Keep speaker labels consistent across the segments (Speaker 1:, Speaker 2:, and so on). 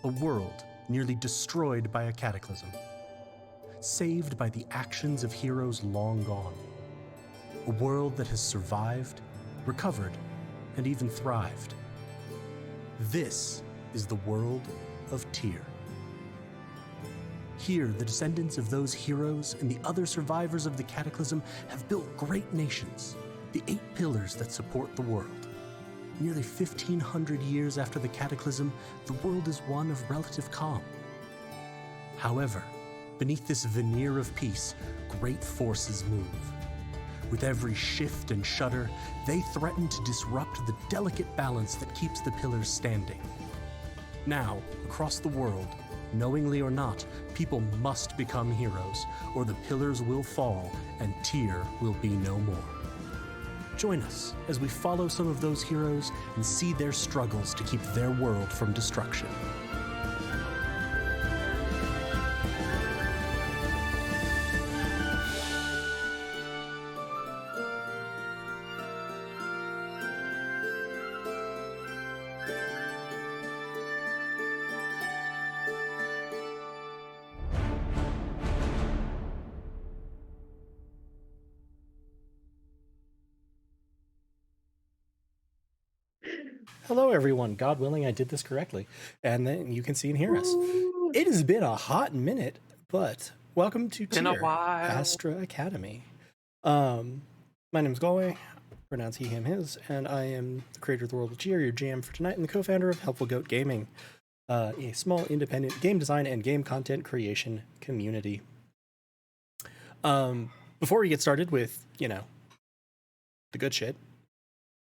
Speaker 1: a world nearly destroyed by a cataclysm, saved by the actions of heroes long gone, a world that has survived, recovered, and even thrived. This is the world of Tyr. Here, the descendants of those heroes and the other survivors of the cataclysm have built great nations, the 8 pillars that support the world. Nearly 1,500 years after the cataclysm, the world is one of relative calm. However, beneath this veneer of peace, great forces move. With every shift and shudder, they threaten to disrupt the delicate balance that keeps the pillars standing. Now, across the world, knowingly or not, people must become heroes, or the pillars will fall and Tyr will be no more. Join us as we follow some of those heroes and see their struggles to keep their world from destruction. Hello, everyone. God willing, I did this correctly. And then you can see and hear us. It has been a hot minute, but welcome to Tyr, Astra Academy. My name is Galway, pronounce he, him, his, and I am the creator of the world of Tyr, your GM for tonight, and the co-founder of Helpful Goat Gaming, a small independent game design and game content creation community. Before we get started with, the good shit,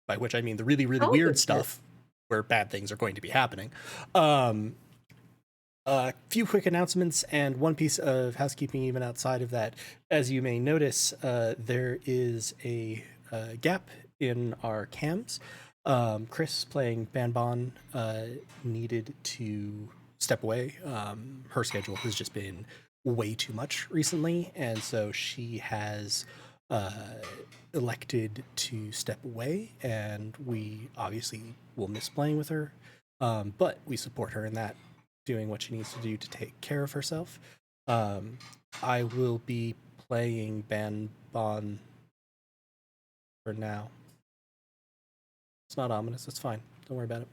Speaker 1: by which I mean the really, really weird stuff, where bad things are going to be happening. A few quick announcements and one piece of housekeeping even outside of that. As you may notice, there is a gap in our cams. Chris playing Banban needed to step away. Her schedule has just been way too much recently, and so she has elected to step away, and we obviously will miss playing with her, but we support her in that, doing what she needs to do to take care of herself. I will be playing Banban for now. It's not ominous, it's fine, don't worry about it.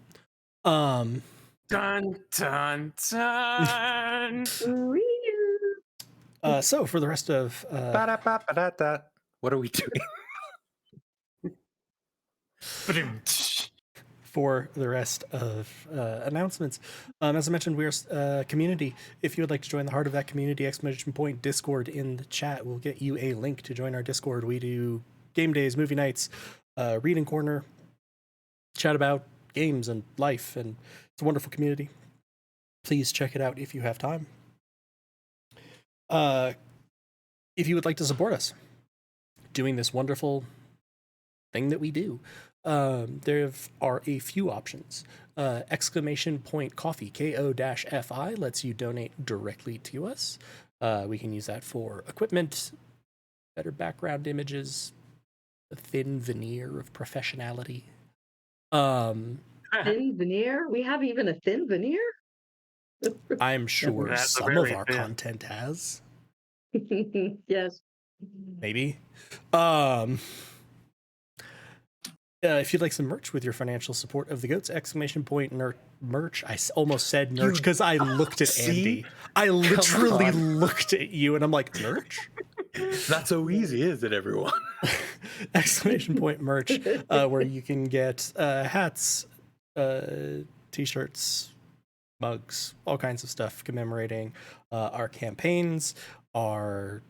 Speaker 2: Dun dun dun.
Speaker 1: So for the rest of
Speaker 2: What are we doing?
Speaker 1: For the rest of announcements, as I mentioned, we're a community. If you would like to join the heart of that community, ! Discord in the chat will get you a link to join our Discord. We do game days, movie nights, reading corner, chat about games and life, and it's a wonderful community. Please check it out if you have time. If you would like to support us doing this wonderful thing that we do, there are a few options. ! Coffee, KO-FI, lets you donate directly to us. We can use that for equipment, better background images, a thin veneer of professionality.
Speaker 3: Thin veneer? We have even a thin veneer?
Speaker 1: I'm sure some of our content has.
Speaker 3: Yes.
Speaker 1: Maybe. If you'd like some merch with your financial support of the goats, ! Merch. I almost said merch because I looked at Andy. I literally looked at you and I'm like, merch?
Speaker 2: Not so easy, is it, everyone? !
Speaker 1: Merch, where you can get hats, t-shirts, mugs, all kinds of stuff commemorating our campaigns, our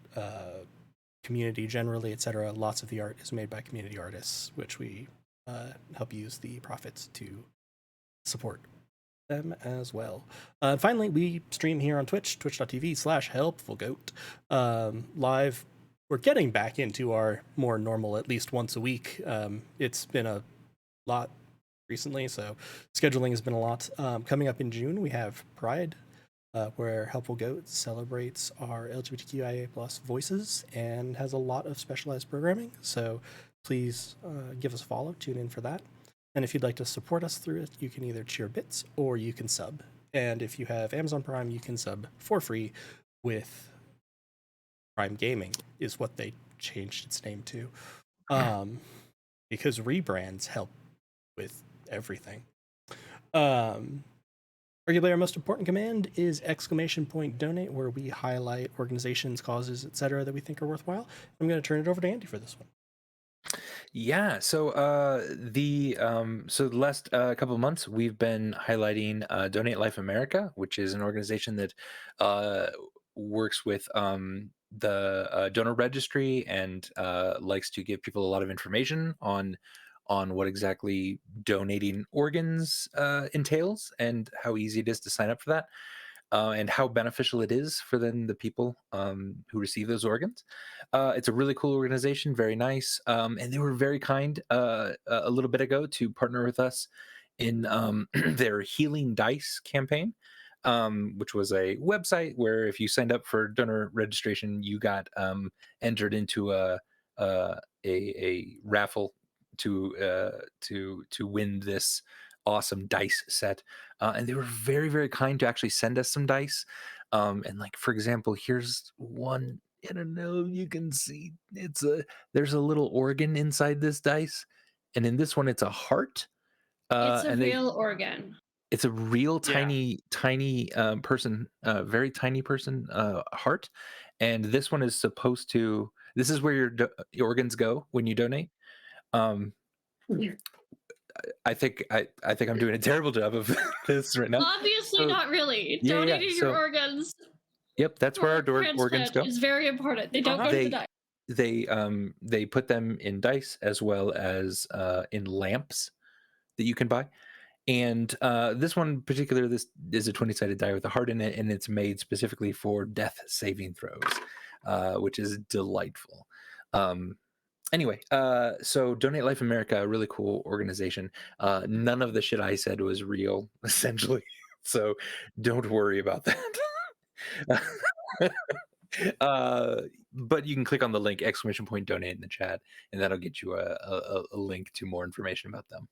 Speaker 1: community generally, etc. Lots of the art is made by community artists, which we help use the profits to support them as well. Finally, we stream here on Twitch, twitch.tv/helpfulgoat. Live. We're getting back into our more normal, at least once a week. It's been a lot recently, so scheduling has been a lot. Coming up in June, we have Pride, where Helpful Goat celebrates our LGBTQIA+ voices and has a lot of specialized programming. So please give us a follow, tune in for that. And if you'd like to support us through it, you can either cheer bits or you can sub. And if you have Amazon Prime, you can sub for free with Prime Gaming, is what they changed its name to. Because rebrands help with everything. Arguably, our most important command is !donate, where we highlight organizations, causes, etc. that we think are worthwhile. I'm going to turn it over to Andy for this one.
Speaker 2: Yeah, so the last couple of months we've been highlighting Donate Life America, which is an organization that works with the donor registry and likes to give people a lot of information on what exactly donating organs entails and how easy it is to sign up for that. And how beneficial it is for then the people who receive those organs. It's a really cool organization, very nice, and they were very kind a little bit ago to partner with us in their Healing Dice campaign, which was a website where if you signed up for donor registration, you got entered into a raffle to win this awesome dice set, and they were very, very kind to actually send us some dice. And like, for example, here's one. I don't know if you can see. There's a little organ inside this dice, and in this one, it's a heart.
Speaker 4: It's a
Speaker 2: And
Speaker 4: real organ.
Speaker 2: it's a real
Speaker 5: Yeah.
Speaker 2: tiny person, very tiny person heart. And this one is supposed to. This is where your organs go when you donate. I think I'm doing a terrible job of this right now.
Speaker 4: Obviously,
Speaker 2: So-
Speaker 4: not really.
Speaker 2: yeah,
Speaker 4: Donating
Speaker 2: so-
Speaker 4: your organs
Speaker 2: Yep, that's where our
Speaker 4: for
Speaker 2: organs
Speaker 4: transplant
Speaker 2: go.
Speaker 4: is very important. They don't go to
Speaker 2: They-
Speaker 4: the dice.
Speaker 2: They put them in dice as well as in lamps that you can buy. And this one in particular, this is a 20-sided die with a heart in it, and it's made specifically for death saving throws, which is delightful. Anyway, so Donate Life America, a really cool organization. None of the shit I said was real, essentially. So don't worry about that. But you can click on the link !donate in the chat, and that'll get you a link to more information about them.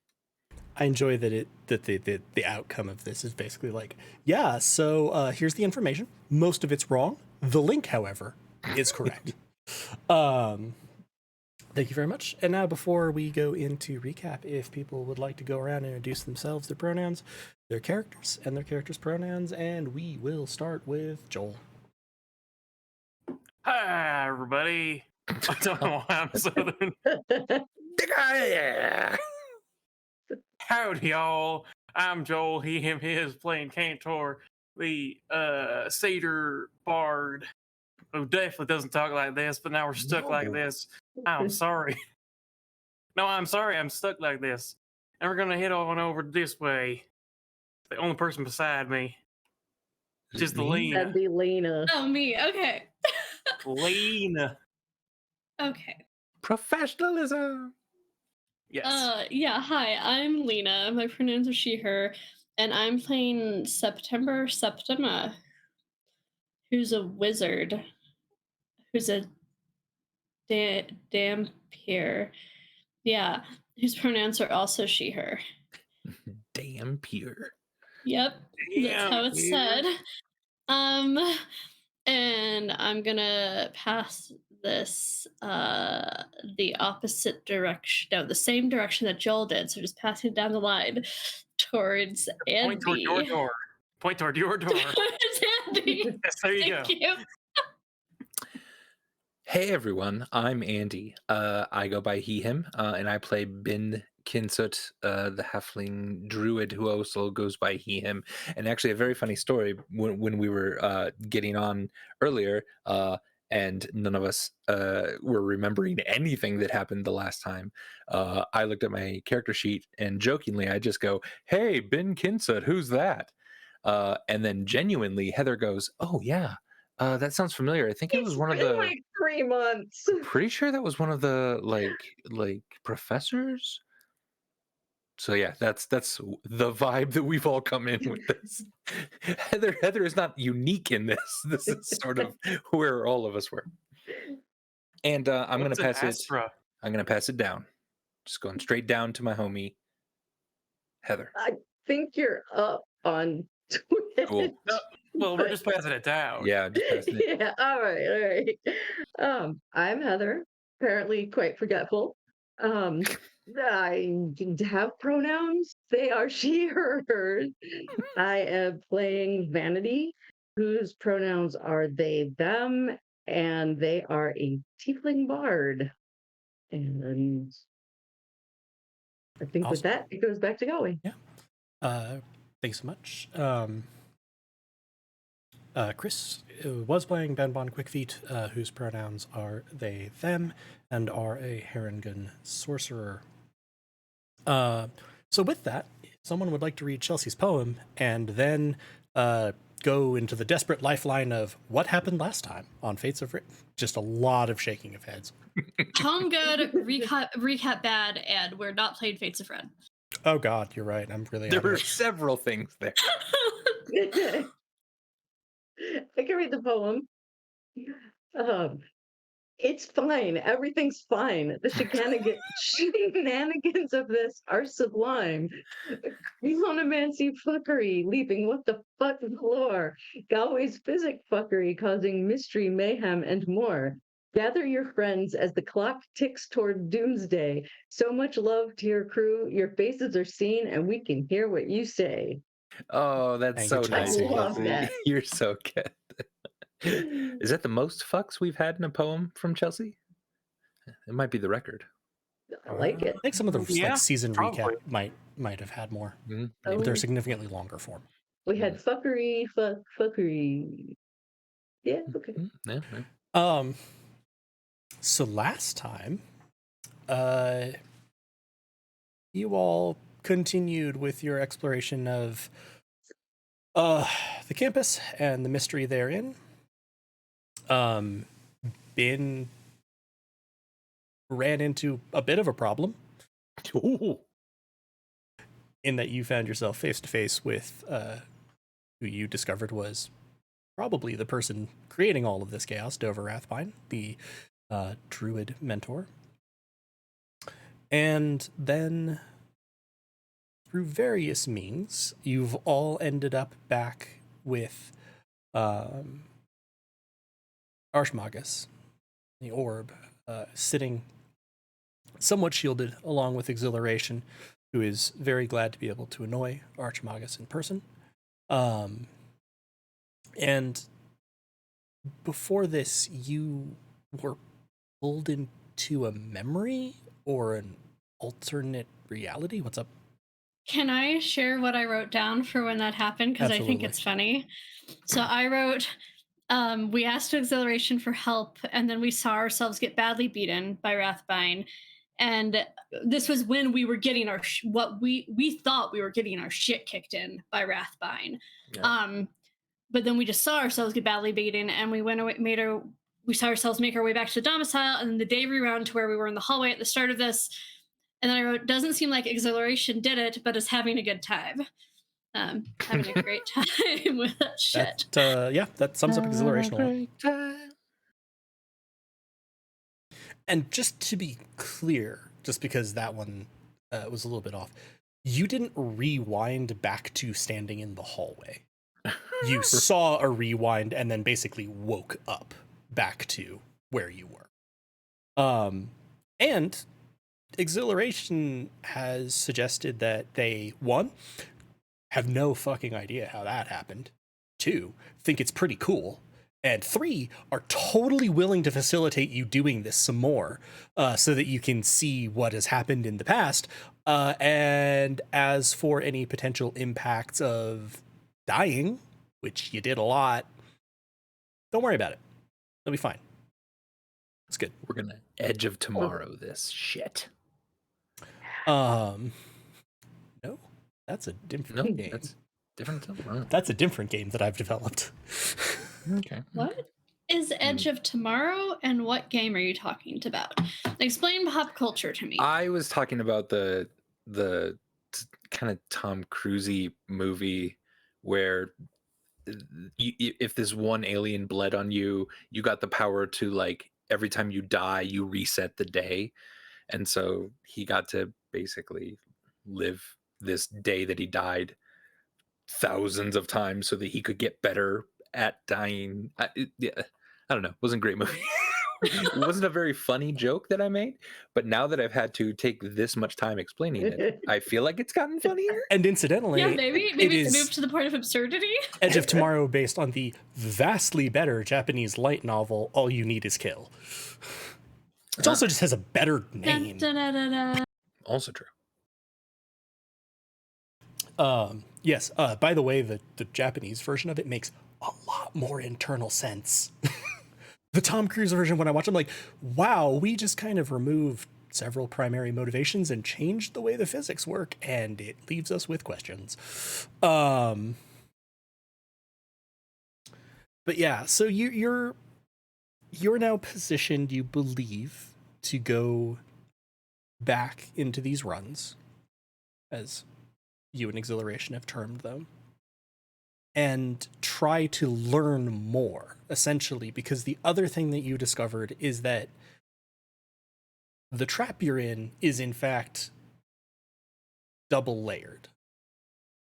Speaker 1: I enjoy that the outcome of this is basically like, yeah, so here's the information. Most of it's wrong. The link, however, is correct. Thank you very much. And now, before we go into recap, if people would like to go around and introduce themselves, their pronouns, their characters, and their characters' pronouns, and we will start with Joel.
Speaker 5: Hi, everybody. I don't know why I'm southern. Howdy, y'all. I'm Joel. He, him, his, playing Cantor, the satyr bard, who definitely doesn't talk like this, but now we're stuck like
Speaker 2: No.
Speaker 5: this. I'm sorry. No, I'm sorry. I'm stuck like this. And we're going to head on over this way. The only person beside me.
Speaker 2: Is it
Speaker 5: Just the
Speaker 2: me?
Speaker 5: Lena.
Speaker 3: That'd be Lena.
Speaker 4: Oh, me. Okay.
Speaker 5: Lena.
Speaker 4: Okay.
Speaker 2: Professionalism.
Speaker 5: Yes.
Speaker 4: Yeah, hi, I'm Lena. My pronouns are she, her, and I'm playing Septima, who's a wizard, who's a dampier. Yeah, whose pronouns are also she, her.
Speaker 2: Damn pure.
Speaker 4: Yep, that's how
Speaker 5: Damn,
Speaker 4: it's
Speaker 5: dude.
Speaker 4: said. And I'm gonna pass this the opposite direction, no, the same direction that Joel did. So just passing it down the line towards Andy.
Speaker 5: Point toward your door. Point toward your door.
Speaker 4: Towards Andy.
Speaker 5: Yes, there you go.
Speaker 4: Thank you.
Speaker 2: Hey everyone, I'm Andy. I go by he, him, and I play Bin Kinsut, the halfling druid who also goes by he, him. And actually, a very funny story when we were getting on earlier, and none of us were remembering anything that happened the last time. I looked at my character sheet and jokingly, I just go, "Hey, Bin Kinsut, who's that?" And then genuinely, Heather goes, "Oh yeah. That sounds familiar. I think it was
Speaker 3: It's
Speaker 2: one of
Speaker 3: been
Speaker 2: the.
Speaker 3: like 3 months.
Speaker 2: Pretty sure that was one of the like professors. So yeah, that's the vibe that we've all come in with this. Heather is not unique in this. This is sort of where all of us were. And I'm gonna
Speaker 5: What's an
Speaker 2: pass it.
Speaker 5: Astra?
Speaker 2: I'm gonna pass it down. Just going straight down to my homie, Heather.
Speaker 3: I think you're up on
Speaker 2: Cool.
Speaker 5: No, well, we're just passing it down.
Speaker 2: Yeah, just passing it.
Speaker 3: Yeah, all right. I'm Heather, apparently quite forgetful. I have pronouns. They are she, hers. I am playing Vanity, whose pronouns are they, them, and they are a tiefling bard. And I think with
Speaker 6: Awesome.
Speaker 3: that, it goes back to going.
Speaker 6: Thanks so much. Chris was playing Benbon Quickfeet, whose pronouns are they, them, and are a Harengun sorcerer. So with that, if someone would like to read Chelsea's poem and then go into the desperate lifeline of what happened last time on Fates of Written. Just a lot of shaking of heads.
Speaker 4: Home good, recap bad, and we're not playing Fates of Red.
Speaker 6: Oh God, you're right. I'm really
Speaker 2: There
Speaker 6: out of
Speaker 2: were
Speaker 6: it.
Speaker 2: several things there.
Speaker 3: I can read the poem. It's fine. Everything's fine. The shenanigans of this are sublime. Clonomancy fuckery leaping what the fuck floor. Galway's physic fuckery causing mystery, mayhem, and more. Gather your friends as the clock ticks toward doomsday. So much love to your crew. Your faces are seen, and we can hear what you say.
Speaker 2: Oh, that's
Speaker 6: Thank
Speaker 2: so
Speaker 6: you,
Speaker 2: nice.
Speaker 6: Chelsea.
Speaker 3: I love
Speaker 2: Chelsea.
Speaker 3: that.
Speaker 2: You're so good. Is that the most fucks we've had in a poem from Chelsea? It might be the record.
Speaker 3: I like it.
Speaker 6: I think some of the
Speaker 5: Yeah,
Speaker 6: like season
Speaker 5: probably.
Speaker 6: recap might have had more,
Speaker 2: Mhm.
Speaker 3: Oh,
Speaker 6: but they're significantly longer form.
Speaker 3: we had fuckery, fuckery. Yeah, okay.
Speaker 2: Yeah, yeah.
Speaker 6: So last time, you all continued with your exploration of the campus and the mystery therein. Ben ran into a bit of a problem
Speaker 2: Ooh.
Speaker 6: in that you found yourself face to face with who you discovered was probably the person creating all of this chaos, Dover Rathbine, the druid mentor. And then, through various means, you've all ended up back with Archmagus, the orb, sitting somewhat shielded, along with Exhilaration, who is very glad to be able to annoy Archmagus in person. And before this, you were pulled into a memory or an alternate reality? What's up?
Speaker 4: Can I share what I wrote down for when that happened? Because I think
Speaker 6: Absolutely.
Speaker 4: it's funny. So I wrote, we asked Exhilaration for help, and then we saw ourselves get badly beaten by Rathbine. And this was when we were getting our what we thought we were getting our shit kicked in by Rathbine.
Speaker 2: Yeah.
Speaker 4: But then we just saw ourselves get badly beaten, and we went away, we saw ourselves make our way back to the domicile, and then the day rewound to where we were in the hallway at the start of this. And then I wrote, doesn't seem like Exhilaration did it, but is having a good time. Having a great time with that shit.
Speaker 6: That sums up Exhilaration a lot. And just to be clear, just because that one was a little bit off, you didn't rewind back to standing in the hallway. You saw a rewind and then basically woke up back to where you were. And Exhilaration has suggested that they, one, have no fucking idea how that happened, two, think it's pretty cool, and three, are totally willing to facilitate you doing this some more, so that you can see what has happened in the past. And as for any potential impacts of dying, which you did a lot, don't worry about it. It'll be fine. It's good.
Speaker 2: We're gonna Edge of Tomorrow this shit.
Speaker 6: No, that's a different game.
Speaker 2: That's different. Oh,
Speaker 6: That's a different game that I've developed.
Speaker 2: okay.
Speaker 4: What is Edge of Tomorrow, and what game are you talking about? Explain pop culture to me.
Speaker 2: I was talking about the kind of Tom Cruisey movie where if this one alien bled on you, you got the power to, like, every time you die, you reset the day. And so he got to basically live this day that he died thousands of times so that he could get better at dying. Yeah, I don't know. It wasn't a great movie. It wasn't a very funny joke that I made, but now that I've had to take this much time explaining it, I feel like it's gotten funnier.
Speaker 6: And incidentally,
Speaker 4: Yeah, maybe
Speaker 6: it
Speaker 4: it's
Speaker 6: is
Speaker 4: moved to the point of absurdity.
Speaker 6: Edge of Tomorrow based on the vastly better Japanese light novel All You Need Is Kill. Which also just has a better name.
Speaker 4: Dun, dun, dun, dun, dun.
Speaker 2: Also true.
Speaker 6: Yes, by the way, the Japanese version of it makes a lot more internal sense. The Tom Cruise version, when I watch, I'm like, wow, we just kind of removed several primary motivations and changed the way the physics work, and it leaves us with questions. But yeah, so you're now positioned, you believe, to go back into these runs, as you and Exhilaration have termed them, and try to learn more, essentially, because the other thing that you discovered is that the trap you're in is, in fact, double layered.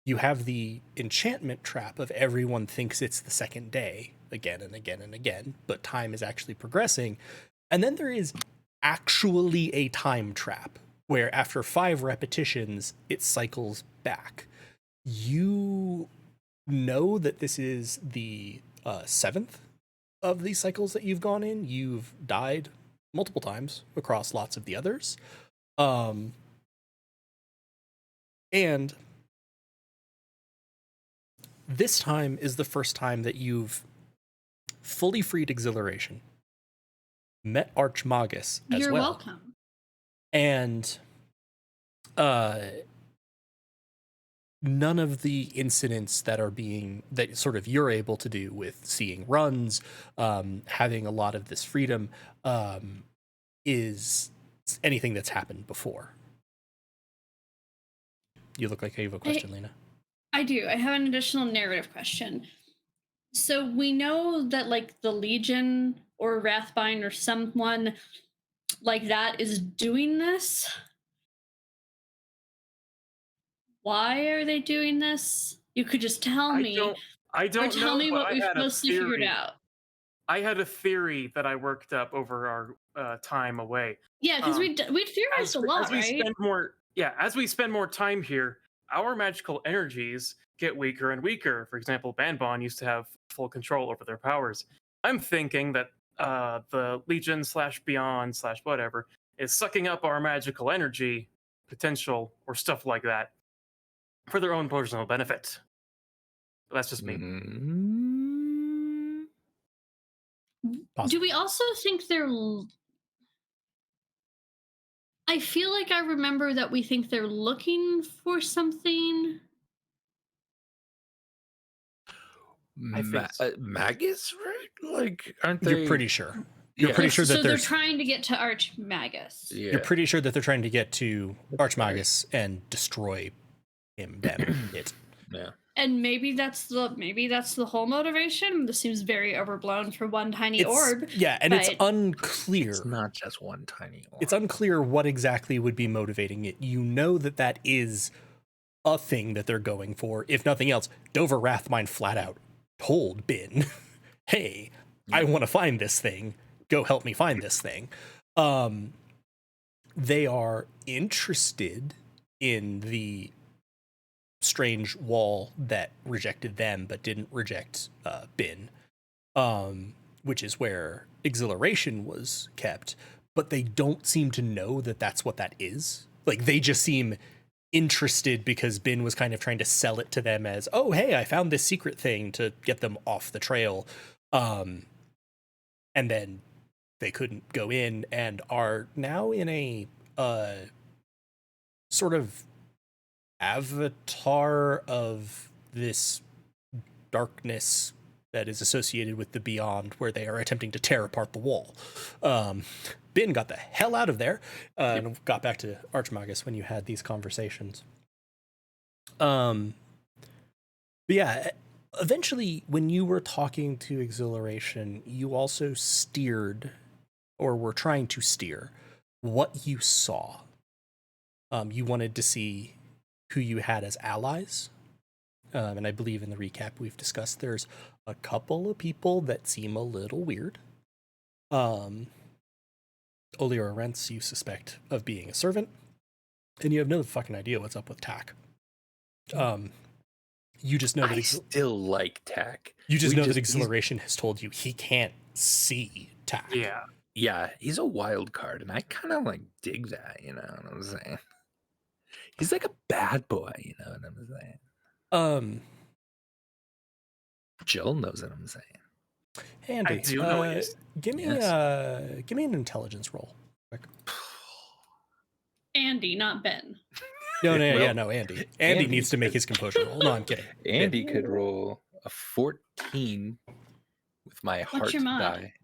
Speaker 6: You have the enchantment trap of everyone thinks it's the second day, again and again and again, but time is actually progressing. And then there is actually a time trap, where after 5 repetitions, it cycles back. You know that this is the 7th of these cycles that you've gone in. You've died multiple times across lots of the others. And this time is the first time that you've fully freed Exhilaration, met Archmagus as
Speaker 4: You're
Speaker 6: well.
Speaker 4: welcome.
Speaker 6: And none of the incidents that sort of you're able to do with seeing runs, having a lot of this freedom, is anything that's happened before. You look like you have a question, Lena.
Speaker 4: I do. I have an additional narrative question. So we know that like the Legion or Wrathbind or someone like that is doing this. Why are they doing this? You could just tell me.
Speaker 5: I don't
Speaker 4: or tell
Speaker 5: know,
Speaker 4: me
Speaker 5: but
Speaker 4: what
Speaker 5: I
Speaker 4: we've
Speaker 5: had a
Speaker 4: mostly figured
Speaker 5: theory.
Speaker 4: out.
Speaker 5: I had a theory that I worked up over our time away.
Speaker 4: Yeah, because we'd theorized a lot,
Speaker 5: as we
Speaker 4: right?
Speaker 5: as we spend more time here, our magical energies get weaker and weaker. For example, Banbon used to have full control over their powers. I'm thinking that the Legion / Beyond / whatever is sucking up our magical energy potential or stuff like that for their own personal benefit. But that's just me.
Speaker 6: Possible.
Speaker 4: Do we also think they're... I feel like I remember that we think they're looking for something.
Speaker 5: I think so.
Speaker 2: Magus, right? Like, aren't they?
Speaker 6: You're pretty sure. You're
Speaker 2: Yeah.
Speaker 6: pretty sure that
Speaker 4: So they're
Speaker 6: there's.
Speaker 4: trying to get to Archmagus.
Speaker 2: Yeah.
Speaker 6: You're pretty sure that they're trying to get to Archmagus and destroy him, them, it.
Speaker 2: Yeah.
Speaker 4: And maybe that's the whole motivation. This seems very overblown for one tiny orb.
Speaker 6: Yeah, and it's
Speaker 4: but-
Speaker 6: unclear.
Speaker 2: It's not just one tiny orb.
Speaker 6: It's unclear what exactly would be motivating it. You know that is a thing that they're going for. If nothing else, Dover Wrathmind flat out told Bin, hey, I want to find this thing. Go help me find this thing. They are interested in the strange wall that rejected them but didn't reject Bin, which is where Exhilaration was kept, but they don't seem to know that that's what that is. Like, they just seem interested because Bin was kind of trying to sell it to them as, oh, hey, I found this secret thing to get them off the trail. And then they couldn't go in and are now in a sort of avatar of this darkness that is associated with the Beyond, where they are attempting to tear apart the wall. Bin got the hell out of there and got back to Archmagus when you had these conversations. But yeah, eventually when you were talking to Exhilaration, you also steered, or were trying to steer, what you saw. You wanted to see who you had as allies, and I believe in the recap we've discussed, there's a couple of people that seem a little weird. Olior Rents you suspect of being a servant, and you have no fucking idea what's up with Tak. You just know that
Speaker 2: I still like Tak.
Speaker 6: you just
Speaker 2: We
Speaker 6: know that
Speaker 2: he's-
Speaker 6: Exhilaration has told you he can't see Tak.
Speaker 5: Yeah.
Speaker 2: Yeah, he's a wild card, and I kind of like dig that. You know what I'm saying? He's like a bad boy. You know what I'm saying? Jill knows what I'm saying.
Speaker 6: Hey Andy,
Speaker 5: I do know it is.
Speaker 6: give me
Speaker 2: Yes.
Speaker 6: give me an intelligence roll. Quick.
Speaker 4: Andy, not Ben.
Speaker 6: No,
Speaker 2: Well,
Speaker 6: no, Andy. Andy
Speaker 2: Andy
Speaker 6: needs to make
Speaker 2: could-
Speaker 6: his composure roll. No, I'm kidding.
Speaker 2: Andy could roll a 14 with my
Speaker 4: What's
Speaker 2: heart
Speaker 4: your mod?
Speaker 2: die,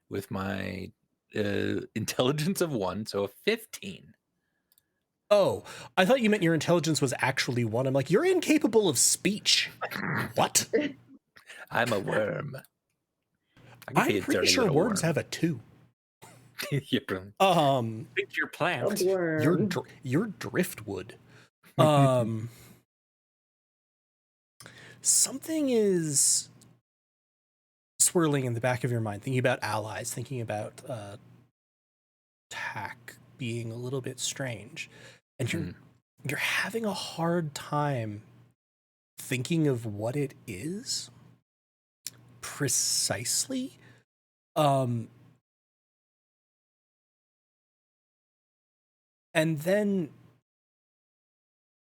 Speaker 2: with my intelligence of 1, so a 15.
Speaker 6: Oh, I thought you meant your intelligence was actually 1. I'm like, you're incapable of speech. What?
Speaker 2: I'm a worm. I could be
Speaker 6: I'm
Speaker 2: a
Speaker 6: pretty
Speaker 2: dirty
Speaker 6: sure
Speaker 2: little
Speaker 6: worms
Speaker 2: worm.
Speaker 6: have a 2.
Speaker 2: Yeah, brilliant.
Speaker 5: I think you're
Speaker 3: A
Speaker 5: plant.
Speaker 3: worm.
Speaker 6: You're driftwood. Something is swirling in the back of your mind, thinking about allies, thinking about Tak being a little bit strange, and you're having a hard time thinking of what it is precisely. And then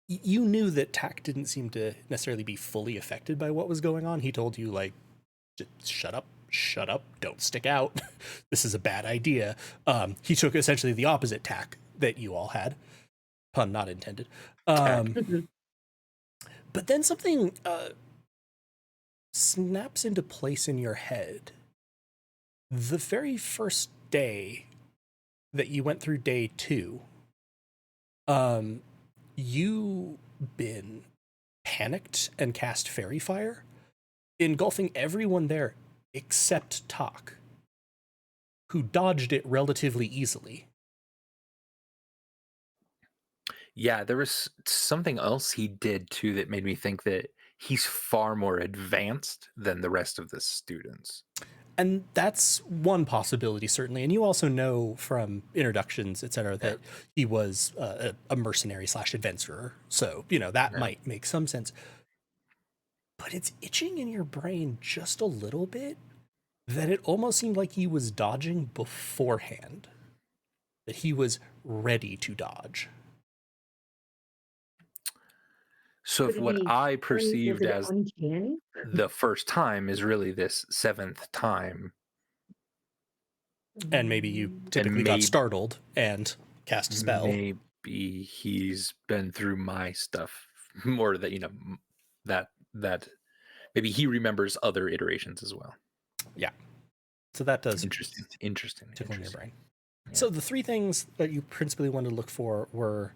Speaker 6: you knew that Tak didn't seem to necessarily be fully affected by what was going on. He told you, like, just shut up, don't stick out. This is a bad idea. He took essentially the opposite tack that you all had. Pun not intended. But then something snaps into place in your head. The very first day that you went through day 2, you been panicked and cast fairy fire, engulfing everyone there except Tak, who dodged it relatively easily.
Speaker 2: Yeah, there was something else he did too that made me think that he's far more advanced than the rest of the students.
Speaker 6: And that's one possibility, certainly. And you also know from introductions, etc., that he was a mercenary / adventurer. So, that might make some sense. But it's itching in your brain just a little bit that it almost seemed like he was dodging beforehand, that he was ready to dodge.
Speaker 2: So if
Speaker 3: Could
Speaker 2: what
Speaker 3: we-
Speaker 2: I
Speaker 3: Was
Speaker 2: perceived
Speaker 3: it
Speaker 2: as
Speaker 3: uncanny?
Speaker 2: the first time is really this 7th time,
Speaker 6: And maybe you typically got startled and cast a spell.
Speaker 2: maybe he's been through my stuff more, that that maybe he remembers other iterations as well.
Speaker 6: Yeah. So that does
Speaker 2: Interesting.
Speaker 6: tickle in your brain.
Speaker 2: Yeah.
Speaker 6: So the 3 things that you principally wanted to look for were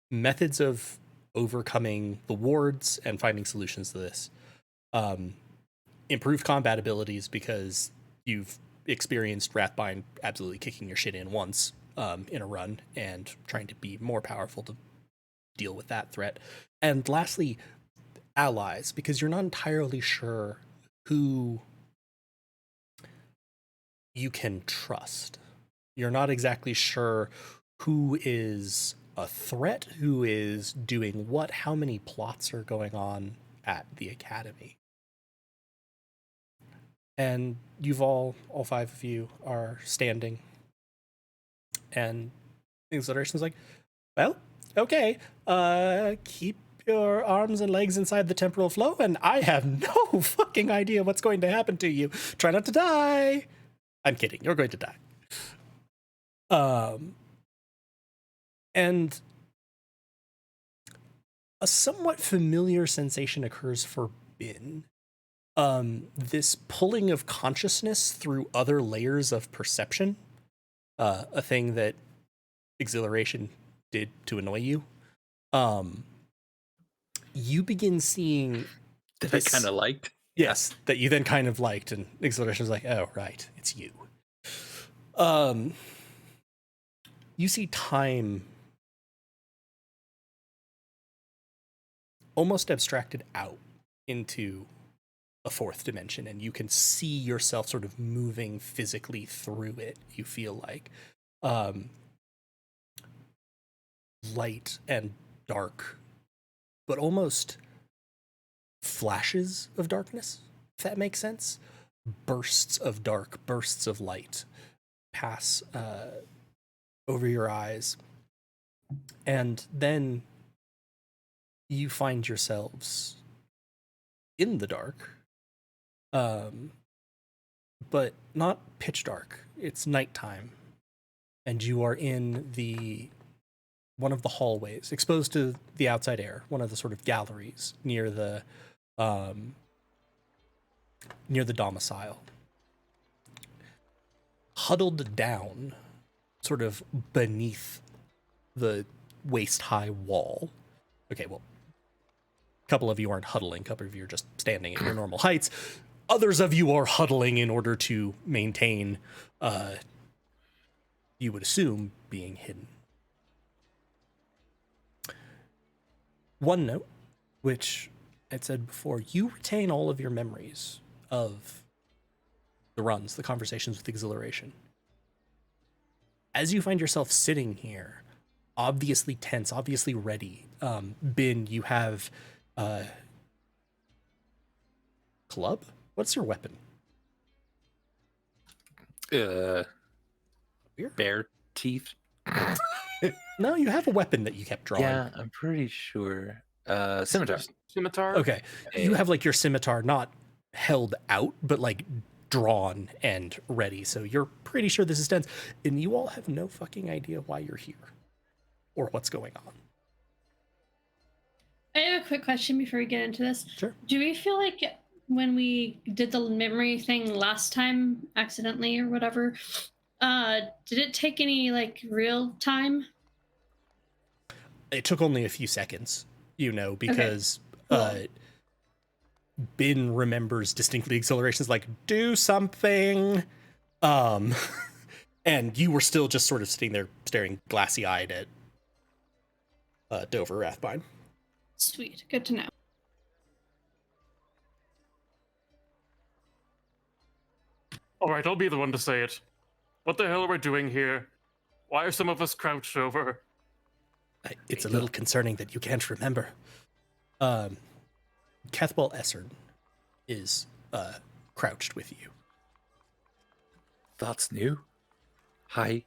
Speaker 6: methods of overcoming the wards and finding solutions to this. Improved combat abilities, because you've experienced Wrathbind absolutely kicking your shit in once in a run, and trying to be more powerful to deal with that threat. And lastly, allies, because you're not entirely sure who you can trust. You're not exactly sure who is a threat, who is doing what, how many plots are going on at the academy. And you've all 5 of you are standing, and Exhilaration's like, well, okay, keep your arms and legs inside the temporal flow, and I have no fucking idea what's going to happen to you. Try not to die. I'm kidding, you're going to die. And a somewhat familiar sensation occurs for Bin. This pulling of consciousness through other layers of perception, a thing that Exhilaration did to annoy you. You begin seeing
Speaker 2: That I kind of liked.
Speaker 6: Yes, that you then kind of liked, and Exhilaration was like, oh, right, it's you. You see time almost abstracted out into a fourth dimension, and you can see yourself sort of moving physically through it. You feel like light and dark, but almost flashes of darkness, if that makes sense. Bursts of dark, bursts of light pass over your eyes, and then you find yourselves in the dark, but not pitch dark. It's nighttime, and you are in one of the hallways, exposed to the outside air, one of the sort of galleries near the domicile. Huddled down, sort of beneath the waist-high wall. Okay, well, a couple of you aren't huddling, a couple of you are just standing at your normal heights. Others of you are huddling in order to maintain, you would assume, being hidden. One note, which I'd said before, you retain all of your memories of the runs, the conversations with Exhilaration. As you find yourself sitting here, obviously tense, obviously ready, Bin, you have club? What's your weapon?
Speaker 2: Bear teeth.
Speaker 6: No, you have a weapon that you kept drawing.
Speaker 2: Yeah, I'm pretty sure. Scimitar.
Speaker 5: Scimitar?
Speaker 6: Okay. You have like your scimitar not held out, but like drawn and ready. So you're pretty sure this is tense. And you all have no fucking idea why you're here or what's going on.
Speaker 4: I have a quick question before we get into this.
Speaker 6: Sure.
Speaker 4: Do we feel like when we did the memory thing last time, accidentally or whatever, did it take any like real time?
Speaker 6: It took only a few seconds, because
Speaker 4: Cool.
Speaker 6: Bin remembers distinctly Exhilaration's like, do something. And you were still just sort of sitting there staring glassy-eyed at Dover Rathbine.
Speaker 4: Sweet. Good to know.
Speaker 5: All right, I'll be the one to say it. What the hell are we doing here? Why are some of us crouched over?
Speaker 6: It's a little concerning that you can't remember. Cathball Essern is crouched with you.
Speaker 2: That's new. Hi.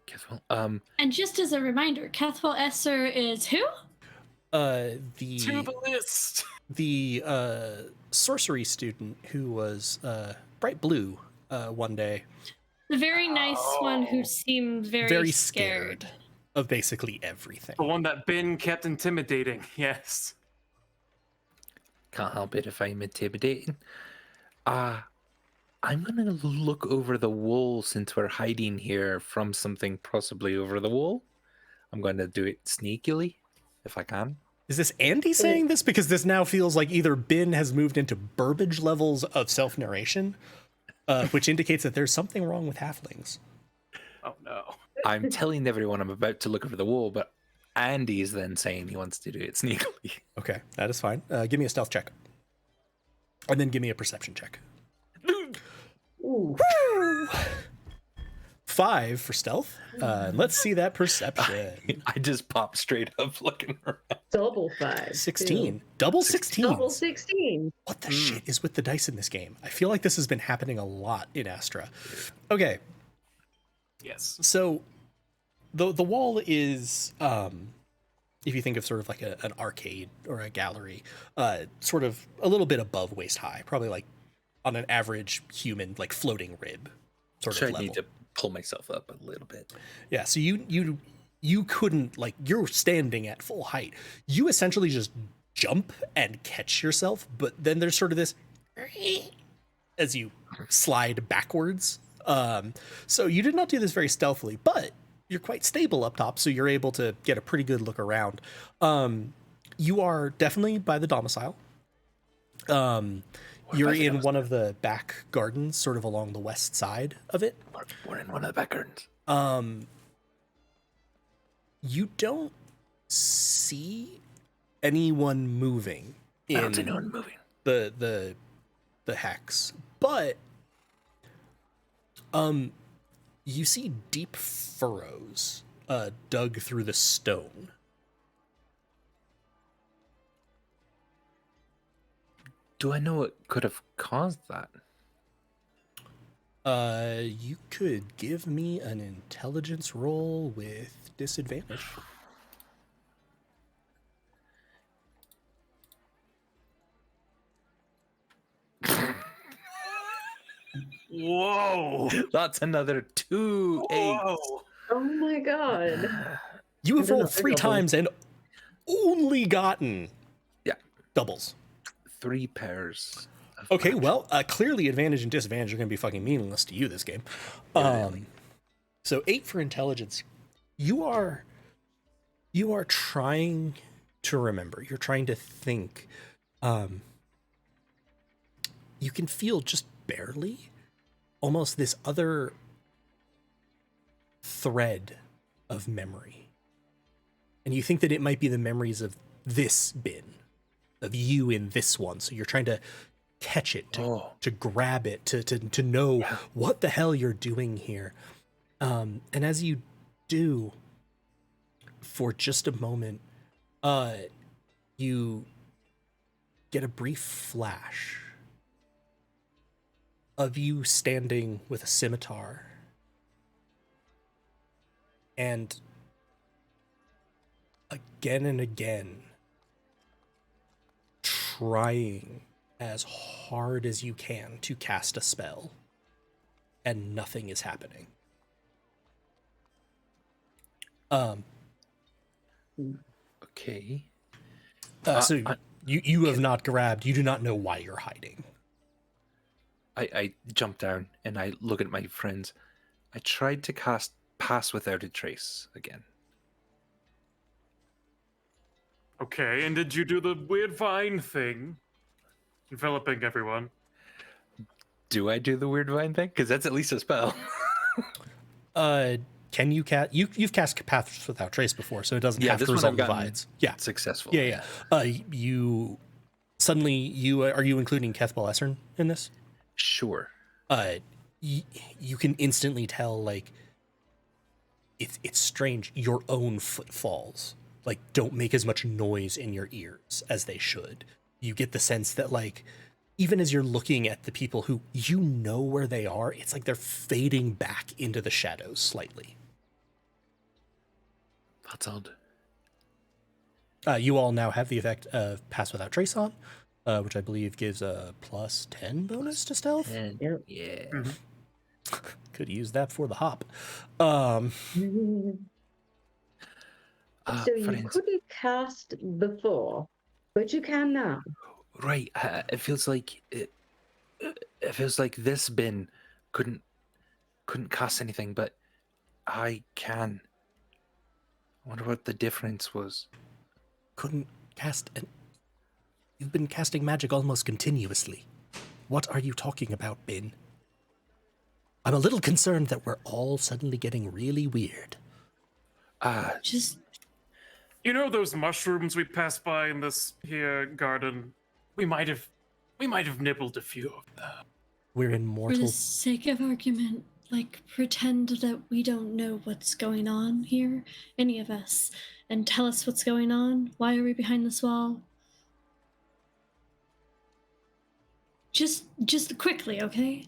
Speaker 2: Cathwell.
Speaker 4: And just as a reminder, Cathwell Esser is who?
Speaker 5: To the list.
Speaker 6: The sorcery student who was bright blue one day.
Speaker 4: The very nice one who seemed very scared
Speaker 6: of basically everything.
Speaker 5: The one that Ben kept intimidating, yes.
Speaker 2: Can't help it if I'm intimidating. I'm gonna look over the wall since we're hiding here from something possibly over the wall. I'm going to do it sneakily, if I can.
Speaker 6: Is this Andy saying this? Because this now feels like either Bin has moved into Burbage levels of self-narration, which indicates that there's something wrong with halflings.
Speaker 5: Oh no.
Speaker 2: I'm telling everyone I'm about to look over the wall, but Andy is then saying he wants to do it sneakily.
Speaker 6: Okay, that is fine. Give me a stealth check. And then give me a perception check.
Speaker 3: Ooh.
Speaker 6: 5 for stealth. Let's see that perception.
Speaker 2: I just popped straight up looking around.
Speaker 3: Double 5.
Speaker 6: 16. Double 16.
Speaker 3: Double 16.
Speaker 6: What the shit is with the dice in this game? I feel like this has been happening a lot in Astra. Okay,
Speaker 5: Yes.
Speaker 6: so the wall is, if you think of sort of like an arcade or a gallery, sort of a little bit above waist high, probably like on an average human, like floating rib sort
Speaker 2: So
Speaker 6: of
Speaker 2: I
Speaker 6: level.
Speaker 2: need to pull myself up a little bit.
Speaker 6: Yeah, so you couldn't, like, you're standing at full height. You essentially just jump and catch yourself, but then there's sort of this as you slide backwards. So you did not do this very stealthily, but you're quite stable up top, so you're able to get a pretty good look around. You are definitely by the domicile. You're in one of the back gardens, sort of along the west side of it.
Speaker 2: We're in one of the back gardens.
Speaker 6: You don't see anyone moving
Speaker 2: I don't see
Speaker 6: in
Speaker 2: anyone moving.
Speaker 6: the hex, but you see deep furrows dug through the stone.
Speaker 2: Do I know what could have caused that?
Speaker 6: You could give me an intelligence roll with disadvantage.
Speaker 5: Whoa!
Speaker 2: That's another 2 8.
Speaker 5: Whoa!
Speaker 3: Oh my god.
Speaker 6: You have
Speaker 3: I don't know,
Speaker 6: rolled 3
Speaker 3: double.
Speaker 6: times and only gotten
Speaker 2: Yeah,
Speaker 6: doubles.
Speaker 2: 3 pairs. Of
Speaker 6: Okay,
Speaker 2: match.
Speaker 6: well, clearly advantage and disadvantage are going to be fucking meaningless to you this game.
Speaker 2: Yeah, really.
Speaker 6: So 8 for intelligence. You are trying to remember. You're trying to think. You can feel just barely almost this other thread of memory. And you think that it might be the memories of this bin, of you in this one. So you're trying to catch it, to grab it, to know what the hell you're doing here. And as you do, for just a moment, you get a brief flash of you standing with a scimitar and again and again trying as hard as you can to cast a spell, and nothing is happening.
Speaker 2: Okay.
Speaker 6: So you have not grabbed. You do not know why you're hiding.
Speaker 2: I jump down and I look at my friends. I tried to cast Pass Without a Trace again.
Speaker 5: Okay, and did you do the weird vine thing? Enveloping everyone.
Speaker 2: Do I do the weird vine thing? Because that's at least a spell.
Speaker 6: Can you cast? You've cast Paths Without Trace before, so it doesn't have
Speaker 2: this
Speaker 6: to
Speaker 2: one
Speaker 6: resolve
Speaker 2: I've
Speaker 6: the
Speaker 2: gotten
Speaker 6: divides. Yeah,
Speaker 2: successful.
Speaker 6: yeah. You suddenly are you including Kethbal Essern in this?
Speaker 2: Sure.
Speaker 6: You can instantly tell, like, it's strange. Your own footfalls, like, don't make as much noise in your ears as they should. You get the sense that, like, even as you're looking at the people who you know where they are, it's like they're fading back into the shadows slightly.
Speaker 2: That's odd.
Speaker 6: You all now have the effect of Pass Without Trace on, which I believe gives a +10 bonus to stealth.
Speaker 2: And
Speaker 3: Yep.
Speaker 2: yeah.
Speaker 6: Could use that for the hop.
Speaker 3: So you
Speaker 2: Friends,
Speaker 3: couldn't cast before, but you can now.
Speaker 2: right. It feels like it feels like this bin couldn't cast anything, but I can. I wonder what the difference was.
Speaker 6: Couldn't cast an... You've been casting magic almost continuously. What are you talking about, Bin? I'm a little concerned that we're all suddenly getting really weird.
Speaker 4: Just
Speaker 5: You know those mushrooms we passed by in this here garden? We might have nibbled a few of them.
Speaker 6: We're in
Speaker 4: for
Speaker 6: mortal...
Speaker 4: the sake of argument, like, pretend that we don't know what's going on here, any of us, and tell us what's going on. Why are we behind this wall? Just quickly, okay?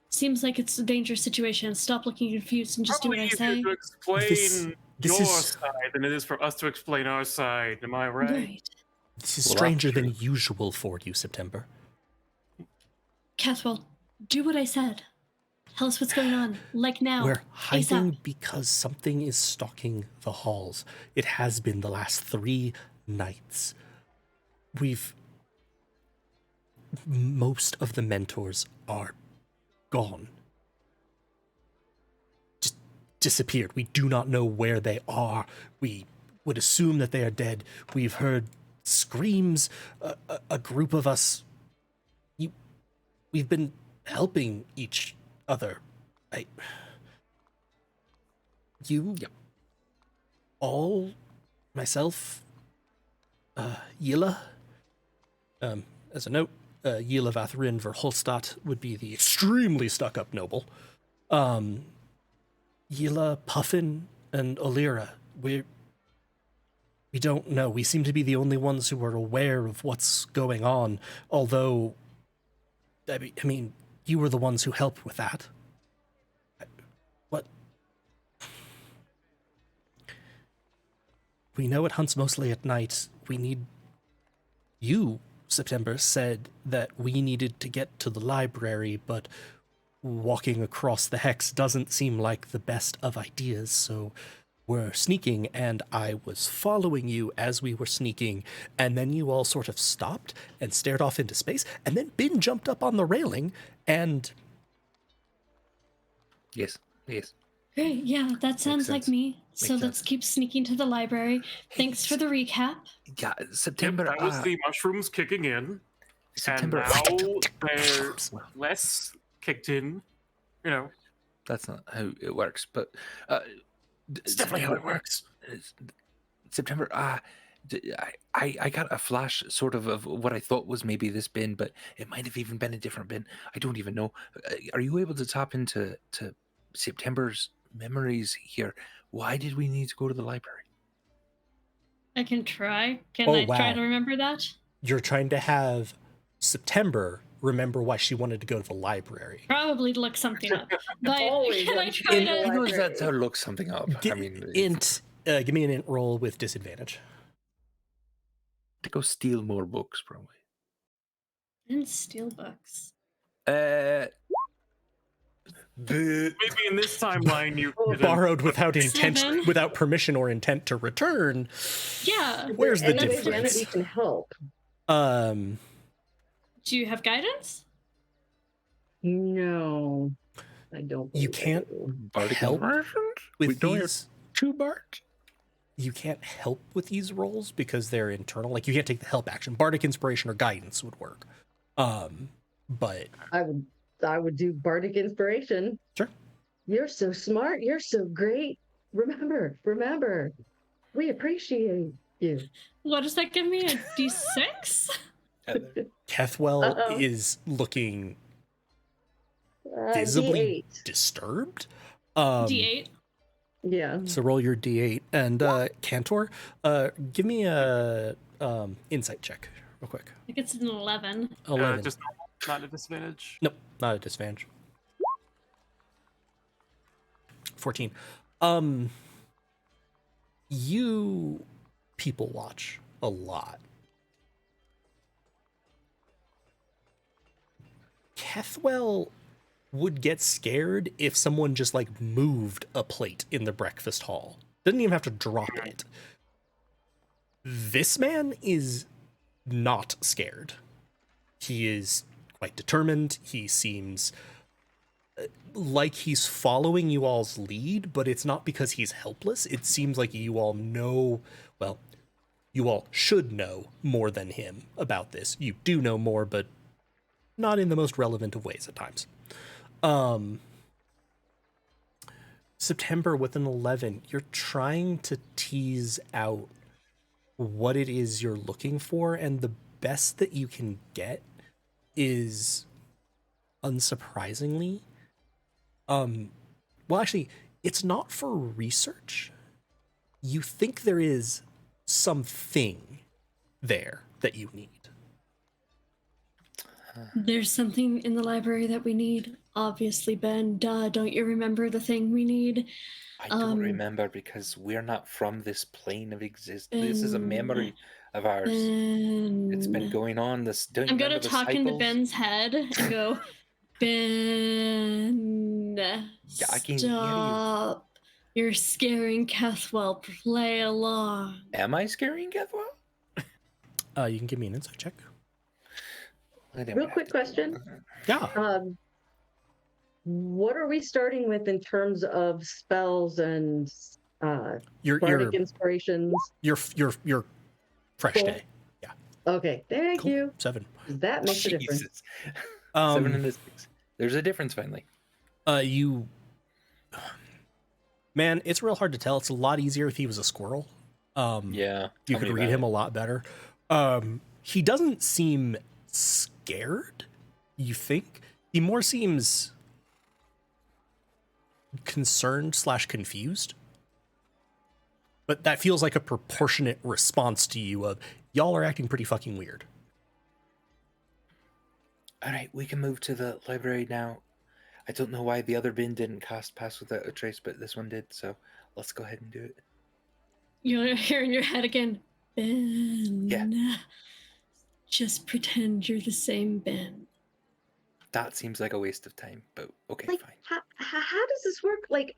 Speaker 4: Seems like it's a dangerous situation. Stop looking confused and just
Speaker 5: Probably
Speaker 4: do what I
Speaker 5: easier
Speaker 4: say.
Speaker 5: to explain
Speaker 6: This
Speaker 5: your
Speaker 6: is-
Speaker 5: side than it is for us to explain our side. Am I right?
Speaker 4: Right.
Speaker 6: This is
Speaker 2: Well,
Speaker 6: stranger
Speaker 2: that's
Speaker 6: than usual for you, September.
Speaker 4: Cathwell, do what I said. Tell us what's going on. Like now.
Speaker 6: We're hiding
Speaker 4: ASAP.
Speaker 6: because something is stalking the halls. It has been the last 3 nights. Most of the mentors are gone. Just disappeared. We do not know where they are. We would assume that they are dead. We've heard screams. A group of us... We've been helping each other. You...
Speaker 2: Yep.
Speaker 6: All... Myself... Yila. As a note, Yila Vathrin Verholstadt would be the extremely stuck-up noble. Yila, Puffin, and Olira, we don't know. We seem to be the only ones who are aware of what's going on, although, I mean, you were the ones who helped with that. What? We know it hunts mostly at night. We need... You, September, said that we needed to get to the library, but walking across the hex doesn't seem like the best of ideas, so we're sneaking, and I was following you as we were sneaking, and then you all sort of stopped and stared off into space, and then Bin jumped up on the railing, and...
Speaker 2: Yes.
Speaker 4: Great, yeah, that sounds like
Speaker 2: sense.
Speaker 4: me. So
Speaker 2: Makes
Speaker 4: let's
Speaker 2: sense.
Speaker 4: keep sneaking to the library. Thanks for the recap.
Speaker 2: Yeah,
Speaker 5: Yep,
Speaker 2: September.
Speaker 5: that was the mushrooms kicking in,
Speaker 2: September.
Speaker 5: and now they're less kicked in. You know,
Speaker 2: That's not how it works, but
Speaker 6: It's definitely how it works.
Speaker 2: September. I got a flash sort of what I thought was maybe this bin, but it might have even been a different bin. I don't even know. Are you able to tap into September's memories here? Why did we need to go to the library?
Speaker 4: I can try. Can
Speaker 6: Oh,
Speaker 4: I try
Speaker 6: wow.
Speaker 4: to remember that?
Speaker 6: You're trying to have September remember why she wanted to go to the library.
Speaker 4: Probably look something up. But
Speaker 3: Always
Speaker 4: can I
Speaker 3: want to
Speaker 4: try
Speaker 3: go to the
Speaker 4: to...
Speaker 2: Who knows
Speaker 3: library.
Speaker 2: that's how to look something up? I mean,
Speaker 6: Give me an int roll with disadvantage.
Speaker 2: to go steal more books, probably.
Speaker 4: And steelbooks.
Speaker 5: maybe in this timeline you didn't.
Speaker 6: Borrowed without intent,
Speaker 4: 7.
Speaker 6: without permission or intent to return.
Speaker 4: Yeah.
Speaker 6: Where's the
Speaker 3: Any way
Speaker 6: difference?
Speaker 3: Vanity can help.
Speaker 6: Um,
Speaker 4: Do you have guidance?
Speaker 3: No, I don't.
Speaker 6: You
Speaker 3: believe I
Speaker 6: can't
Speaker 3: do.
Speaker 2: Bardic
Speaker 6: help
Speaker 2: inspiration? We
Speaker 6: with
Speaker 2: don't have
Speaker 6: these.
Speaker 2: 2 Bart?
Speaker 6: You can't help with these rolls because they're internal. Like, you can't take the help action. Bardic inspiration or guidance would work. But
Speaker 3: I would do bardic inspiration.
Speaker 6: Sure.
Speaker 3: You're so smart. You're so great. Remember, we appreciate you.
Speaker 4: What does that give me? A D6?
Speaker 6: Kethwell
Speaker 3: Uh-oh.
Speaker 6: is looking visibly
Speaker 3: D8.
Speaker 6: disturbed.
Speaker 4: D8?
Speaker 3: Yeah.
Speaker 6: So roll your D8. And Cantor, give me a insight check real quick.
Speaker 4: I think it's an 11.
Speaker 6: 11.
Speaker 5: Just not a disadvantage.
Speaker 6: Nope, not a disadvantage. 14. You people watch a lot. Kethwell would get scared if someone just like moved a plate in the breakfast hall. Doesn't even have to drop it. This man is not scared. He is quite determined. He seems like he's following you all's lead, but it's not because he's helpless. It seems like you all know, well, you all should know more than him about this. You do know more, but not in the most relevant of ways at times. September with an 11, you're trying to tease out what it is you're looking for, and the best that you can get is, unsurprisingly, well, actually, it's not for research. You think there is something there that you need.
Speaker 4: There's something in the library that we need. Obviously, Ben, duh, don't you remember the thing we need?
Speaker 2: I don't remember because we're not from this plane of existence. This is a memory of ours. It's been going on. Don't you
Speaker 4: I'm gonna
Speaker 2: remember the
Speaker 4: talk into
Speaker 2: cycles?
Speaker 4: Ben's head and go, Ben,
Speaker 2: Yeah, I can hear you.
Speaker 4: stop. You're scaring Kethwell. Play along.
Speaker 2: Am I scaring Kethwell?
Speaker 6: You can give me an insight check.
Speaker 3: Real quick question.
Speaker 6: Yeah.
Speaker 3: What are we starting with in terms of spells and
Speaker 6: Your
Speaker 3: bardic inspirations?
Speaker 6: your fresh
Speaker 3: Cool.
Speaker 6: day.
Speaker 3: Okay, thank
Speaker 6: Cool.
Speaker 3: you.
Speaker 6: 7.
Speaker 3: That makes a difference.
Speaker 2: Jesus. 7 and a 6. There's a difference finally.
Speaker 6: Man, it's real hard to tell. It's a lot easier if he was a squirrel.
Speaker 2: Yeah.
Speaker 6: You
Speaker 2: tell
Speaker 6: could
Speaker 2: me
Speaker 6: read
Speaker 2: about
Speaker 6: him
Speaker 2: it.
Speaker 6: a lot better. He doesn't seem scared, you think. He more seems concerned / confused. But that feels like a proportionate response to you of, y'all are acting pretty fucking weird.
Speaker 2: All right, we can move to the library now. I don't know why the other bin didn't cast Pass Without a Trace, but this one did, so let's go ahead and do it.
Speaker 4: You'll hear in your head again, Ben.
Speaker 2: Yeah.
Speaker 4: Just pretend you're the same Ben.
Speaker 2: That seems like a waste of time, but okay,
Speaker 3: Like,
Speaker 2: fine.
Speaker 3: how does this work? Like,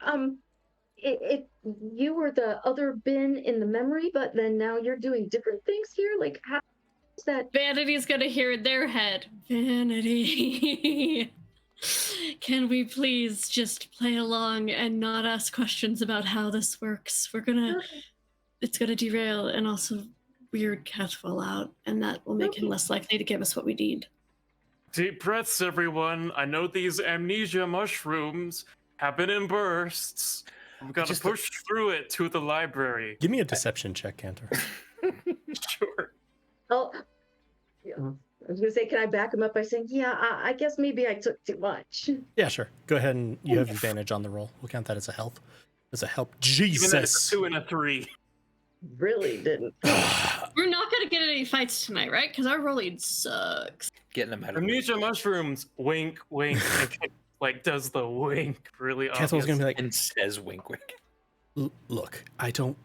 Speaker 3: you were the other bin in the memory, but then now you're doing different things here. Like, how is that?
Speaker 4: Vanity's gonna hear in their head, Vanity. Can we please just play along and not ask questions about how this works? It's gonna derail and also weird Cathwell out, and that will make him
Speaker 3: Okay.
Speaker 4: less likely to give us what we need.
Speaker 5: Deep breaths, everyone. I know these amnesia mushrooms happen in bursts. We've got to
Speaker 2: Just-
Speaker 5: push through it to the library.
Speaker 6: Give me a deception check, Cantor.
Speaker 5: Sure.
Speaker 3: Oh, yeah. I was gonna say, can I back him up by saying, yeah, I guess maybe I took too much.
Speaker 6: Yeah, sure. Go ahead and you have advantage on the roll. We'll count that as a help. As a help.
Speaker 5: Even though it's
Speaker 6: Jesus.
Speaker 5: a 2 and a 3.
Speaker 3: Really didn't.
Speaker 4: We're not gonna get in any fights tonight, right? Because our rolling sucks.
Speaker 2: Getting them out of
Speaker 5: Amnesia mushrooms. Wink, wink. And like does the wink really
Speaker 6: Cathwell's
Speaker 5: obvious.
Speaker 6: gonna be like,
Speaker 2: and says wink wink.
Speaker 6: Look, I don't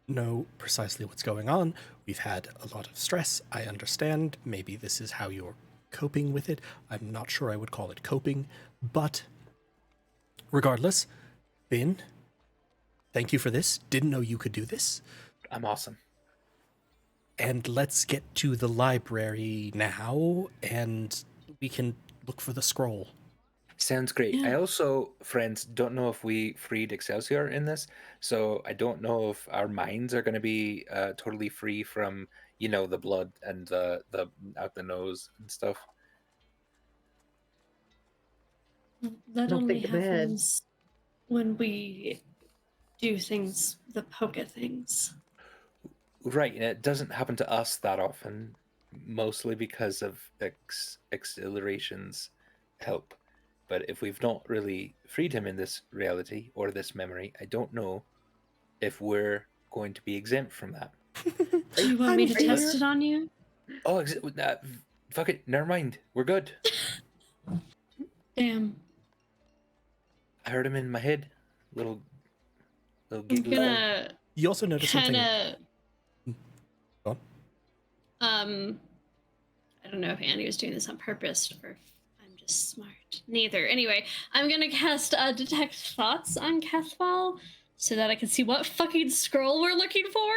Speaker 6: know precisely what's going on. We've had a lot of stress. I understand. Maybe this is how you're coping with it. I'm not sure I would call it coping, but regardless, Bin, thank you for this. Didn't know you could do this.
Speaker 2: I'm awesome.
Speaker 6: And let's get to the library now, and we can look for the scroll.
Speaker 2: Sounds great.
Speaker 4: Yeah.
Speaker 2: I also, friends, don't know if we freed Excelsior in this, so I don't know if our minds are going to be totally free from, the blood and the out the nose and stuff.
Speaker 4: That
Speaker 3: Don't
Speaker 4: only
Speaker 3: think ahead.
Speaker 4: happens when we do things, the polka things.
Speaker 2: Right, and it doesn't happen to us that often, mostly because of Exhilaration's help. But if we've not really freed him in this reality or this memory, I don't know if we're going to be exempt from that.
Speaker 4: Do you want me to
Speaker 6: I'm
Speaker 4: test
Speaker 6: here.
Speaker 4: it on you?
Speaker 2: Oh, fuck it, never mind. We're good.
Speaker 4: Damn.
Speaker 2: I heard him in my head. Little
Speaker 4: I'm
Speaker 2: giggly.
Speaker 4: gonna
Speaker 6: You also notice something.
Speaker 4: kind
Speaker 6: Go
Speaker 4: of. I don't know if Andy was doing this on purpose or if I'm just smart. Neither. Anyway, I'm gonna cast Detect Thoughts on Cathwell so that I can see what fucking scroll we're looking for.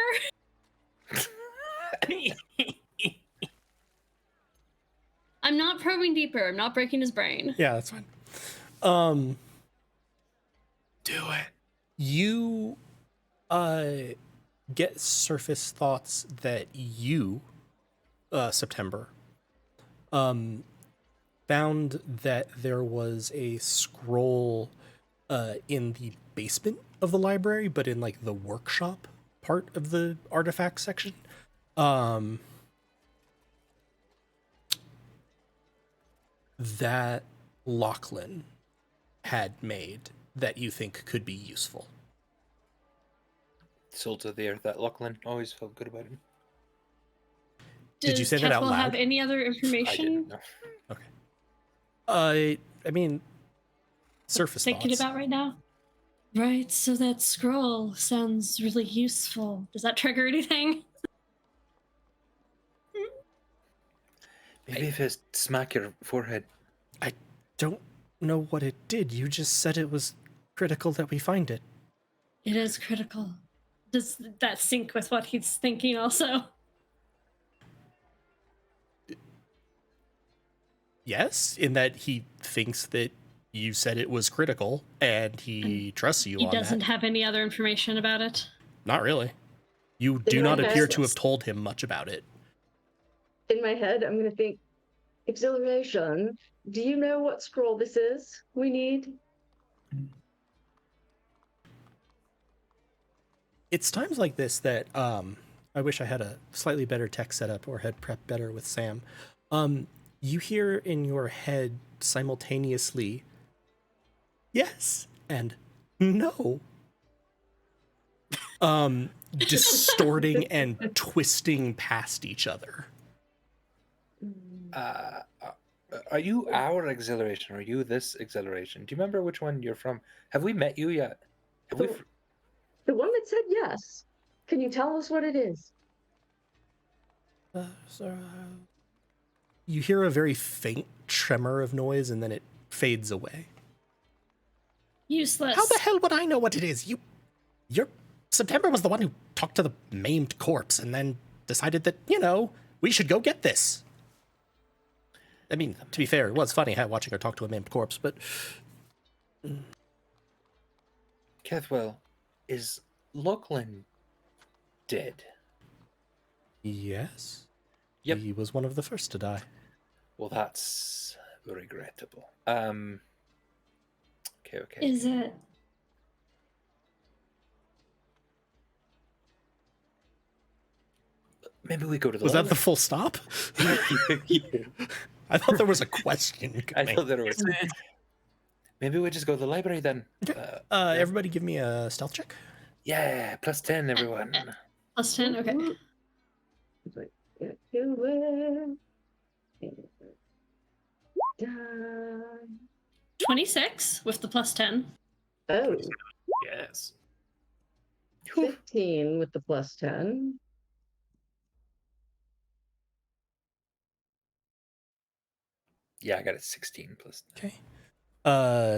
Speaker 4: I'm not probing deeper. I'm not breaking his brain.
Speaker 6: Yeah, that's fine.
Speaker 2: Do it.
Speaker 6: You get surface thoughts that you, September, found that there was a scroll in the basement of the library, but in like the workshop part of the artifact section. That Lachlan had made that you think could be useful.
Speaker 2: Salt of the earth, that Lachlan always felt good about him.
Speaker 6: Did you say that out
Speaker 4: Cathwell have
Speaker 6: loud?
Speaker 4: any other
Speaker 2: I
Speaker 4: information?
Speaker 2: didn't know.
Speaker 6: I mean, surface
Speaker 4: Thinking
Speaker 6: thoughts.
Speaker 4: about right now? Right, so that scroll sounds really useful. Does that trigger anything?
Speaker 2: Maybe if I smack your forehead.
Speaker 6: Don't know what it did. You just said it was critical that we find it.
Speaker 4: It is critical. Does that sync with what he's thinking also?
Speaker 6: Yes, in that he thinks that you said it was critical and he trusts you
Speaker 4: He
Speaker 6: on
Speaker 4: doesn't
Speaker 6: that.
Speaker 4: have any other information about it.
Speaker 6: Not really. You do
Speaker 3: In
Speaker 6: not
Speaker 3: my
Speaker 6: appear
Speaker 3: head-
Speaker 6: to have told him much about it.
Speaker 3: In my head, I'm gonna think, Exhilaration, do you know what scroll this is we need?
Speaker 6: It's times like this that I wish I had a slightly better tech setup or had prepped better with Sam. You hear in your head simultaneously, yes and no. Distorting and twisting past each other.
Speaker 2: Are you our exhilaration or are you this exhilaration? Do you remember which one you're from? Have we met you yet? Have we?
Speaker 3: The one that said yes. Can you tell us what it is?
Speaker 6: You hear a very faint tremor of noise and then it fades away.
Speaker 4: Useless.
Speaker 6: How the hell would I know what it is? Your September was the one who talked to the maimed corpse and then decided that, we should go get this. I mean, to be fair, it was funny watching her talk to a maimed corpse, but...
Speaker 2: Kethwell, is Lachlan dead?
Speaker 6: Yes.
Speaker 2: Yep.
Speaker 6: He was one of the first to die.
Speaker 2: Well, that's regrettable. Okay.
Speaker 4: Is it?
Speaker 2: Maybe we go to the.
Speaker 6: Was that the full stop? I thought there was a question coming.
Speaker 2: I thought there was. Maybe we just go to the library then.
Speaker 6: Okay. Everybody give me a stealth check.
Speaker 2: Yeah, +10, everyone.
Speaker 4: +10, okay.
Speaker 3: It's like, get to it. Done.
Speaker 4: 26 with the +10.
Speaker 3: Oh,
Speaker 5: Yes.
Speaker 3: 15 with the +10.
Speaker 2: Yeah, I got a 16 +10.
Speaker 6: Okay.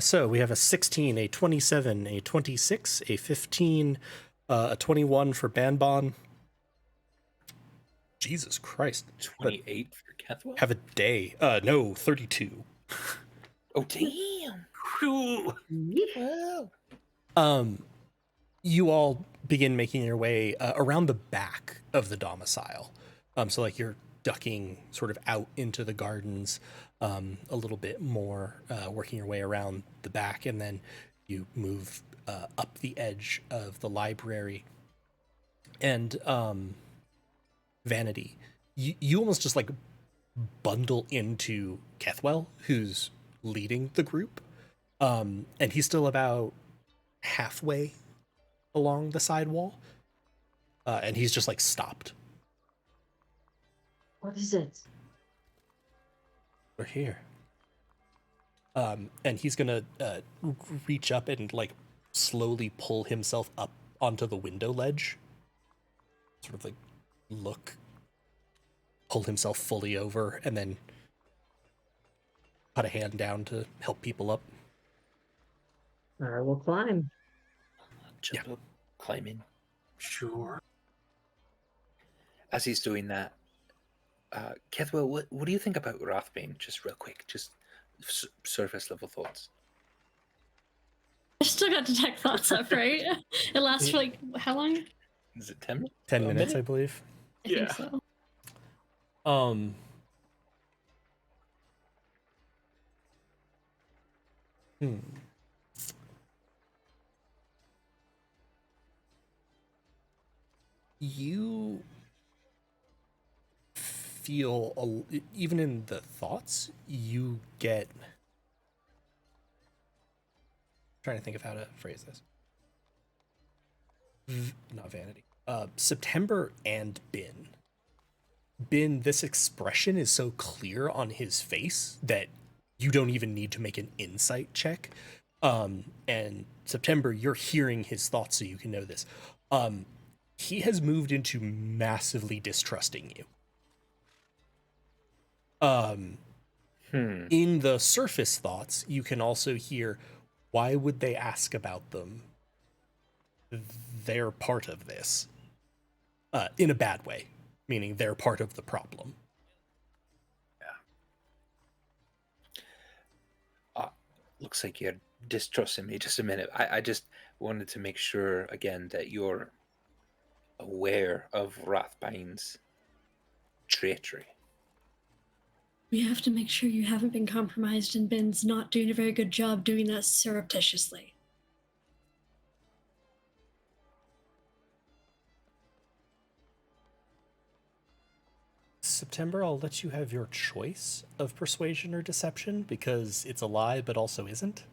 Speaker 6: So we have a 16, a 27, a 26, a 15, a 21 for Banbon. Jesus Christ.
Speaker 2: 28 for Kethwell?
Speaker 6: Have a day. No, 32.
Speaker 2: Oh, damn.
Speaker 3: Wow.
Speaker 6: You all begin making your way around the back of the domicile. So like you're ducking sort of out into the gardens a little bit more, working your way around the back, and then you move up the edge of the library. And Vanity, you almost just like bundle into Kethwell, who's leading the group. And he's still about halfway along the side wall. And he's just like stopped.
Speaker 3: What is it?
Speaker 6: We're here. And he's gonna reach up and like slowly pull himself up onto the window ledge. Sort of like pull himself fully over, and then put a hand down to help people up.
Speaker 3: I will climb.
Speaker 2: Jump up, climb in.
Speaker 5: Sure.
Speaker 2: As he's doing that, Kethwell, what do you think about Wrathbane? Just real quick, just surface level thoughts.
Speaker 4: I still got detect thoughts up, right? It lasts for like, how long?
Speaker 2: Is it 10?
Speaker 6: 10 minutes, I believe.
Speaker 4: I think so.
Speaker 6: You feel, even in the thoughts, you get... trying to think of how to phrase this. Not Vanity. September and Bin. Bin, this expression is so clear on his face that you don't even need to make an insight check. And September, you're hearing his thoughts, so you can know this. He has moved into massively distrusting you. In the surface thoughts, you can also hear, why would they ask about them? They're part of this. In a bad way, meaning they're part of the problem.
Speaker 2: Yeah. Looks like you're distrusting me. Just a minute. I just wanted to make sure, again, that you're aware of Rathbine's treachery.
Speaker 4: We have to make sure you haven't been compromised, and Ben's not doing a very good job doing that surreptitiously.
Speaker 6: September, I'll let you have your choice of persuasion or deception because it's a lie but also isn't.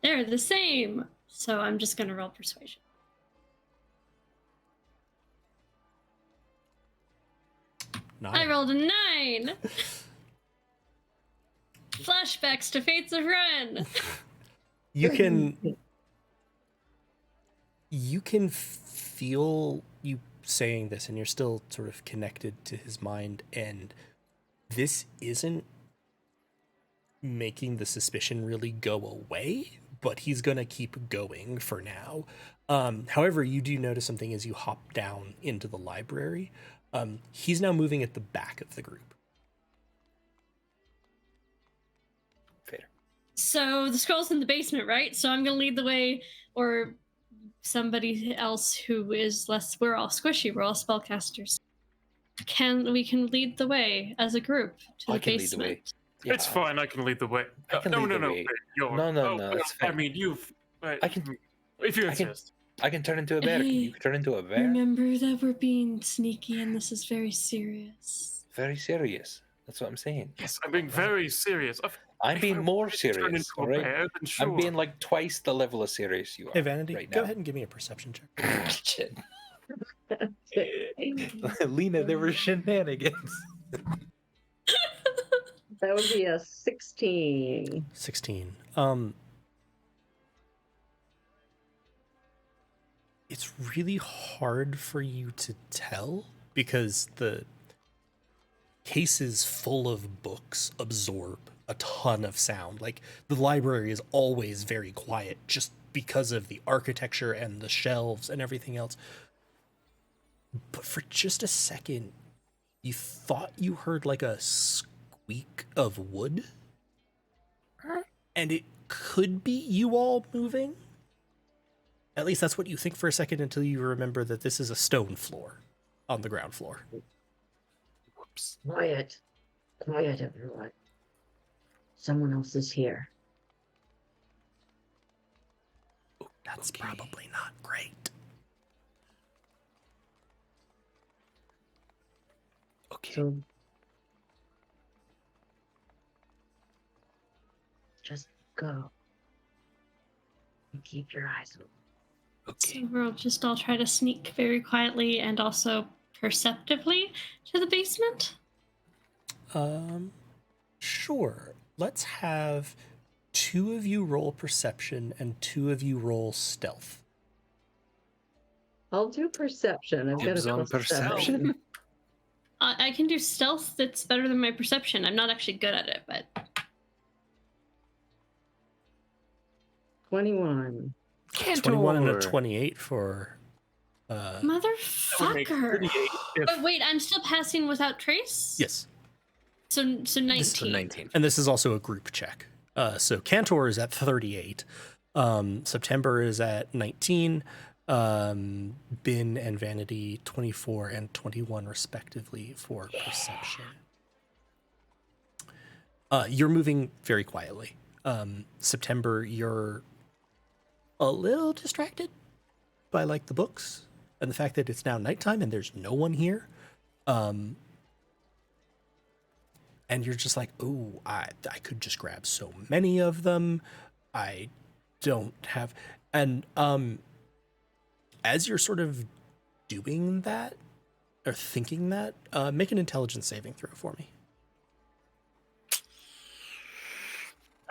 Speaker 4: They're the same. So I'm just going to roll persuasion. I rolled a 9. Flashbacks to Fates of Ren.
Speaker 6: You can feel you saying this, and you're still sort of connected to his mind, and this isn't making the suspicion really go away, but he's gonna keep going for now. However, you do notice something as you hop down into the library. He's now moving at the back of the group.
Speaker 2: Fair.
Speaker 4: So the scroll's in the basement, right? So I'm going to lead the way, or somebody else who is less. We're all squishy. We're all spellcasters. We can lead the way as a group to
Speaker 2: I
Speaker 4: the
Speaker 2: can lead the way.
Speaker 4: basement.
Speaker 2: Yeah,
Speaker 5: It's fine. I can lead the way.
Speaker 2: I can lead the way.
Speaker 5: Wait, you're,
Speaker 2: No, it's
Speaker 5: I
Speaker 2: fine.
Speaker 5: mean, you've.
Speaker 2: I can-
Speaker 5: If you
Speaker 2: I can-
Speaker 5: insist.
Speaker 2: I can turn into a bear. Can you
Speaker 4: Hey,
Speaker 2: turn into a bear?
Speaker 4: Remember that we're being sneaky and this is very serious.
Speaker 2: Very serious. That's what I'm saying.
Speaker 5: Yes, I'm being very serious.
Speaker 2: I'm
Speaker 5: If
Speaker 2: being
Speaker 5: I
Speaker 2: more
Speaker 5: wanted to turn
Speaker 2: serious,
Speaker 5: into a
Speaker 2: all right?
Speaker 5: bear, then sure.
Speaker 2: I'm being like twice the level of serious you are.
Speaker 6: Hey, Vanity,
Speaker 2: right
Speaker 6: go
Speaker 2: now.
Speaker 6: ahead and give me a perception check.
Speaker 2: Shit. Lena, there were shenanigans.
Speaker 3: That would be a 16.
Speaker 6: 16. It's really hard for you to tell because the cases full of books absorb a ton of sound. Like, the library is always very quiet just because of the architecture and the shelves and everything else. But for just a second, you thought you heard like a squeak of wood. And it could be you all moving. At least that's what you think for a second until you remember that this is a stone floor on the ground floor.
Speaker 2: Whoops.
Speaker 3: Quiet. Quiet, everyone. Someone else is here.
Speaker 6: That's probably not great.
Speaker 2: Okay.
Speaker 3: So just go. And keep your eyes open.
Speaker 2: Okay.
Speaker 4: So we'll just all try to sneak very quietly and also perceptively to the basement.
Speaker 6: Sure. Let's have 2 of you roll perception and 2 of you roll stealth.
Speaker 3: I'll do perception. I've got
Speaker 2: Dibs
Speaker 3: a
Speaker 2: on
Speaker 3: plus 7.
Speaker 2: perception?
Speaker 4: I can do stealth that's better than my perception. I'm not actually good at it, but
Speaker 3: 21.
Speaker 6: 21 and a 28 for...
Speaker 5: That would make
Speaker 4: motherfucker.
Speaker 5: 38 if
Speaker 4: Oh wait, I'm still passing without trace?
Speaker 6: Yes.
Speaker 4: So 19.
Speaker 2: So 19.
Speaker 6: And this is also a group check. So Cantor is at 38. September is at 19. Bin and Vanity 24 and 21 respectively for perception. You're moving very quietly. September, you're a little distracted by like the books and the fact that it's now nighttime and there's no one here. And you're just like, oh, I could just grab so many of them. I don't have... And as you're sort of doing that, or thinking that, make an intelligence saving throw for me.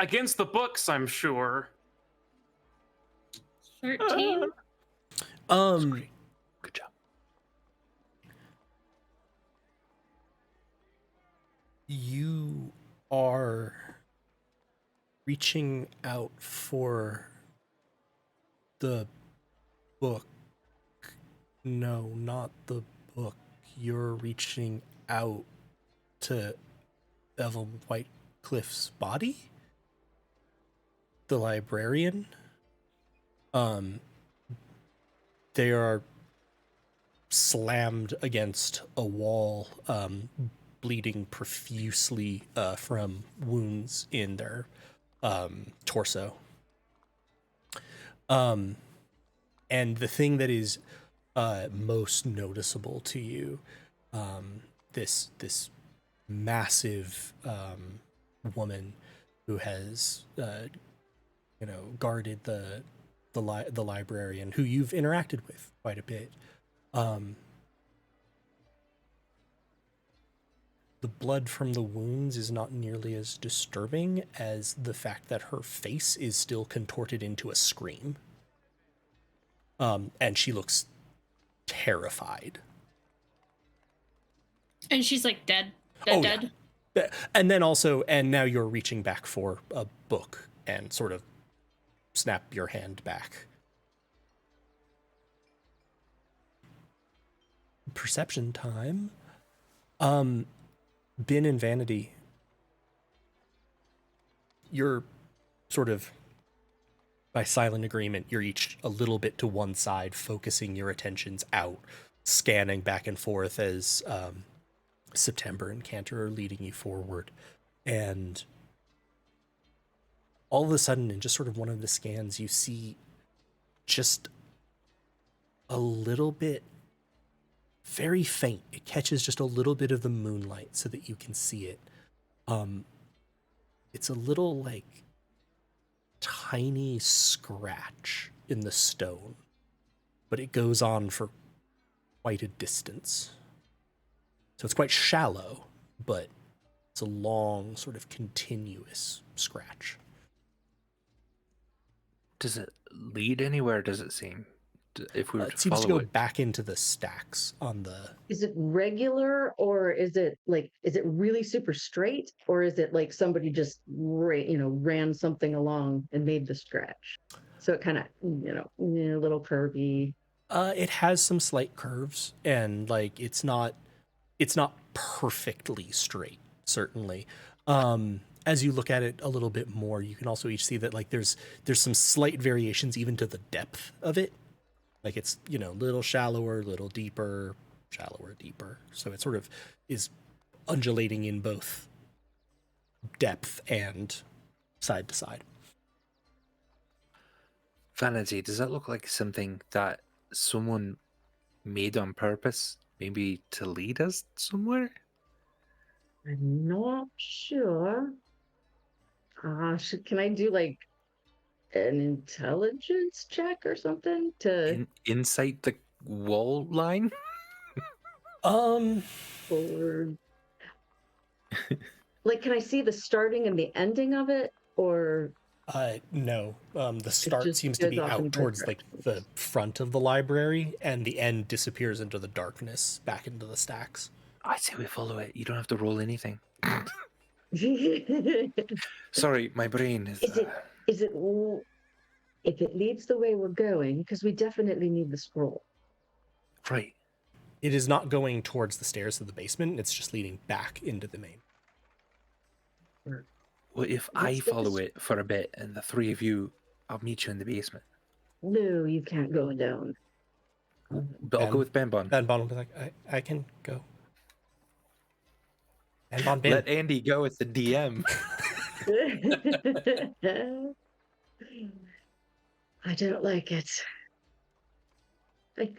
Speaker 5: against the books, I'm sure.
Speaker 4: 13.
Speaker 2: Good job.
Speaker 6: You are reaching out for the book. No, not the book. You're reaching out to Evan Whitecliffe's body? The librarian? They are slammed against a wall, bleeding profusely from wounds in their torso. And the thing that is most noticeable to you, this massive woman who has guarded the library and who you've interacted with quite a bit. The blood from the wounds is not nearly as disturbing as the fact that her face is still contorted into a scream. And she looks terrified.
Speaker 4: And she's like dead.
Speaker 6: Oh,
Speaker 4: Dead.
Speaker 6: Yeah. And then also, and now you're reaching back for a book and sort of snap your hand back. Perception time. Bin and Vanity, you're sort of, by silent agreement, you're each a little bit to one side, focusing your attentions out, scanning back and forth as September and Cantor are leading you forward. And all of a sudden, in just sort of one of the scans, you see just a little bit, very faint. It catches just a little bit of the moonlight so that you can see it. It's a little like tiny scratch in the stone, but it goes on for quite a distance. So it's quite shallow, but it's a long, sort of continuous scratch.
Speaker 2: Does it lead anywhere? Does it seem? If we were
Speaker 6: It
Speaker 2: to
Speaker 6: seems to
Speaker 2: follow
Speaker 6: go
Speaker 2: it,
Speaker 6: back into the stacks on the.
Speaker 3: Is it regular, or is it really super straight, or is it like somebody just ran something along and made the scratch? So it kind of a little curvy.
Speaker 6: It has some slight curves, and like it's not perfectly straight, certainly. As you look at it a little bit more, you can also each see that like there's some slight variations even to the depth of it. Like it's, little shallower, little deeper, shallower, deeper. So it sort of is undulating in both depth and side to side.
Speaker 2: Vanity, does that look like something that someone made on purpose, maybe to lead us somewhere?
Speaker 3: I'm not sure. Can I do like an intelligence check or something to
Speaker 2: Inside the wall line?
Speaker 3: or like, can I see the starting and the ending of it, or
Speaker 6: No. The start
Speaker 3: just
Speaker 6: seems to
Speaker 3: goes
Speaker 6: be
Speaker 3: off in
Speaker 6: out
Speaker 3: both
Speaker 6: towards like the
Speaker 3: directions?
Speaker 6: front of the library, and the end disappears into the darkness, back into the stacks.
Speaker 2: I say we follow it. You don't have to roll anything.
Speaker 3: Is
Speaker 2: Sorry, my brain is.
Speaker 3: it if it leads the way we're going, because we definitely need the scroll.
Speaker 2: Right.
Speaker 6: It is not going towards the stairs of the basement. It's just leading back into the main.
Speaker 2: Well, if I follow it for a bit and the three of you, I'll meet you in the basement.
Speaker 3: No, you can't go down.
Speaker 2: But I'll go with Ben Bon.
Speaker 6: Ben Bon will be like, I can go. Ben Bon, Ben.
Speaker 2: Let Andy go with the DM.
Speaker 3: I don't like it. I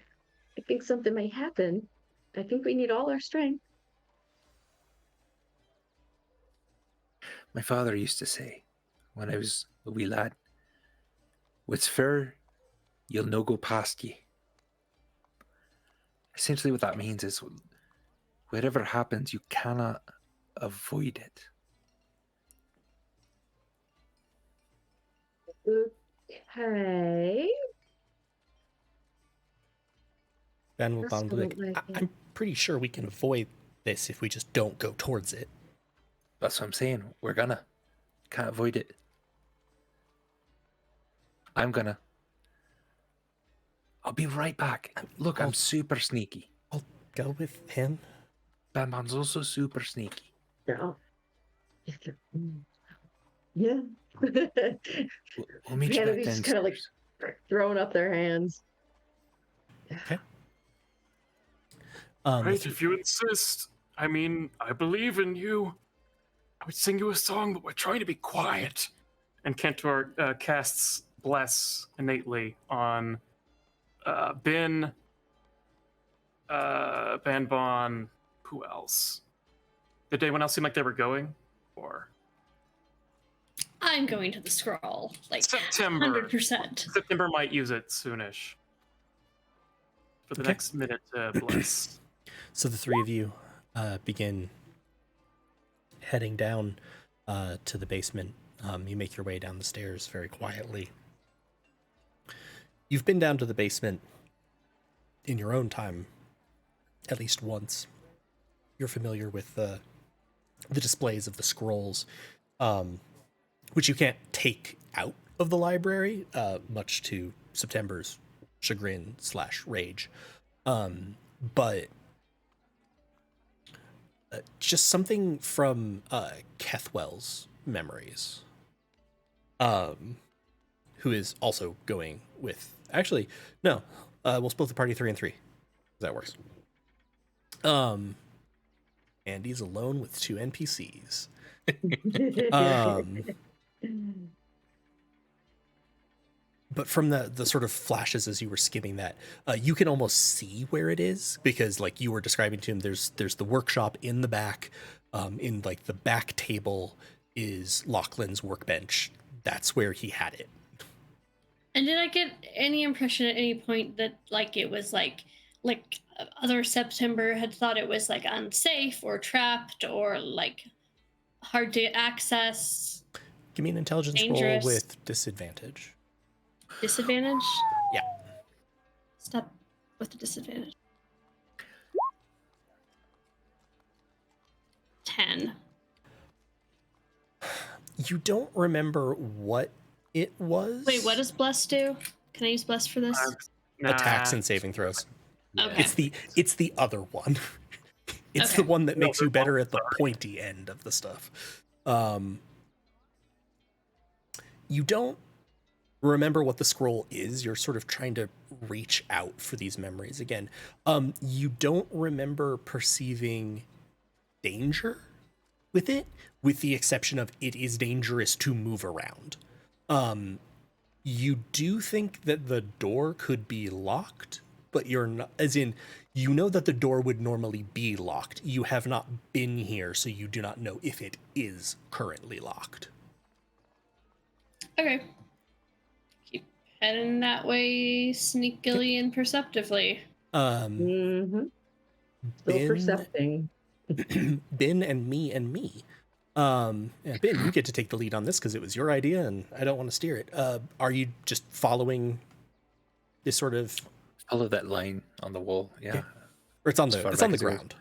Speaker 3: think something may happen. I think we need all our strength.
Speaker 2: My father used to say, when I was a wee lad, what's fair, you'll no go past ye. Essentially what that means is whatever happens, you cannot avoid it.
Speaker 3: Okay.
Speaker 6: Ben will be like, I'm pretty sure we can avoid this if we just don't go towards it.
Speaker 2: That's what I'm saying. We're gonna. Can't avoid it. I'm gonna. I'll be right back. Look, I'm super sneaky.
Speaker 6: I'll go with him.
Speaker 2: Bam Bam's also super sneaky.
Speaker 3: Yeah. Yeah.
Speaker 2: We'll meet you back
Speaker 3: Vanity's just kind of like
Speaker 2: downstairs.
Speaker 3: throwing up their hands.
Speaker 6: Okay.
Speaker 5: Right, if you insist. I mean, I believe in you. I would sing you a song, but we're trying to be quiet. And Kentor casts Bless innately on Bin, Banbon, who else? Did anyone else seem like they were going? Or
Speaker 4: I'm going to the scroll. Like
Speaker 5: September.
Speaker 4: 100%.
Speaker 5: September might use it soonish. For the
Speaker 6: Okay.
Speaker 5: next minute to bless.
Speaker 6: So the three of you begin heading down to the basement. You make your way down the stairs very quietly. You've been down to the basement in your own time at least once. You're familiar with the displays of the scrolls, which you can't take out of the library, much to September's chagrin / rage. But just something from Kethwell's memories, who is also going with... Actually, no, we'll split the party 3 and 3. That works. Andy's alone with 2 NPCs. But from the sort of flashes as you were skimming that, you can almost see where it is, because like you were describing to him, there's the workshop in the back. In like the back table is Lachlan's workbench. That's where he had it.
Speaker 4: And did I get any impression at any point that like it was like other September had thought it was like unsafe or trapped or like hard to access?
Speaker 6: Give me an intelligence
Speaker 4: Dangerous.
Speaker 6: roll with disadvantage.
Speaker 4: Disadvantage?
Speaker 6: Yeah.
Speaker 4: Stop with the disadvantage. 10.
Speaker 6: You don't remember what it was.
Speaker 4: Wait, what does bless do? Can I use bless for this?
Speaker 6: Attacks and saving throws.
Speaker 4: Okay.
Speaker 6: It's the other one. It's the one that makes you better at the pointy end of the stuff. You don't remember what the scroll is. You're sort of trying to reach out for these memories again. You don't remember perceiving danger with it, with the exception of it is dangerous to move around. You do think that the door could be locked, but you're not, as in, you know that the door would normally be locked. You have not been here, so you do not know if it is currently locked.
Speaker 4: Okay. Keep heading that way sneakily and perceptively.
Speaker 3: Still
Speaker 6: Ben,
Speaker 3: percepting.
Speaker 6: Ben and me. Ben, you get to take the lead on this because it was your idea and I don't want to steer it. Are you just following this sort of...
Speaker 2: Follow that line on the wall. Yeah.
Speaker 6: Okay. Or it's on the
Speaker 2: Right.
Speaker 6: ground.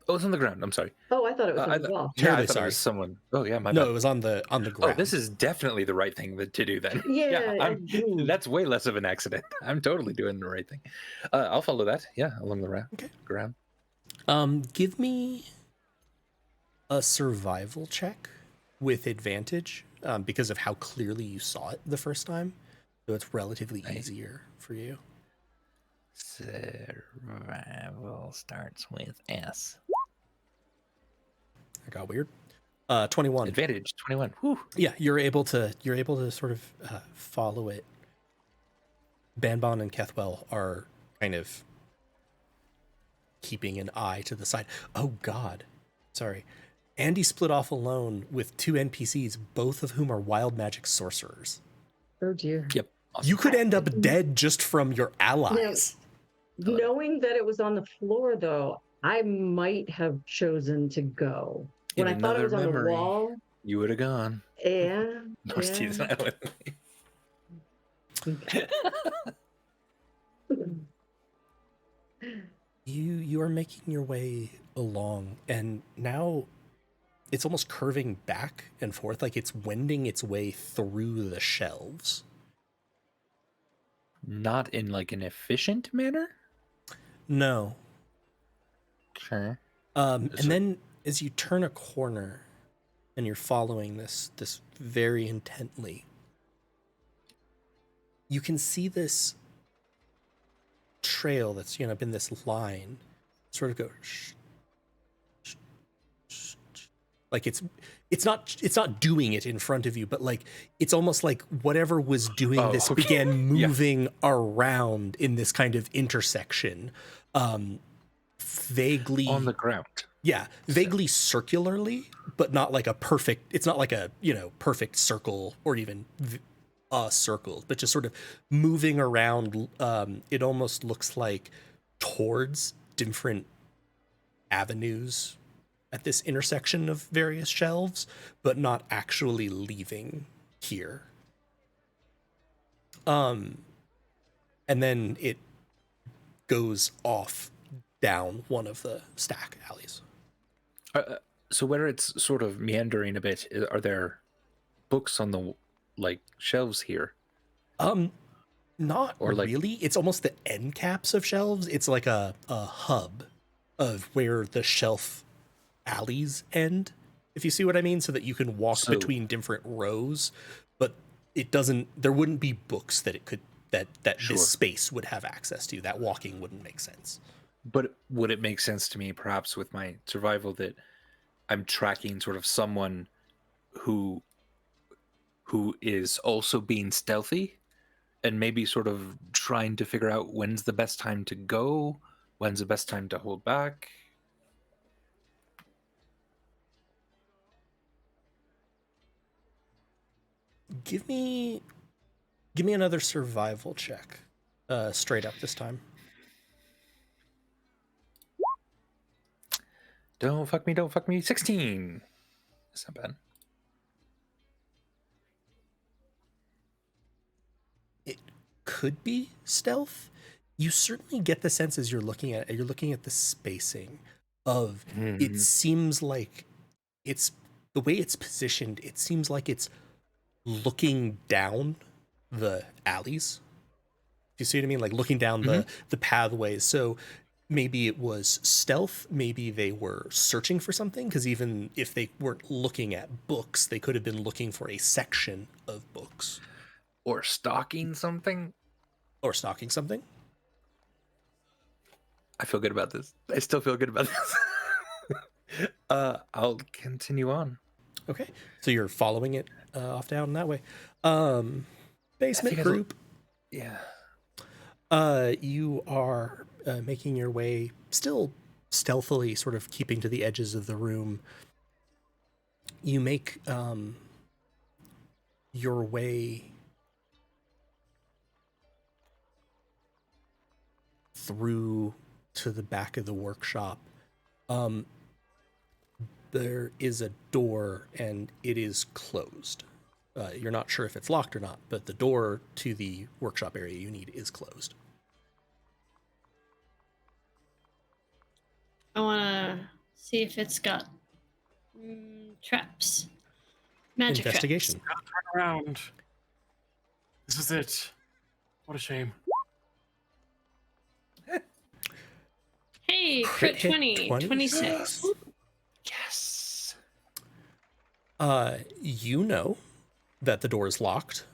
Speaker 2: Oh, it's on the ground. I'm sorry.
Speaker 3: Oh, I thought it was on the wall.
Speaker 2: Yeah, I
Speaker 6: Terribly
Speaker 2: thought it
Speaker 6: sorry.
Speaker 2: was someone. Oh, yeah, my
Speaker 6: No,
Speaker 2: bad.
Speaker 6: it was on the ground.
Speaker 2: Oh, this is definitely the right thing to do then.
Speaker 3: Yeah,
Speaker 2: That's way less of an accident. I'm totally doing the right thing. I'll follow that. Yeah, along the ground.
Speaker 6: Give me a survival check with advantage, because of how clearly you saw it the first time. So it's relatively easier for you.
Speaker 2: Survival starts with S.
Speaker 6: I got weird. 21.
Speaker 2: Advantage 21. Whew.
Speaker 6: Yeah, you're able to sort of follow it. Banbon and Kethwell are kind of keeping an eye to the side. Oh God, sorry. Andy split off alone with 2 NPCs, both of whom are wild magic sorcerers.
Speaker 3: Oh dear.
Speaker 2: Yep.
Speaker 6: You could end up dead just from your allies.
Speaker 3: Knowing that it was on the floor, though, I might have chosen to go. When I thought it was on the wall,
Speaker 2: you would have gone.
Speaker 3: yeah.
Speaker 2: No, I was teasing that with me.
Speaker 6: You are making your way along, and now it's almost curving back and forth, like it's wending its way through the shelves.
Speaker 2: Not in like an efficient manner?
Speaker 6: No.
Speaker 2: Sure.
Speaker 6: And then as you turn a corner and you're following this very intently, you can see this trail that's been this line sort of go like it's not doing it in front of you, but like it's almost like whatever was doing this began moving around in this kind of intersection. vaguely
Speaker 2: On the ground.
Speaker 6: Yeah, vaguely circularly, but not like a perfect. It's not like a perfect circle or even a circle, but just sort of moving around. It almost looks like towards different avenues at this intersection of various shelves, but not actually leaving here. And then it goes off down one of the stack alleys.
Speaker 2: So where it's sort of meandering a bit, are there books on the shelves here?
Speaker 6: Not
Speaker 2: Or
Speaker 6: really. It's almost the end caps of shelves. It's like a hub of where the shelf alleys end, if you see what I mean, so that you can walk between different rows, but it doesn't, there wouldn't be books that it could, that
Speaker 2: Sure.
Speaker 6: this space would have access to. That walking wouldn't make sense.
Speaker 2: But would it make sense to me, perhaps with my survival, that I'm tracking sort of someone who is also being stealthy and maybe sort of trying to figure out when's the best time to go, when's the best time to hold back?
Speaker 6: Give me another survival check. Straight up this time.
Speaker 2: Don't fuck me. 16. That's not bad.
Speaker 6: It could be stealth. You certainly get the sense as you're looking at the spacing of it seems like it's the way it's positioned, it seems like it's looking down the alleys. Do you see what I mean? Like looking down the pathways. So maybe it was stealth, maybe they were searching for something, because even if they weren't looking at books, they could have been looking for a section of books.
Speaker 2: Or stalking something?
Speaker 6: Or stalking something.
Speaker 2: I feel good about this. I still feel good about this. I'll continue on.
Speaker 6: Okay. So you're following it off down that way. Basement group.
Speaker 2: Yeah.
Speaker 6: You are making your way, still stealthily, sort of keeping to the edges of the room. You make your way through to the back of the workshop. There is a door and it is closed. You're not sure if it's locked or not, but the door to the workshop area you need is closed.
Speaker 4: I want to see if it's got traps. Magic
Speaker 6: Investigation.
Speaker 4: traps.
Speaker 5: Turn around. This is it. What a shame.
Speaker 4: Hey,
Speaker 6: Crit
Speaker 4: crit
Speaker 6: hit
Speaker 4: 20, 26.
Speaker 2: Yes.
Speaker 6: You know that the door is locked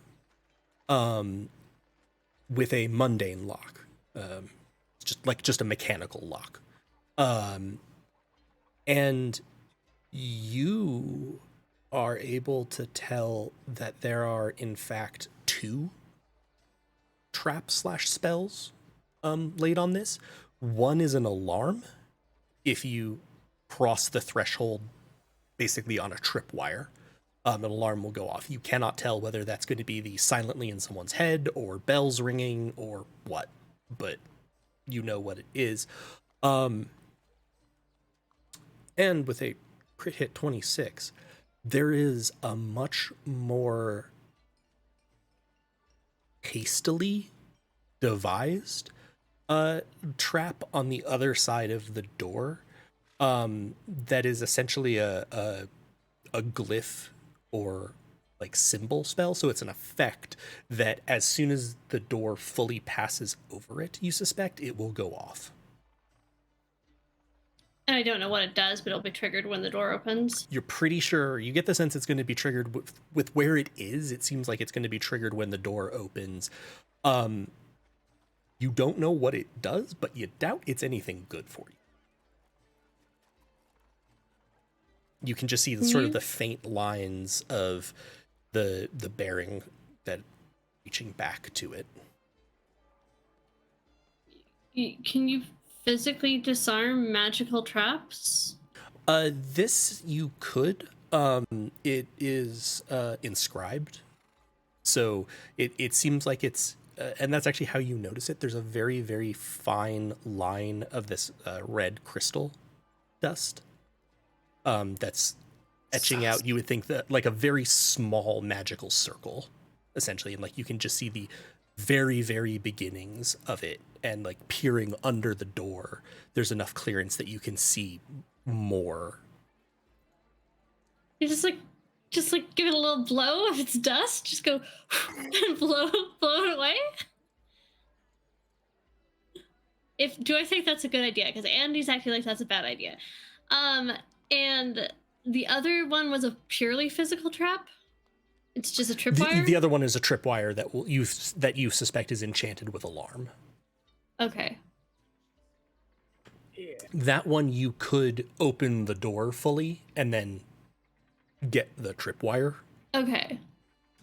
Speaker 6: with a mundane lock. Just a mechanical lock. And you are able to tell that there are in fact 2 trap/spells laid on this. One is an alarm if you cross the threshold basically on a tripwire. An alarm will go off. You cannot tell whether that's going to be the silently in someone's head or bells ringing or what, but you know what it is. And with a crit hit 26, there is a much more hastily devised trap on the other side of the door that is essentially a glyph or like symbol spell. So it's an effect that as soon as the door fully passes over it, you suspect it will go off.
Speaker 4: And I don't know what it does, but it'll be triggered when the door opens.
Speaker 6: You're pretty sure, you get the sense it's going to be triggered with where it is. It seems like it's going to be triggered when the door opens. You don't know what it does, but you doubt it's anything good for you. You can just see the sort of the faint lines of the bearing that reaching back to it.
Speaker 4: Can you physically disarm magical traps?
Speaker 6: This you could. It is inscribed, so it seems like it's, and that's actually how you notice it. There's a very, very fine line of this red crystal dust that's etching out. You would think that like a very small magical circle, essentially, and like you can just see the very, very beginnings of it, and like peering under the door, there's enough clearance that you can see more.
Speaker 4: You just like give it a little blow if it's dust. Just go and blow it away. Do I think that's a good idea? Because Andy's acting like that's a bad idea. And the other one was a purely physical trap. It's just a tripwire.
Speaker 6: The other one is a tripwire that you suspect is enchanted with alarm.
Speaker 4: Okay.
Speaker 5: Yeah.
Speaker 6: That one you could open the door fully and then get the tripwire.
Speaker 4: Okay.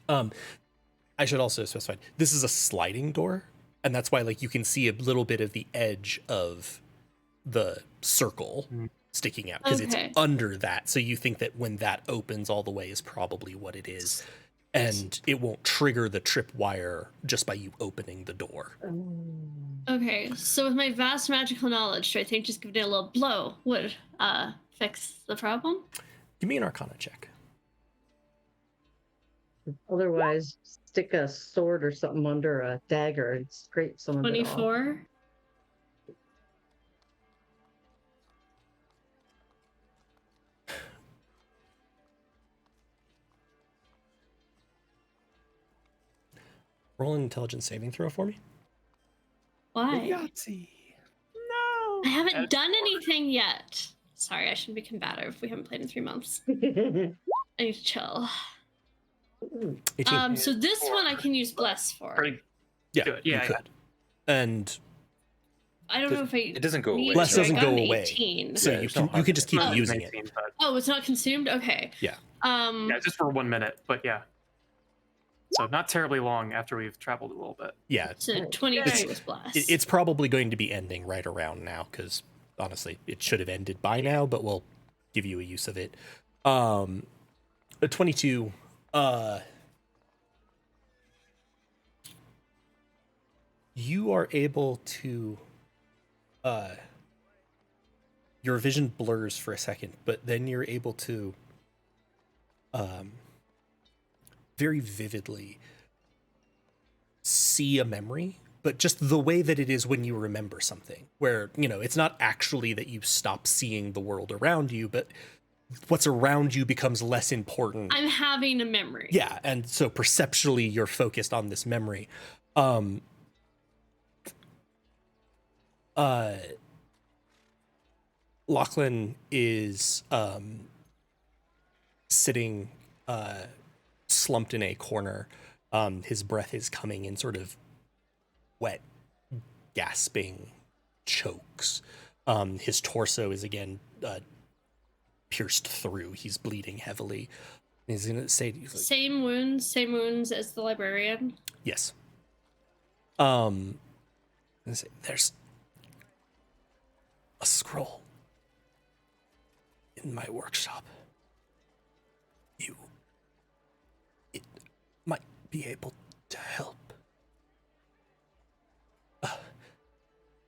Speaker 6: I should also specify this is a sliding door, and that's why like you can see a little bit of the edge of the circle sticking out because
Speaker 4: Okay.
Speaker 6: it's under that. So you think that when that opens all the way is probably what it is, and it won't trigger the tripwire just by you opening the door.
Speaker 4: Okay. So with my vast magical knowledge, do I think just giving it a little blow would fix the problem?
Speaker 6: Give me an Arcana check.
Speaker 3: Otherwise, stick a sword or something under a dagger and scrape some of it off.
Speaker 4: 24.
Speaker 6: Roll an intelligence saving throw for me.
Speaker 4: Why?
Speaker 2: Yahtzee.
Speaker 4: I haven't done anything yet. Sorry, I shouldn't be combative. We haven't played in 3 months. I need to chill.
Speaker 6: 18.
Speaker 4: So this one I can use bless for.
Speaker 5: Pretty
Speaker 6: Yeah,
Speaker 5: good.
Speaker 6: you
Speaker 5: Yeah,
Speaker 6: could. And
Speaker 4: I don't know if
Speaker 2: It doesn't go
Speaker 4: need
Speaker 2: away.
Speaker 4: to.
Speaker 6: Bless doesn't
Speaker 4: I got
Speaker 6: go
Speaker 4: an
Speaker 6: away.
Speaker 4: 18.
Speaker 6: so
Speaker 2: Yeah,
Speaker 6: you
Speaker 2: there's no
Speaker 6: can
Speaker 2: harm
Speaker 6: you can
Speaker 2: in
Speaker 6: just
Speaker 2: it.
Speaker 6: keep
Speaker 5: Well,
Speaker 6: using it.
Speaker 5: 19, but
Speaker 4: Oh, it's not consumed? Okay.
Speaker 6: Yeah.
Speaker 5: yeah, just for 1 minute. But yeah, so not terribly long after we've traveled a little bit.
Speaker 6: Yeah,
Speaker 4: So 22 was bless.
Speaker 6: it's probably going to be ending right around now because honestly, it should have ended by now. But we'll give you a use of it. A 22. You are able to. Your vision blurs for a second, but then you're able to. Very vividly see a memory, but just the way that it is when you remember something, where, you know, it's not actually that you stop seeing the world around you, but what's around you becomes less important.
Speaker 4: I'm having a memory.
Speaker 6: Yeah, and so perceptually you're focused on this memory. Lachlan is sitting slumped in a corner. His breath is coming in sort of wet, gasping chokes. His torso is again pierced through. He's bleeding heavily. He's gonna say, he's like,
Speaker 4: Same wounds as the librarian.
Speaker 6: yes. Gonna say, there's a scroll in my workshop. It might be able to help.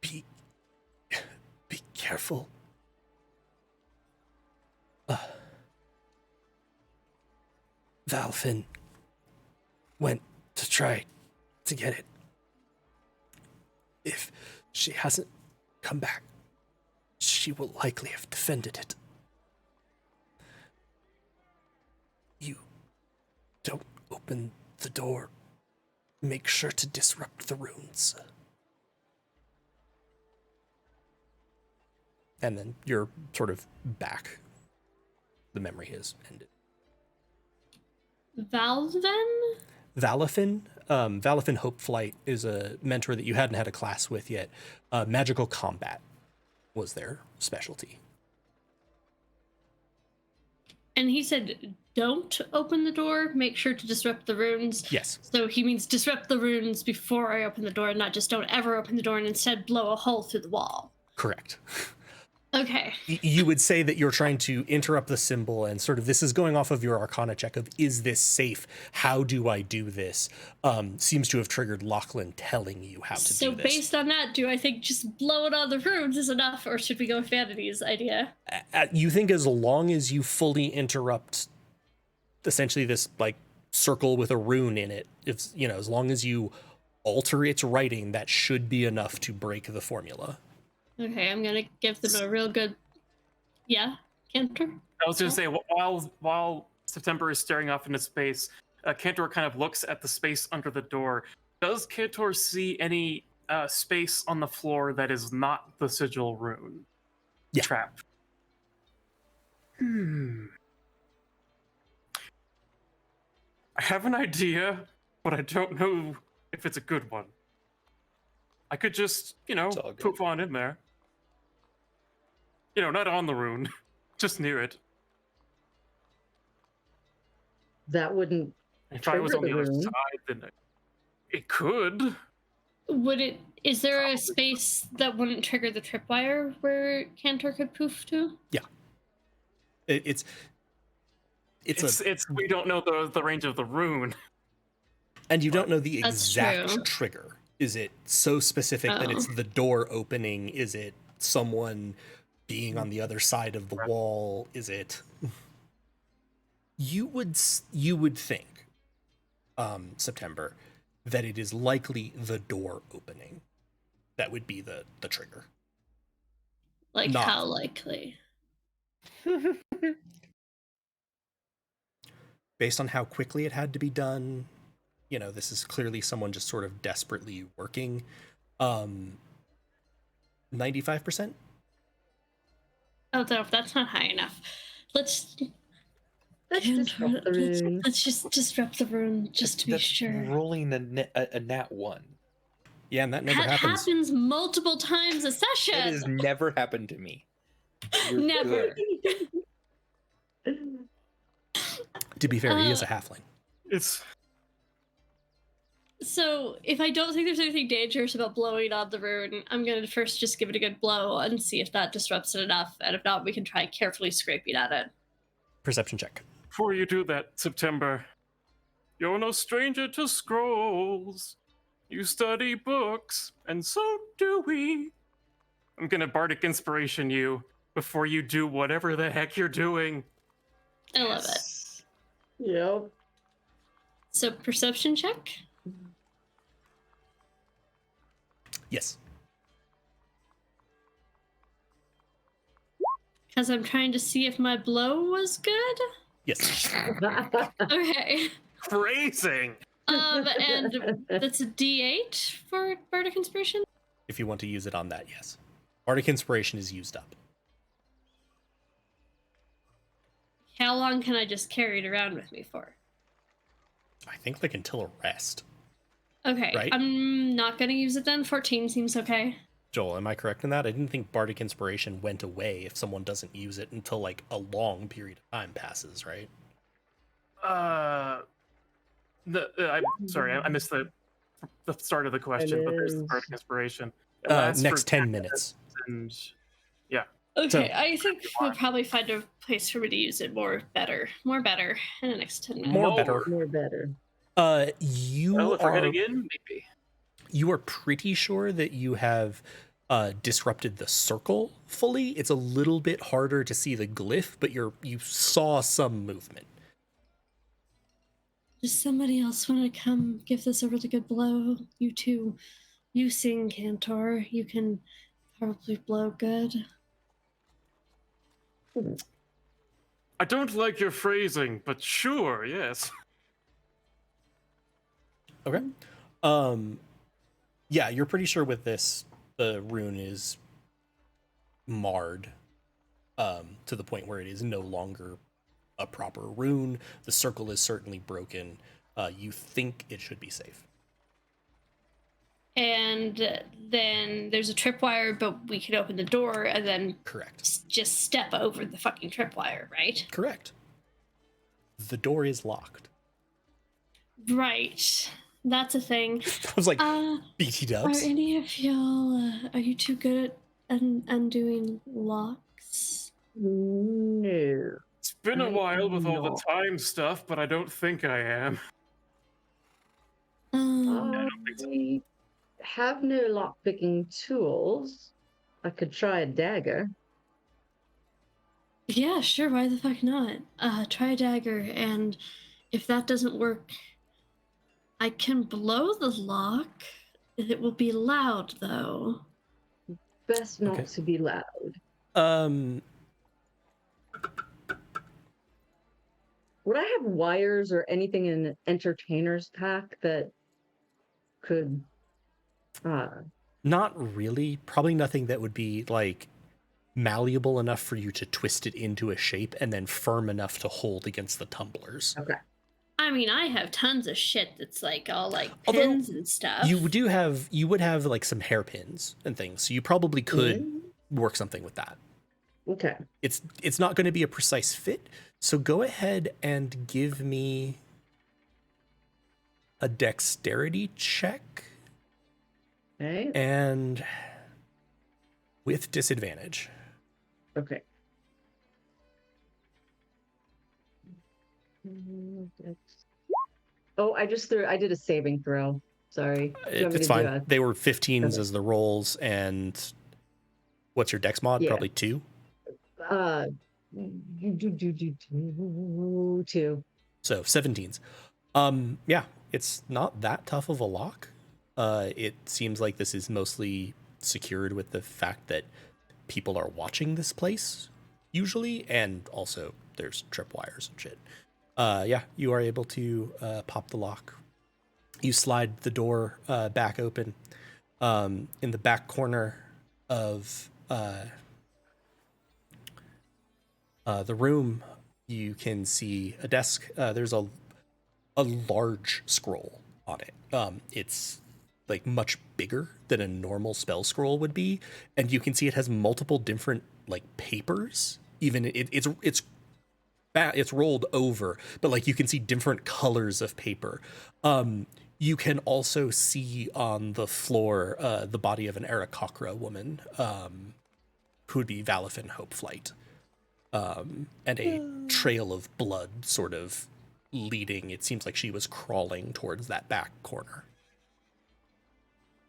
Speaker 6: Be careful. Valfin went to try to get it. If she hasn't come back, she will likely have defended it. You don't open the door. Make sure to disrupt the runes. And then you're sort of back. The memory has ended.
Speaker 4: Valven?
Speaker 6: Valafin. Valafin Hopeflight is a mentor that you hadn't had a class with yet. Magical combat was their specialty.
Speaker 4: And he said, don't open the door, make sure to disrupt the runes.
Speaker 6: Yes.
Speaker 4: So he means disrupt the runes before I open the door, not just don't ever open the door and instead blow a hole through the wall.
Speaker 6: Correct.
Speaker 4: Okay.
Speaker 6: You would say that you're trying to interrupt the symbol, and sort of this is going off of your Arcana check of, is this safe? How do I do this? Seems to have triggered Lachlan telling you how to do
Speaker 4: So
Speaker 6: this.
Speaker 4: based on that, do I think just blowing all the runes is enough, or should we go with Vanity's idea?
Speaker 6: You think as long as you fully interrupt essentially this like circle with a rune in it, it's, you know, as long as you alter its writing, that should be enough to break the formula.
Speaker 4: Okay, I'm gonna give them a real good, yeah, Cantor.
Speaker 5: I was going to say, while September is staring off into space, Cantor kind of looks at the space under the door. Does Cantor see any space on the floor that is not the sigil rune
Speaker 6: Yeah.
Speaker 5: trap? I have an idea, but I don't know if it's a good one. I could just, you know,
Speaker 2: It's all good.
Speaker 5: poof on in there. You know, not on the rune, just near it.
Speaker 3: That wouldn't.
Speaker 5: If I was on
Speaker 3: Trigger
Speaker 5: the
Speaker 3: the
Speaker 5: other
Speaker 3: rune.
Speaker 5: side, then it could.
Speaker 4: Would it? Is there a space that wouldn't trigger the tripwire where Cantor could poof to?
Speaker 6: It's
Speaker 5: We don't know the range of the rune.
Speaker 6: and you don't know the
Speaker 4: That's
Speaker 6: exact
Speaker 4: true.
Speaker 6: trigger. Is it so specific that it's
Speaker 4: Oh.
Speaker 6: the door opening? Is it someone being on the other side of the wall? Is it? You would think, September, that it is likely the door opening that would be the trigger.
Speaker 4: Like
Speaker 6: Not.
Speaker 4: how likely?
Speaker 6: Based on how quickly it had to be done, you know, this is clearly someone just sort of desperately working. 95%.
Speaker 4: Oh no, that's not high enough. Let's
Speaker 3: disrupt the rune.
Speaker 4: let's just disrupt the rune just to be
Speaker 2: That's
Speaker 4: sure.
Speaker 2: rolling a nat 1.
Speaker 6: Yeah, and that never
Speaker 4: That
Speaker 6: happens.
Speaker 4: happens multiple times a
Speaker 2: That
Speaker 4: session.
Speaker 2: has never happened to me. You're
Speaker 4: Never.
Speaker 2: good.
Speaker 6: To be fair, he is a halfling.
Speaker 5: It's
Speaker 4: So if I don't think there's anything dangerous about blowing on the rune, I'm gonna first just give it a good blow and see if that disrupts it enough. And if not, we can try carefully scraping at it.
Speaker 6: Perception check.
Speaker 5: before you do that, September. You're no stranger to scrolls. You study books, and so do we. I'm gonna bardic inspiration you before you do whatever the heck you're doing.
Speaker 4: I love it.
Speaker 3: Yep.
Speaker 4: So perception check.
Speaker 6: Yes.
Speaker 4: Because I'm trying to see if my blow was good.
Speaker 6: Yes.
Speaker 4: Okay.
Speaker 5: Phrasing.
Speaker 4: And that's a D8 for bardic inspiration.
Speaker 6: If you want to use it on that, yes. Bardic inspiration is used up.
Speaker 4: How long can I just carry it around with me for?
Speaker 6: I think like until a rest.
Speaker 4: Okay,
Speaker 6: Right.
Speaker 4: I'm not gonna use it then. 14 seems okay.
Speaker 6: Joel, am I correct in that? I didn't think bardic inspiration went away if someone doesn't use it until like a long period of time passes, right?
Speaker 5: I'm sorry, I missed the start of the question, but there's the
Speaker 3: is-
Speaker 5: bardic inspiration. It lasts
Speaker 6: Next
Speaker 5: for
Speaker 6: 10 minutes.
Speaker 5: And
Speaker 4: Okay,
Speaker 6: So-
Speaker 4: I think we'll probably find a place for me to use it more better in the next 10 minutes.
Speaker 6: More better.
Speaker 3: More better.
Speaker 6: You
Speaker 5: well, if we're
Speaker 6: are
Speaker 5: heading in, maybe.
Speaker 6: you are pretty sure that you have disrupted the circle fully. It's a little bit harder to see the glyph, but you saw some movement.
Speaker 4: Does somebody else want to come give this a really good blow? You two, you sing, Cantor. You can probably blow good.
Speaker 5: I don't like your phrasing, but sure, yes.
Speaker 6: Okay. Yeah, you're pretty sure with this the rune is marred to the point where it is no longer a proper rune. The circle is certainly broken. You think it should be safe.
Speaker 4: And then there's a tripwire, but we can open the door and then
Speaker 6: Correct.
Speaker 4: just step over the fucking tripwire, right?
Speaker 6: Correct. The door is locked.
Speaker 4: Right. That's a thing.
Speaker 6: I was like,
Speaker 4: Are
Speaker 6: BT dubs.
Speaker 4: any of y'all, are you two good undoing locks?
Speaker 3: No.
Speaker 5: It's been a
Speaker 3: I
Speaker 5: while with
Speaker 3: am
Speaker 5: all the
Speaker 3: not.
Speaker 5: time stuff, but I don't think I am.
Speaker 4: Um,
Speaker 5: think so.
Speaker 3: I have no lockpicking tools. I could try a dagger.
Speaker 4: yeah, sure, why the fuck not? Try a dagger, and if that doesn't work, I can blow the lock. It will be loud, though.
Speaker 3: Best not
Speaker 6: Okay.
Speaker 3: to be loud. Would I have wires or anything in an entertainer's pack that could
Speaker 6: Not really. Probably nothing that would be like malleable enough for you to twist it into a shape and then firm enough to hold against the tumblers.
Speaker 3: okay.
Speaker 4: I mean, I have tons of shit that's like all like
Speaker 6: Although,
Speaker 4: pins and stuff.
Speaker 6: you would have like some hairpins and things, so you probably could work something with that.
Speaker 3: Okay.
Speaker 6: It's not going to be a precise fit, so go ahead and give me a dexterity check,
Speaker 3: Okay.
Speaker 6: and with disadvantage.
Speaker 3: Okay. Oh, I did a saving throw. Sorry. Do you want me
Speaker 6: It's
Speaker 3: to do
Speaker 6: fine. They were 15s
Speaker 3: Okay.
Speaker 6: as the rolls, and what's your dex mod?
Speaker 3: Yeah.
Speaker 6: Probably 2.
Speaker 3: Two.
Speaker 6: So 17s. Yeah, it's not that tough of a lock. It seems like this is mostly secured with the fact that people are watching this place usually, and also there's tripwires and shit. Yeah, you are able to pop the lock. You slide the door back open. In the back corner of the room, you can see a desk. There's a large scroll on it. It's like much bigger than a normal spell scroll would be, and you can see it has multiple different like papers. Even it's rolled over, but like you can see different colors of paper. You can also see on the floor the body of an Aarakocra woman, who would be Valifin Hopeflight, and a trail of blood sort of leading. It seems like she was crawling towards that back corner.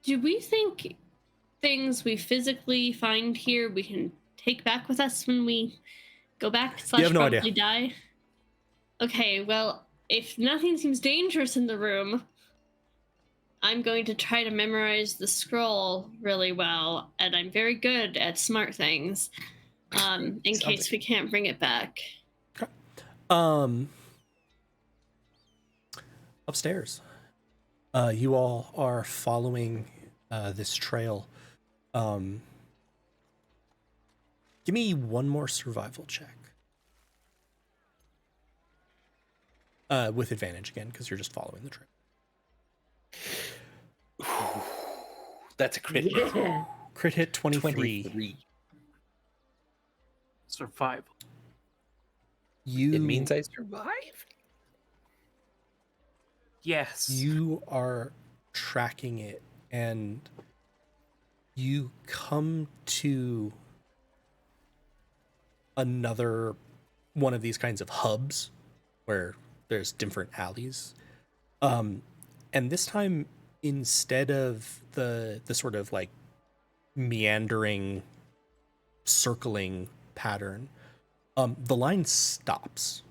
Speaker 4: Do we think things we physically find here we can take back with us when we go back /
Speaker 6: You have no
Speaker 4: probably
Speaker 6: idea.
Speaker 4: die? Okay, well, if nothing seems dangerous in the room, I'm going to try to memorize the scroll really well, and I'm very good at smart things. In case we can't bring it back.
Speaker 6: Upstairs, you all are following this trail. Give me one more survival check. With advantage again, because you're just following the trail.
Speaker 2: That's a crit.
Speaker 3: Yeah.
Speaker 6: Crit hit 23.
Speaker 2: 23.
Speaker 5: Survival.
Speaker 6: You
Speaker 2: It means I survived.
Speaker 5: Yes.
Speaker 6: You are tracking it, and you come to another one of these kinds of hubs where there's different alleys. And this time, instead of the sort of like meandering, circling pattern, the line stops.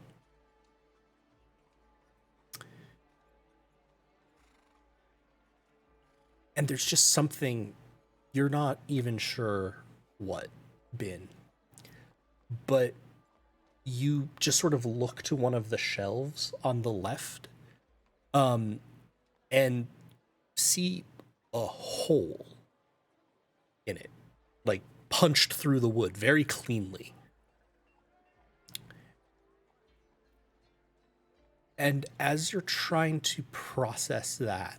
Speaker 6: And there's just something, you're not even sure what, bin. But you just sort of look to one of the shelves on the left, and see a hole in it, like punched through the wood very cleanly. And as you're trying to process that,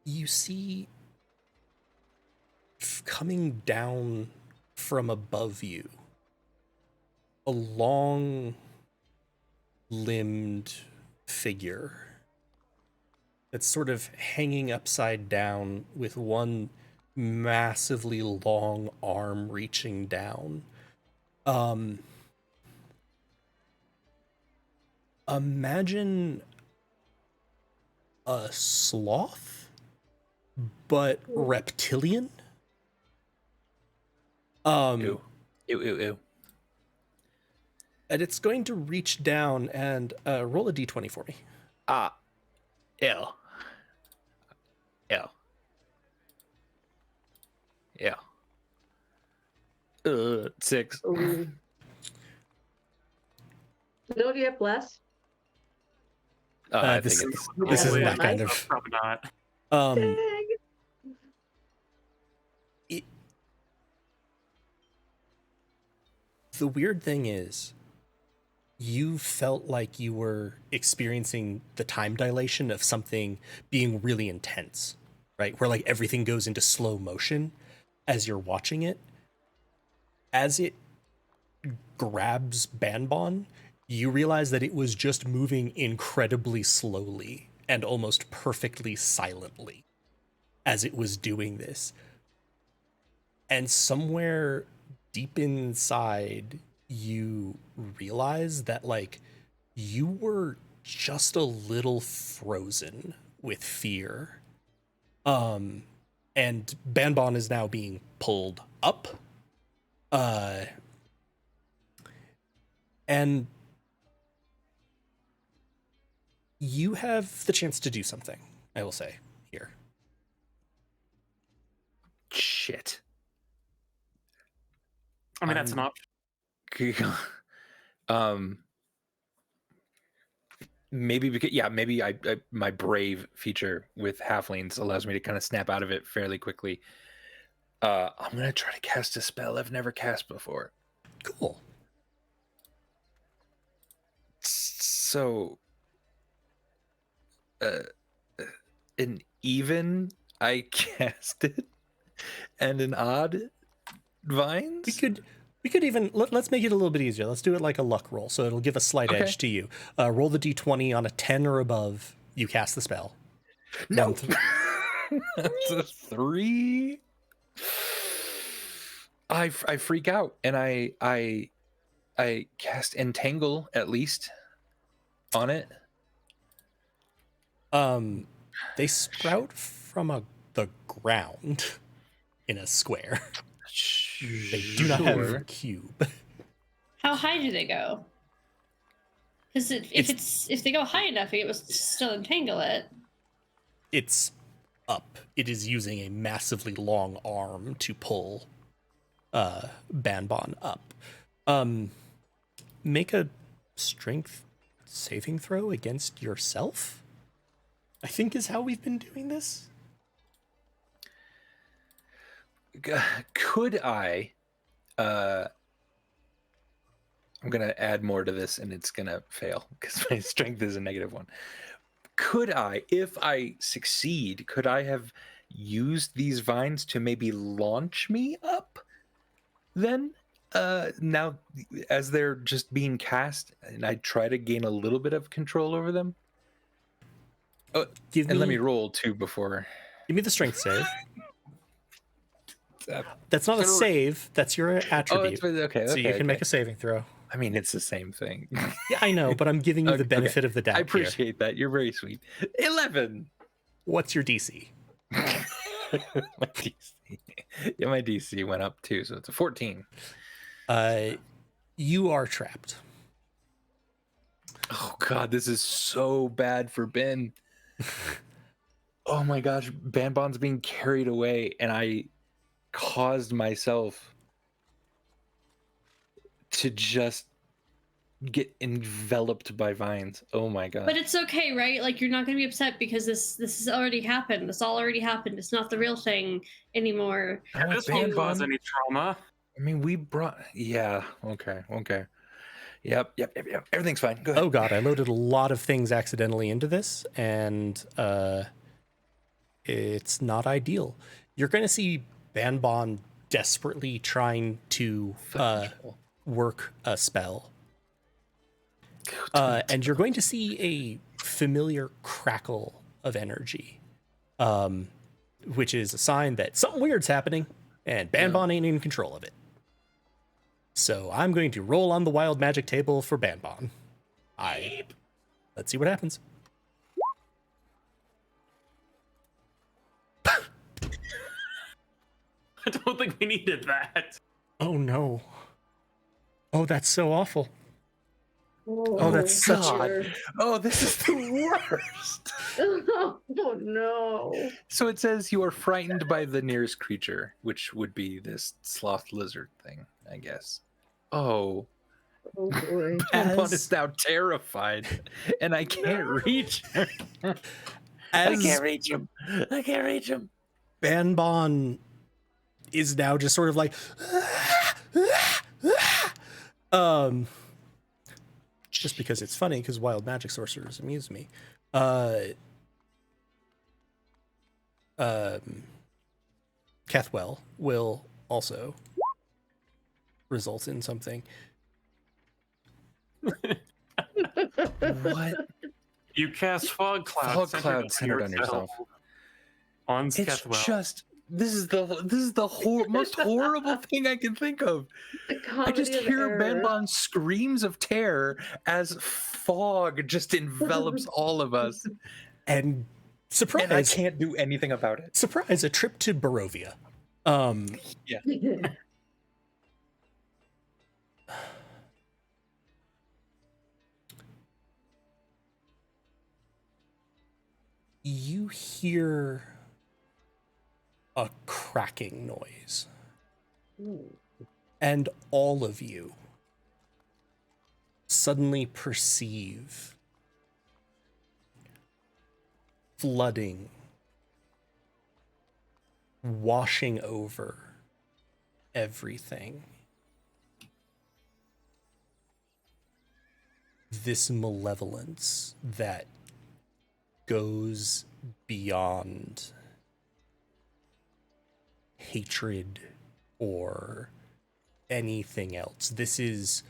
Speaker 6: you see coming down from above you a long limbed figure that's sort of hanging upside down with one massively long arm reaching down. Imagine a sloth, but reptilian.
Speaker 2: Ew. Ew, ew, ew.
Speaker 6: And it's going to reach down and roll a d20 for me.
Speaker 2: Ah. Ew. Ew. Ew. 6.
Speaker 3: Ooh. No, do you have less?
Speaker 2: I
Speaker 6: This
Speaker 2: think it's
Speaker 6: this isn't
Speaker 3: Yeah,
Speaker 6: that kind
Speaker 3: nice.
Speaker 6: of.
Speaker 5: Probably not.
Speaker 6: Um,
Speaker 3: Dang.
Speaker 6: the weird thing is, you felt like you were experiencing the time dilation of something being really intense, right? Where like everything goes into slow motion as you're watching it. As it grabs Banbon, you realize that it was just moving incredibly slowly and almost perfectly silently as it was doing this. And somewhere deep inside, you realize that like you were just a little frozen with fear. And Banbon is now being pulled up. And you have the chance to do something, I will say, here.
Speaker 2: shit.
Speaker 5: I mean, that's an option.
Speaker 2: Maybe because maybe I my brave feature with halflings allows me to kind of snap out of it fairly quickly. I'm gonna try to cast a spell I've never cast before.
Speaker 6: Cool.
Speaker 2: So an even I cast it, and an odd vines.
Speaker 6: We could even let's make it a little bit easier. Let's do it like a luck roll, so it'll give a slight edge to you. Roll the d20 on a 10 or above. You cast the spell.
Speaker 2: No, that's a 3. I freak out and I cast entangle at least on it.
Speaker 6: They sprout from the ground in a square. They do not have a cube.
Speaker 4: How high do they go? Because if they go high enough, it was still entangle it.
Speaker 6: It's up. It is using a massively long arm to pull Banbon up. Make a strength saving throw against yourself, I think is how we've been doing this.
Speaker 2: Could I I'm gonna add more to this and it's gonna fail because my strength is a -1. Could I, if I succeed, could I have used these vines to maybe launch me up then? Now as they're just being cast and I try to gain a little bit of control over them. Let me roll too before.
Speaker 6: Give me the strength save. That's not a save. That's your attribute.
Speaker 2: Okay.
Speaker 6: So you can make a saving throw.
Speaker 2: I mean, it's the same thing.
Speaker 6: Yeah, I know, but I'm giving you the benefit of the doubt.
Speaker 2: I appreciate that. You're very sweet. 11.
Speaker 6: What's your DC?
Speaker 2: My DC. Yeah, my DC went up too, so it's a 14.
Speaker 6: You are trapped.
Speaker 2: Oh God, this is so bad for Ben. Oh my gosh, Banbon's being carried away, and I caused myself to just get enveloped by vines. Oh my God.
Speaker 4: But it's okay, right? Like you're not going to be upset because this has already happened. This all already happened. It's not the real thing anymore.
Speaker 5: This won't cause any trauma.
Speaker 2: I mean, we brought. Yeah. Okay. Yep. Everything's fine. Go ahead.
Speaker 6: Oh God, I loaded a lot of things accidentally into this, and it's not ideal. You're going to see Banbon desperately trying to work a spell. And you're going to see a familiar crackle of energy. which is a sign that something weird's happening, and Banbon ain't in control of it. So I'm going to roll on the wild magic table for Banbon. Let's see what happens.
Speaker 5: I don't think we needed that.
Speaker 6: Oh no. Oh, that's so awful.
Speaker 3: Oh,
Speaker 6: that's such-
Speaker 3: dear.
Speaker 2: Oh, this is the worst.
Speaker 3: Oh no.
Speaker 2: So it says you are frightened by the nearest creature, which would be this sloth lizard thing, I guess. Oh,
Speaker 3: Oh boy.
Speaker 2: Banbon
Speaker 6: As-
Speaker 2: is now terrified, and I can't reach her. I
Speaker 6: As
Speaker 2: can't reach him. I can't reach him.
Speaker 6: Banbon is now just sort of like just because it's funny, because wild magic sorcerers amuse me. Kethwell will also result in something.
Speaker 2: What?
Speaker 5: You cast fog cloud.
Speaker 2: Fog cloud centered on yourself.
Speaker 5: On
Speaker 2: It's
Speaker 5: Skethwell.
Speaker 2: just this is the most horrible thing I can think of.
Speaker 3: The
Speaker 2: I just
Speaker 3: comedy of
Speaker 2: hear
Speaker 3: error.
Speaker 2: Banbon's screams of terror as fog just envelops all of us,
Speaker 6: And surprise,
Speaker 2: and I can't do anything about it.
Speaker 6: surprise, a trip to Barovia. You hear a cracking noise,
Speaker 3: Ooh.
Speaker 6: and all of you suddenly perceive flooding, washing over everything. This malevolence that goes beyond hatred or anything else. This is,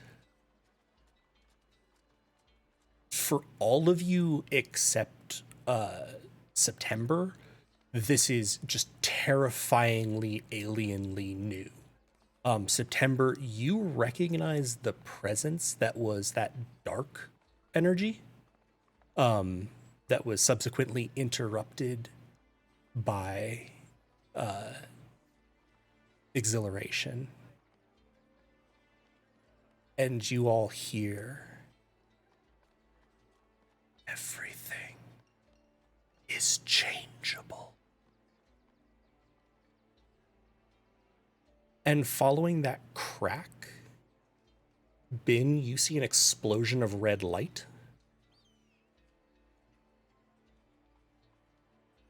Speaker 6: for all of you except September, this is just terrifyingly alienly new. September, you recognize the presence that was that dark energy that was subsequently interrupted by exhilaration. And you all hear, everything is changeable. And following that crack, Bin, you see an explosion of red light.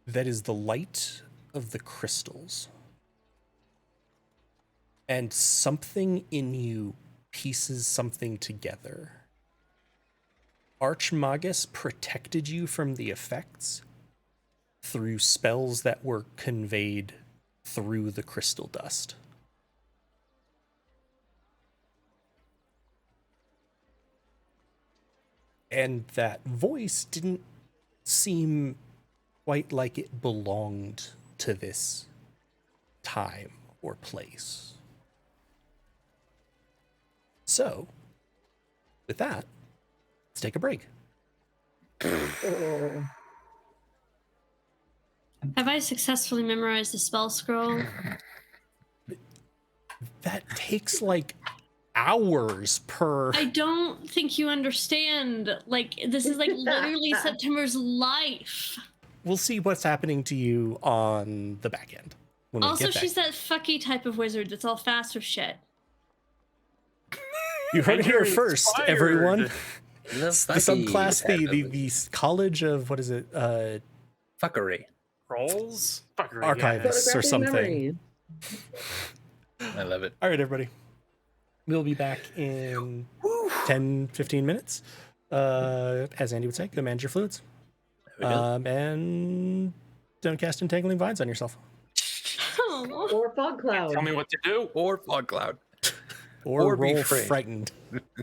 Speaker 6: That is the light of the crystals. And something in you pieces something together. Archmagus protected you from the effects through spells that were conveyed through the crystal dust. And that voice didn't seem quite like it belonged to this time or place. So, with that, let's take a break.
Speaker 3: Oh.
Speaker 4: Have I successfully memorized the spell scroll?
Speaker 6: That takes like hours per.
Speaker 4: I don't think you understand. Like, this is like literally September's life.
Speaker 6: We'll see what's happening to you on the back end. When we
Speaker 4: Also,
Speaker 6: get back.
Speaker 4: she's that fucky type of wizard that's all fast with shit.
Speaker 6: You heard it here
Speaker 5: You're
Speaker 6: first,
Speaker 5: inspired.
Speaker 6: everyone.
Speaker 2: The
Speaker 6: The subclass, the College of, what is it?
Speaker 2: fuckery.
Speaker 5: Rolls? Fuckery,
Speaker 6: Archivists or
Speaker 3: Photographic
Speaker 6: something.
Speaker 3: memory.
Speaker 2: I love it.
Speaker 6: All right, everybody. We'll be back in 10, 15 minutes. As Andy would say, go manage your fluids. And don't cast entangling vines on yourself.
Speaker 4: Oh.
Speaker 3: Or fog cloud.
Speaker 5: Tell me what to do.
Speaker 2: Or fog cloud.
Speaker 6: Or
Speaker 2: be
Speaker 6: roll
Speaker 2: afraid.
Speaker 6: frightened.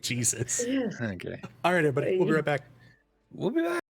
Speaker 6: Jesus.
Speaker 3: Yes.
Speaker 2: Okay.
Speaker 6: All right, everybody. We'll be right back.
Speaker 2: We'll be back.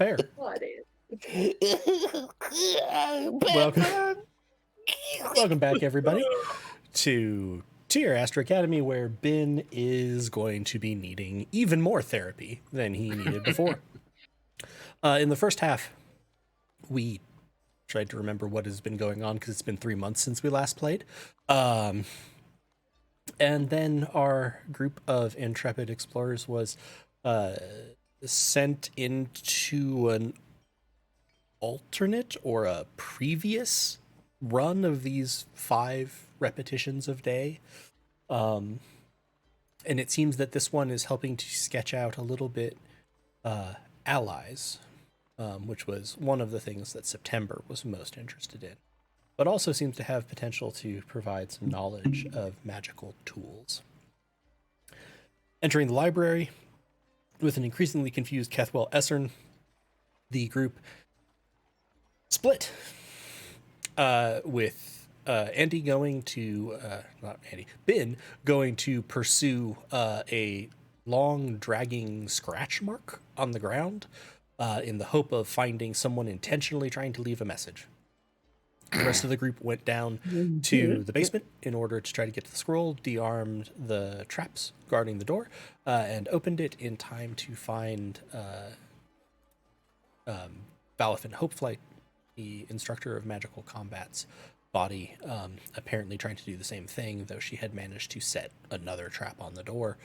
Speaker 6: fair.
Speaker 3: Funny.
Speaker 6: Welcome back, everybody, to your Astra Academy, where Ben is going to be needing even more therapy than he needed before. In the first half, we tried to remember what has been going on because it's been 3 months since we last played. And then our group of intrepid explorers was sent into an alternate or a previous run of these 5 repetitions of day. And it seems that this one is helping to sketch out a little bit allies, which was one of the things that September was most interested in, but also seems to have potential to provide some knowledge of magical tools. Entering the library with an increasingly confused Kethwell Essern, the group split, with Ben going to pursue a long dragging scratch mark on the ground in the hope of finding someone intentionally trying to leave a message. The rest of the group went down to the basement in order to try to get to the scroll, de-armed the traps guarding the door, and opened it in time to find Balafin Hopeflight, the instructor of magical combat's body, apparently trying to do the same thing, though she had managed to set another trap on the door.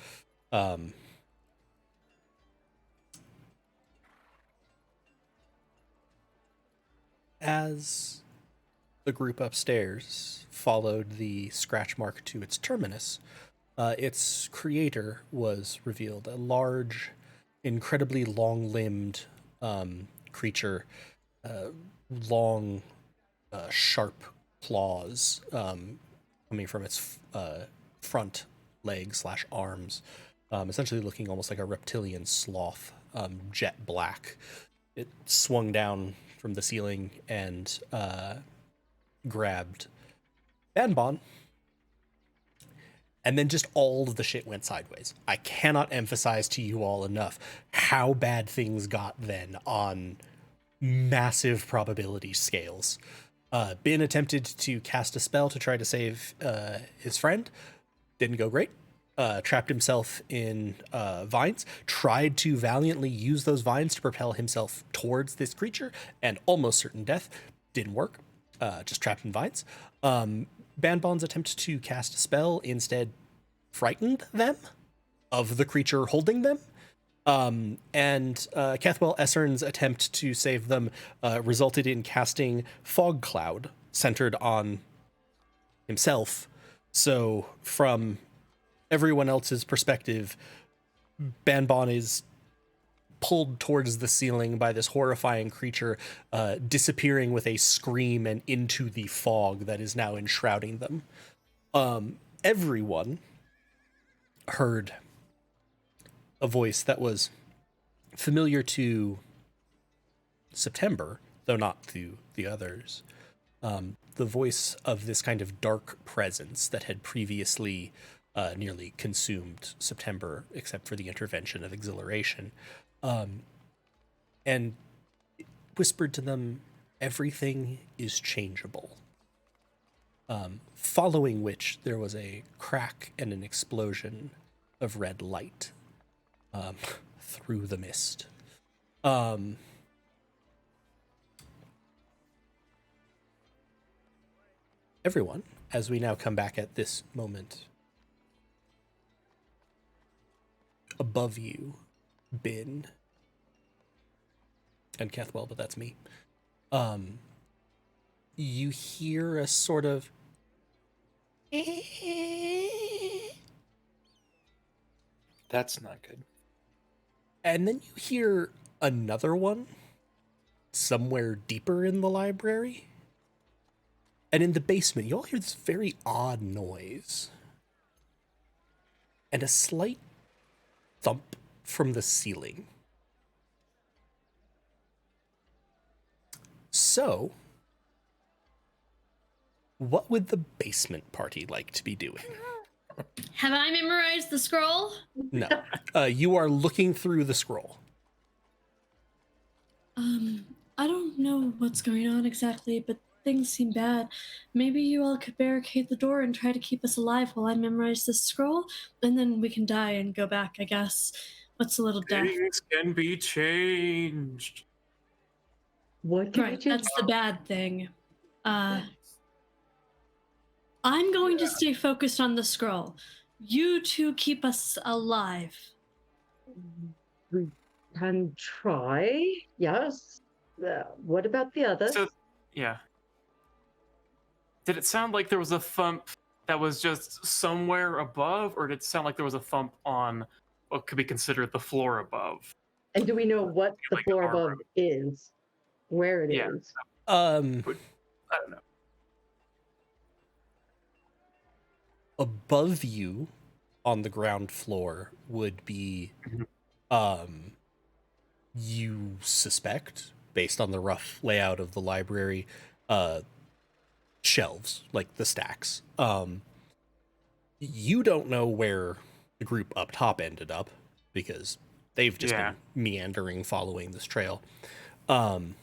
Speaker 6: As the group upstairs followed the scratch mark to its terminus, its creator was revealed, a large, incredibly long-limbed creature, long, sharp claws coming from its front legs / arms, essentially looking almost like a reptilian sloth, jet black. It swung down from the ceiling and grabbed Banbon, and then just all of the shit went sideways. I cannot emphasize to you all enough how bad things got then on massive probability scales. Ben attempted to cast a spell to try to save his friend. Didn't go great. Trapped himself in vines, tried to valiantly use those vines to propel himself towards this creature, and almost certain death. Didn't work. Just trapped in vines. Banbon's attempt to cast a spell instead frightened them of the creature holding them. And Kethwell Essern's attempt to save them resulted in casting Fog Cloud centered on himself. So from everyone else's perspective, Banbon is pulled towards the ceiling by this horrifying creature, disappearing with a scream and into the fog that is now enshrouding them. Everyone heard a voice that was familiar to September, though not to the others. The voice of this kind of dark presence that had previously nearly consumed September, except for the intervention of exhilaration, and whispered to them, "Everything is changeable." Following which there was a crack and an explosion of red light through the mist. Everyone, as we now come back at this moment, above you, Ben and Kethwell, but that's me. You hear a sort of
Speaker 2: That's not good.
Speaker 6: and then you hear another one somewhere deeper in the library. And in the basement, you all hear this very odd noise. And a slight thump from the ceiling. So, what would the basement party like to be doing?
Speaker 4: Have I memorized the scroll?
Speaker 6: No. You are looking through the scroll.
Speaker 4: I don't know what's going on exactly, but things seem bad. Maybe you all could barricade the door and try to keep us alive while I memorize this scroll, and then we can die and go back, I guess. What's a little death?
Speaker 5: Things can be changed.
Speaker 3: What can we
Speaker 4: Right,
Speaker 3: change?
Speaker 4: that's the bad thing. I'm going to stay focused on the scroll. You two keep us alive.
Speaker 3: We can try. Yes. What about the others?
Speaker 5: So, yeah. Did it sound like there was a thump that was just somewhere above, or did it sound like there was a thump on what could be considered the floor above?
Speaker 3: And do we know what the
Speaker 5: Like
Speaker 3: floor
Speaker 5: our
Speaker 3: above
Speaker 5: room.
Speaker 3: is? Where it
Speaker 5: Yeah.
Speaker 3: is?
Speaker 5: I don't know.
Speaker 6: Above you on the ground floor would be, you suspect, based on the rough layout of the library, shelves, like the stacks. You don't know where the group up top ended up because they've just been meandering following this trail. And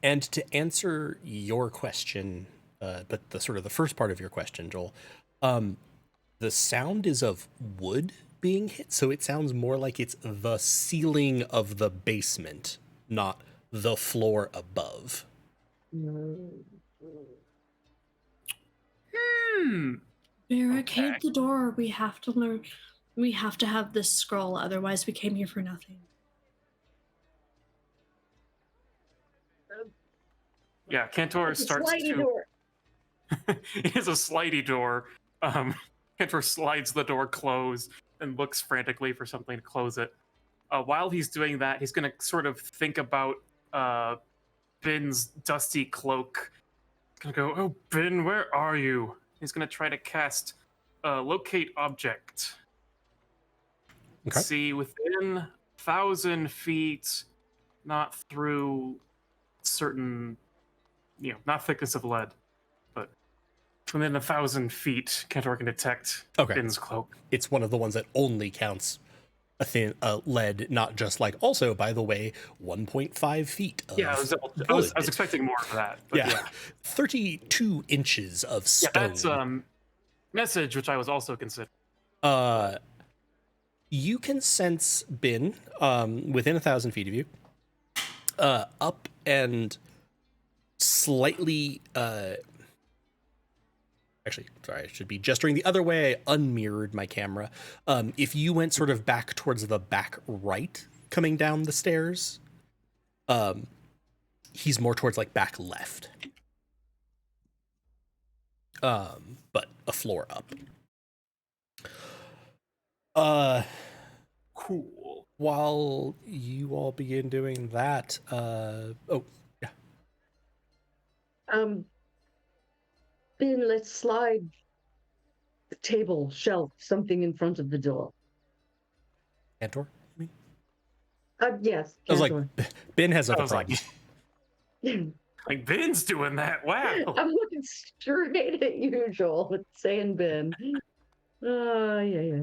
Speaker 6: to answer your question, but the sort of the first part of your question, Joel, the sound is of wood being hit, so it sounds more like it's the ceiling of the basement, not the floor above.
Speaker 4: Barricade
Speaker 5: Okay.
Speaker 4: the door. We have to learn. We have to have this scroll, otherwise we came here for nothing.
Speaker 5: Yeah, Cantor
Speaker 3: It's a
Speaker 5: starts
Speaker 3: slidey
Speaker 5: to.
Speaker 3: door.
Speaker 5: It is a slidey door. Cantor slides the door closed and looks frantically for something to close it. While he's doing that, he's going to sort of think about Bin's dusty cloak. He's going to go, "Oh, Bin, where are you?" He's going to try to cast Locate Object.
Speaker 6: Okay.
Speaker 5: See, within 1,000 feet, not through certain, not thickness of lead, but within 1,000 feet, Cantor can detect Bin's cloak.
Speaker 6: It's one of the ones that only counts a thin lead, not just like, also, by the way, 1.5 feet of
Speaker 5: I was expecting more of that. But yeah.
Speaker 6: 32 inches of stone.
Speaker 5: Yeah, that's message, which I was also considering.
Speaker 6: You can sense Bin within 1,000 feet of you, up and slightly. Actually, sorry, I should be gesturing the other way. I unmirrored my camera. If you went sort of back towards the back right, coming down the stairs, he's more towards like back left. But a floor up.
Speaker 5: Cool.
Speaker 6: While you all begin doing that,
Speaker 3: Bin, let's slide the table, shelf, something in front of the door.
Speaker 6: Cantor?
Speaker 3: Yes.
Speaker 6: I was
Speaker 3: Cantor.
Speaker 6: like, Ben has other problems.
Speaker 5: Like Bin's doing that. Wow.
Speaker 3: I'm looking straight at you, Joel, with saying Bin. Yeah.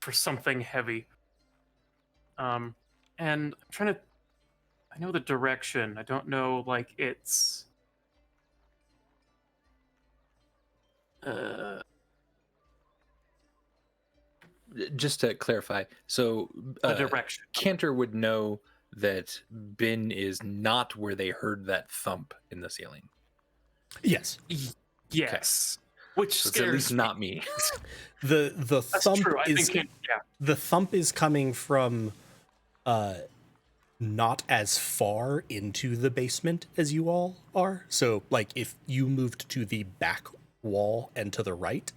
Speaker 5: For something heavy. And I'm trying to. I know the direction. I don't know, like, it's.
Speaker 2: Just to clarify, so
Speaker 5: The direction.
Speaker 2: Cantor would know that Bin is not where they heard that thump in the ceiling.
Speaker 6: Yes.
Speaker 5: Yes. Which
Speaker 2: So it's
Speaker 5: scares
Speaker 2: at least
Speaker 5: me.
Speaker 2: not me.
Speaker 6: The
Speaker 5: That's
Speaker 6: thump
Speaker 5: true. I
Speaker 6: is
Speaker 5: think
Speaker 6: the thump is coming from not as far into the basement as you all are. So like if you moved to the back wall and to the right,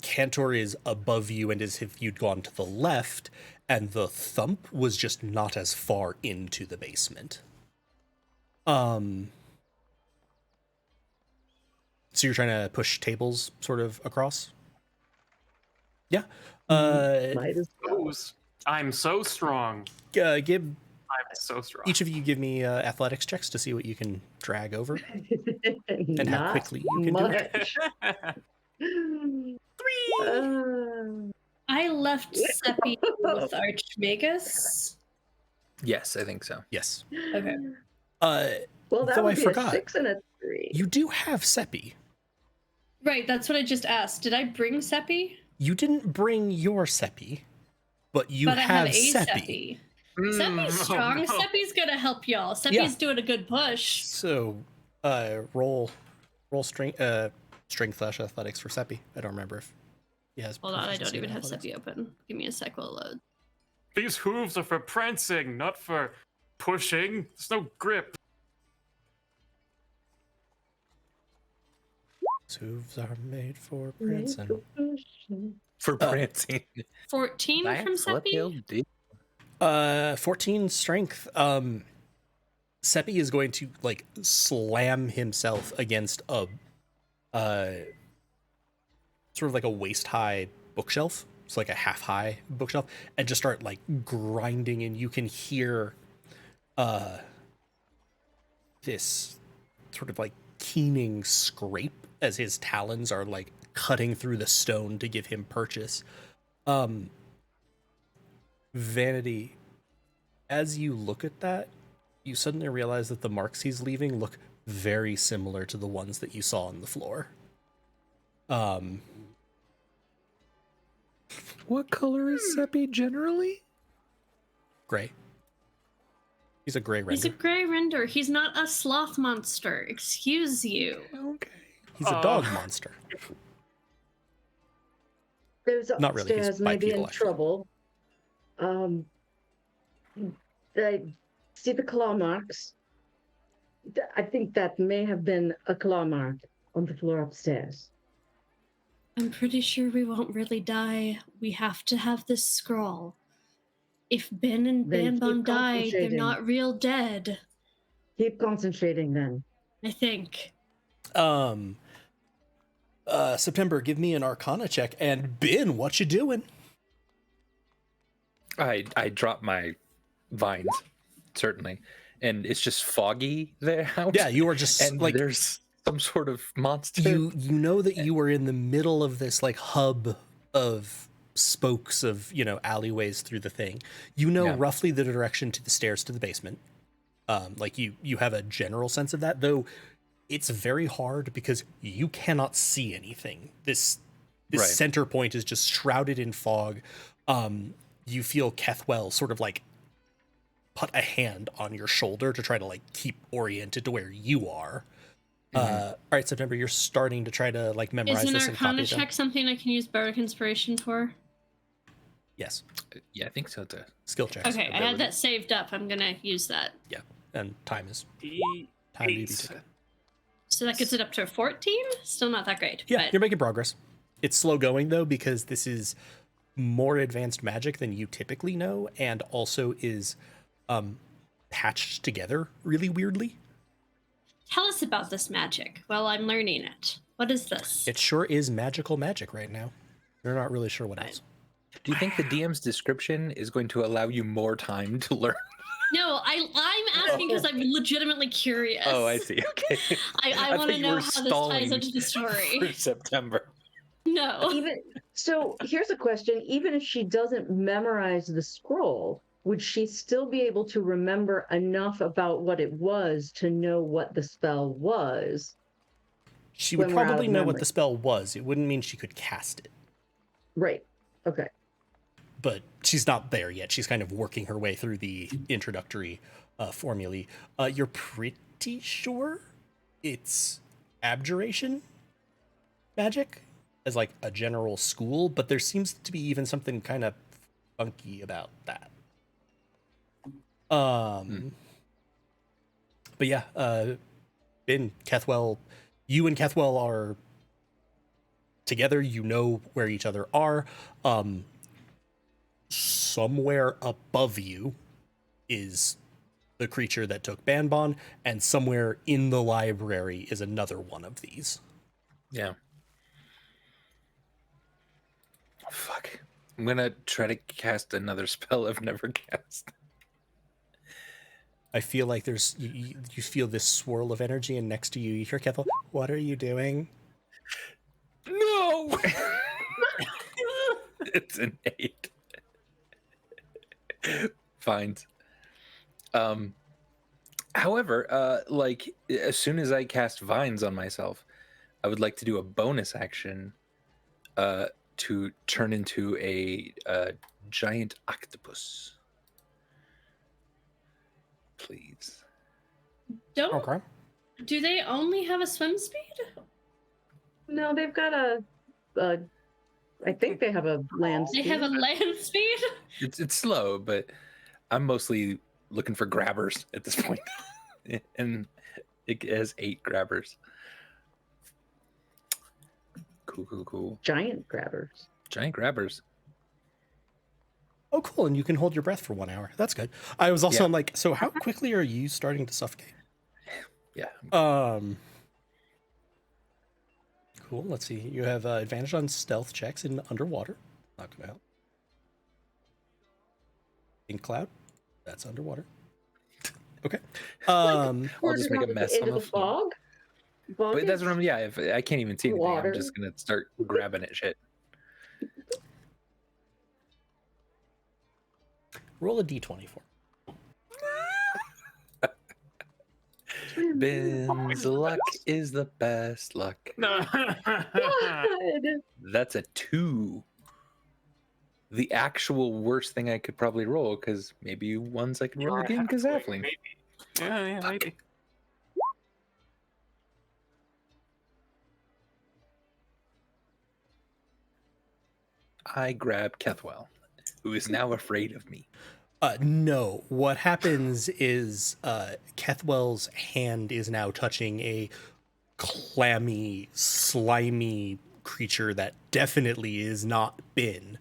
Speaker 6: Cantor is above you and as if you'd gone to the left, and the thump was just not as far into the basement. So you're trying to push tables sort of across? Yeah.
Speaker 3: Might as well.
Speaker 5: I'm so strong.
Speaker 6: Give
Speaker 5: I'm so strong.
Speaker 6: each of you give me athletics checks to see what you can drag over and how
Speaker 3: Not
Speaker 6: quickly you can do it.
Speaker 3: much.
Speaker 4: 3. I left Seppi with Archmagus.
Speaker 2: Yes, I think so.
Speaker 6: Yes.
Speaker 4: Okay.
Speaker 3: Well, that
Speaker 6: though
Speaker 3: would
Speaker 6: I
Speaker 3: be
Speaker 6: forgot.
Speaker 3: a 6 and a 3.
Speaker 6: You do have Seppi.
Speaker 4: Right, that's what I just asked. Did I bring Seppi?
Speaker 6: You didn't bring your Seppi, but you
Speaker 4: But I have
Speaker 6: have
Speaker 4: a
Speaker 6: Seppi.
Speaker 4: Seppi. Seppi's
Speaker 5: Oh,
Speaker 4: strong.
Speaker 5: no.
Speaker 4: Seppi's gonna help y'all. Seppi's
Speaker 6: Yeah.
Speaker 4: doing a good push.
Speaker 6: So, roll strength slash athletics for Seppi. I don't remember if he has.
Speaker 4: Hold on, I don't
Speaker 6: proficiency in
Speaker 4: even have
Speaker 6: athletics.
Speaker 4: Seppi open. Give me a sec while it loads.
Speaker 5: These hooves are for prancing, not for pushing. There's no grip.
Speaker 6: Hooves are made for prancing.
Speaker 2: For prancing.
Speaker 4: 14
Speaker 2: That's
Speaker 4: from
Speaker 2: what
Speaker 4: Seppi?
Speaker 2: they'll do.
Speaker 6: 14 strength. Seppi is going to like slam himself against a sort of like a waist high bookshelf. It's like a half high bookshelf, and just start like grinding, and you can hear this sort of like keening scrape as his talons are like cutting through the stone to give him purchase. Vanity, as you look at that, you suddenly realize that the marks he's leaving look very similar to the ones that you saw on the floor.
Speaker 2: What color is Seppi generally?
Speaker 6: Gray. He's a gray
Speaker 4: He's a
Speaker 6: render.
Speaker 4: gray render. He's not a sloth monster. Excuse you.
Speaker 2: Okay.
Speaker 6: He's a dog monster.
Speaker 3: Those
Speaker 6: Not really, he's
Speaker 3: upstairs may be
Speaker 6: bipedal,
Speaker 3: in
Speaker 6: actually.
Speaker 3: trouble. I see the claw marks. I think that may have been a claw mark on the floor upstairs.
Speaker 4: I'm pretty sure we won't really die. We have to have this scroll. If Ben and
Speaker 3: Then keep
Speaker 4: Banban die, they're
Speaker 3: concentrating.
Speaker 4: not real dead.
Speaker 3: Keep concentrating then.
Speaker 4: I think.
Speaker 6: September, give me an Arcana check, and Ben, what you doing?
Speaker 2: I drop my vines, certainly, and it's just foggy there. Out,
Speaker 6: Yeah, you are just
Speaker 2: and
Speaker 6: like
Speaker 2: there's some sort of monster.
Speaker 6: you know that you were in the middle of this like hub of spokes of, you know, alleyways through the thing. You know
Speaker 2: Yeah.
Speaker 6: roughly the direction to the stairs to the basement. Like you have a general sense of that, though it's very hard because you cannot see anything. This
Speaker 2: Right.
Speaker 6: center point is just shrouded in fog. You feel Kethwell sort of like put a hand on your shoulder to try to like keep oriented to where you are. All right, September, you're starting to try to like memorize
Speaker 4: Is an
Speaker 6: this and copy
Speaker 4: Arcana
Speaker 6: it down.
Speaker 4: check something I can use Bardic Inspiration for?
Speaker 6: Yes,
Speaker 2: Yeah, I think so. Too.
Speaker 6: skill checks.
Speaker 4: Okay, I
Speaker 2: ability.
Speaker 4: had that saved up. I'm gonna use that.
Speaker 6: Yeah, and time is
Speaker 5: E8.
Speaker 6: time to be taken.
Speaker 4: So that gets it up to a 14? Still not that great.
Speaker 6: Yeah,
Speaker 4: but
Speaker 6: you're making progress. It's slow going though because this is more advanced magic than you typically know, and also is patched together really weirdly.
Speaker 4: tell us about this magic while I'm learning it. What is this?
Speaker 6: It sure is magical magic right now. You're not really sure what else.
Speaker 2: Do you think the DM's description is going to allow you more time to learn?
Speaker 4: No, I'm asking because I'm legitimately curious.
Speaker 2: Oh, I see. Okay.
Speaker 4: I want
Speaker 2: thought
Speaker 4: to
Speaker 2: you
Speaker 4: know
Speaker 2: were
Speaker 4: how this ties
Speaker 2: stalling
Speaker 4: into the story.
Speaker 2: for September.
Speaker 4: No.
Speaker 3: Even so, here's a question: even if she doesn't memorize the scroll, would she still be able to remember enough about what it was to know what the spell was?
Speaker 6: She would
Speaker 3: When we're out
Speaker 6: probably
Speaker 3: of
Speaker 6: know what
Speaker 3: memory.
Speaker 6: the spell was. It wouldn't mean she could cast it.
Speaker 3: Right. Okay.
Speaker 6: But she's not there yet. She's kind of working her way through the introductory formulae. You're pretty sure it's abjuration magic as like a general school, but there seems to be even something kind of funky about that. But yeah, Ben, Kethwell, you and Kethwell are together. You know where each other are. Somewhere above you is the creature that took Banbon, and somewhere in the library is another one of these.
Speaker 2: Yeah. Oh, fuck. I'm gonna try to cast another spell I've never cast.
Speaker 6: I feel like there's you feel this swirl of energy, and next to you, you hear Kethwell. What are you doing?
Speaker 2: No. It's an 8. Fine. However, like as soon as I cast vines on myself, I would like to do a bonus action to turn into a giant octopus. Please.
Speaker 4: Don't
Speaker 6: Okay.
Speaker 4: do they only have a swim speed?
Speaker 3: No, they've got I think they have a land
Speaker 4: They
Speaker 3: speed.
Speaker 4: have a land speed?
Speaker 2: It's slow, but I'm mostly looking for grabbers at this point. And it has 8 grabbers. Cool.
Speaker 3: Giant grabbers.
Speaker 2: Giant grabbers.
Speaker 6: Oh, cool. And you can hold your breath for 1 hour. That's good. I was also
Speaker 2: Yeah.
Speaker 6: I'm like, so how quickly are you starting to suffocate?
Speaker 2: Yeah.
Speaker 6: Cool. Let's see. You have advantage on stealth checks in underwater. Not gonna help. Ink cloud. That's underwater. Okay.
Speaker 2: I'll just make a mess
Speaker 3: into
Speaker 2: on
Speaker 3: the
Speaker 2: the floor.
Speaker 3: fog. Fog
Speaker 2: But that's
Speaker 3: is
Speaker 2: what I'm. Yeah, if I can't even see anything,
Speaker 3: water.
Speaker 2: I'm just gonna start grabbing at shit.
Speaker 6: Roll a d20 for me.
Speaker 2: Ben's luck is the best luck.
Speaker 5: No.
Speaker 3: God.
Speaker 2: That's a 2. The actual worst thing I could probably roll, because maybe ones I could roll again, because halfling.
Speaker 5: Maybe. Yeah, maybe.
Speaker 2: I grab Kethwell, who is now afraid of me.
Speaker 6: No. What happens is Kethwell's hand is now touching a clammy, slimy creature that definitely is not Bin.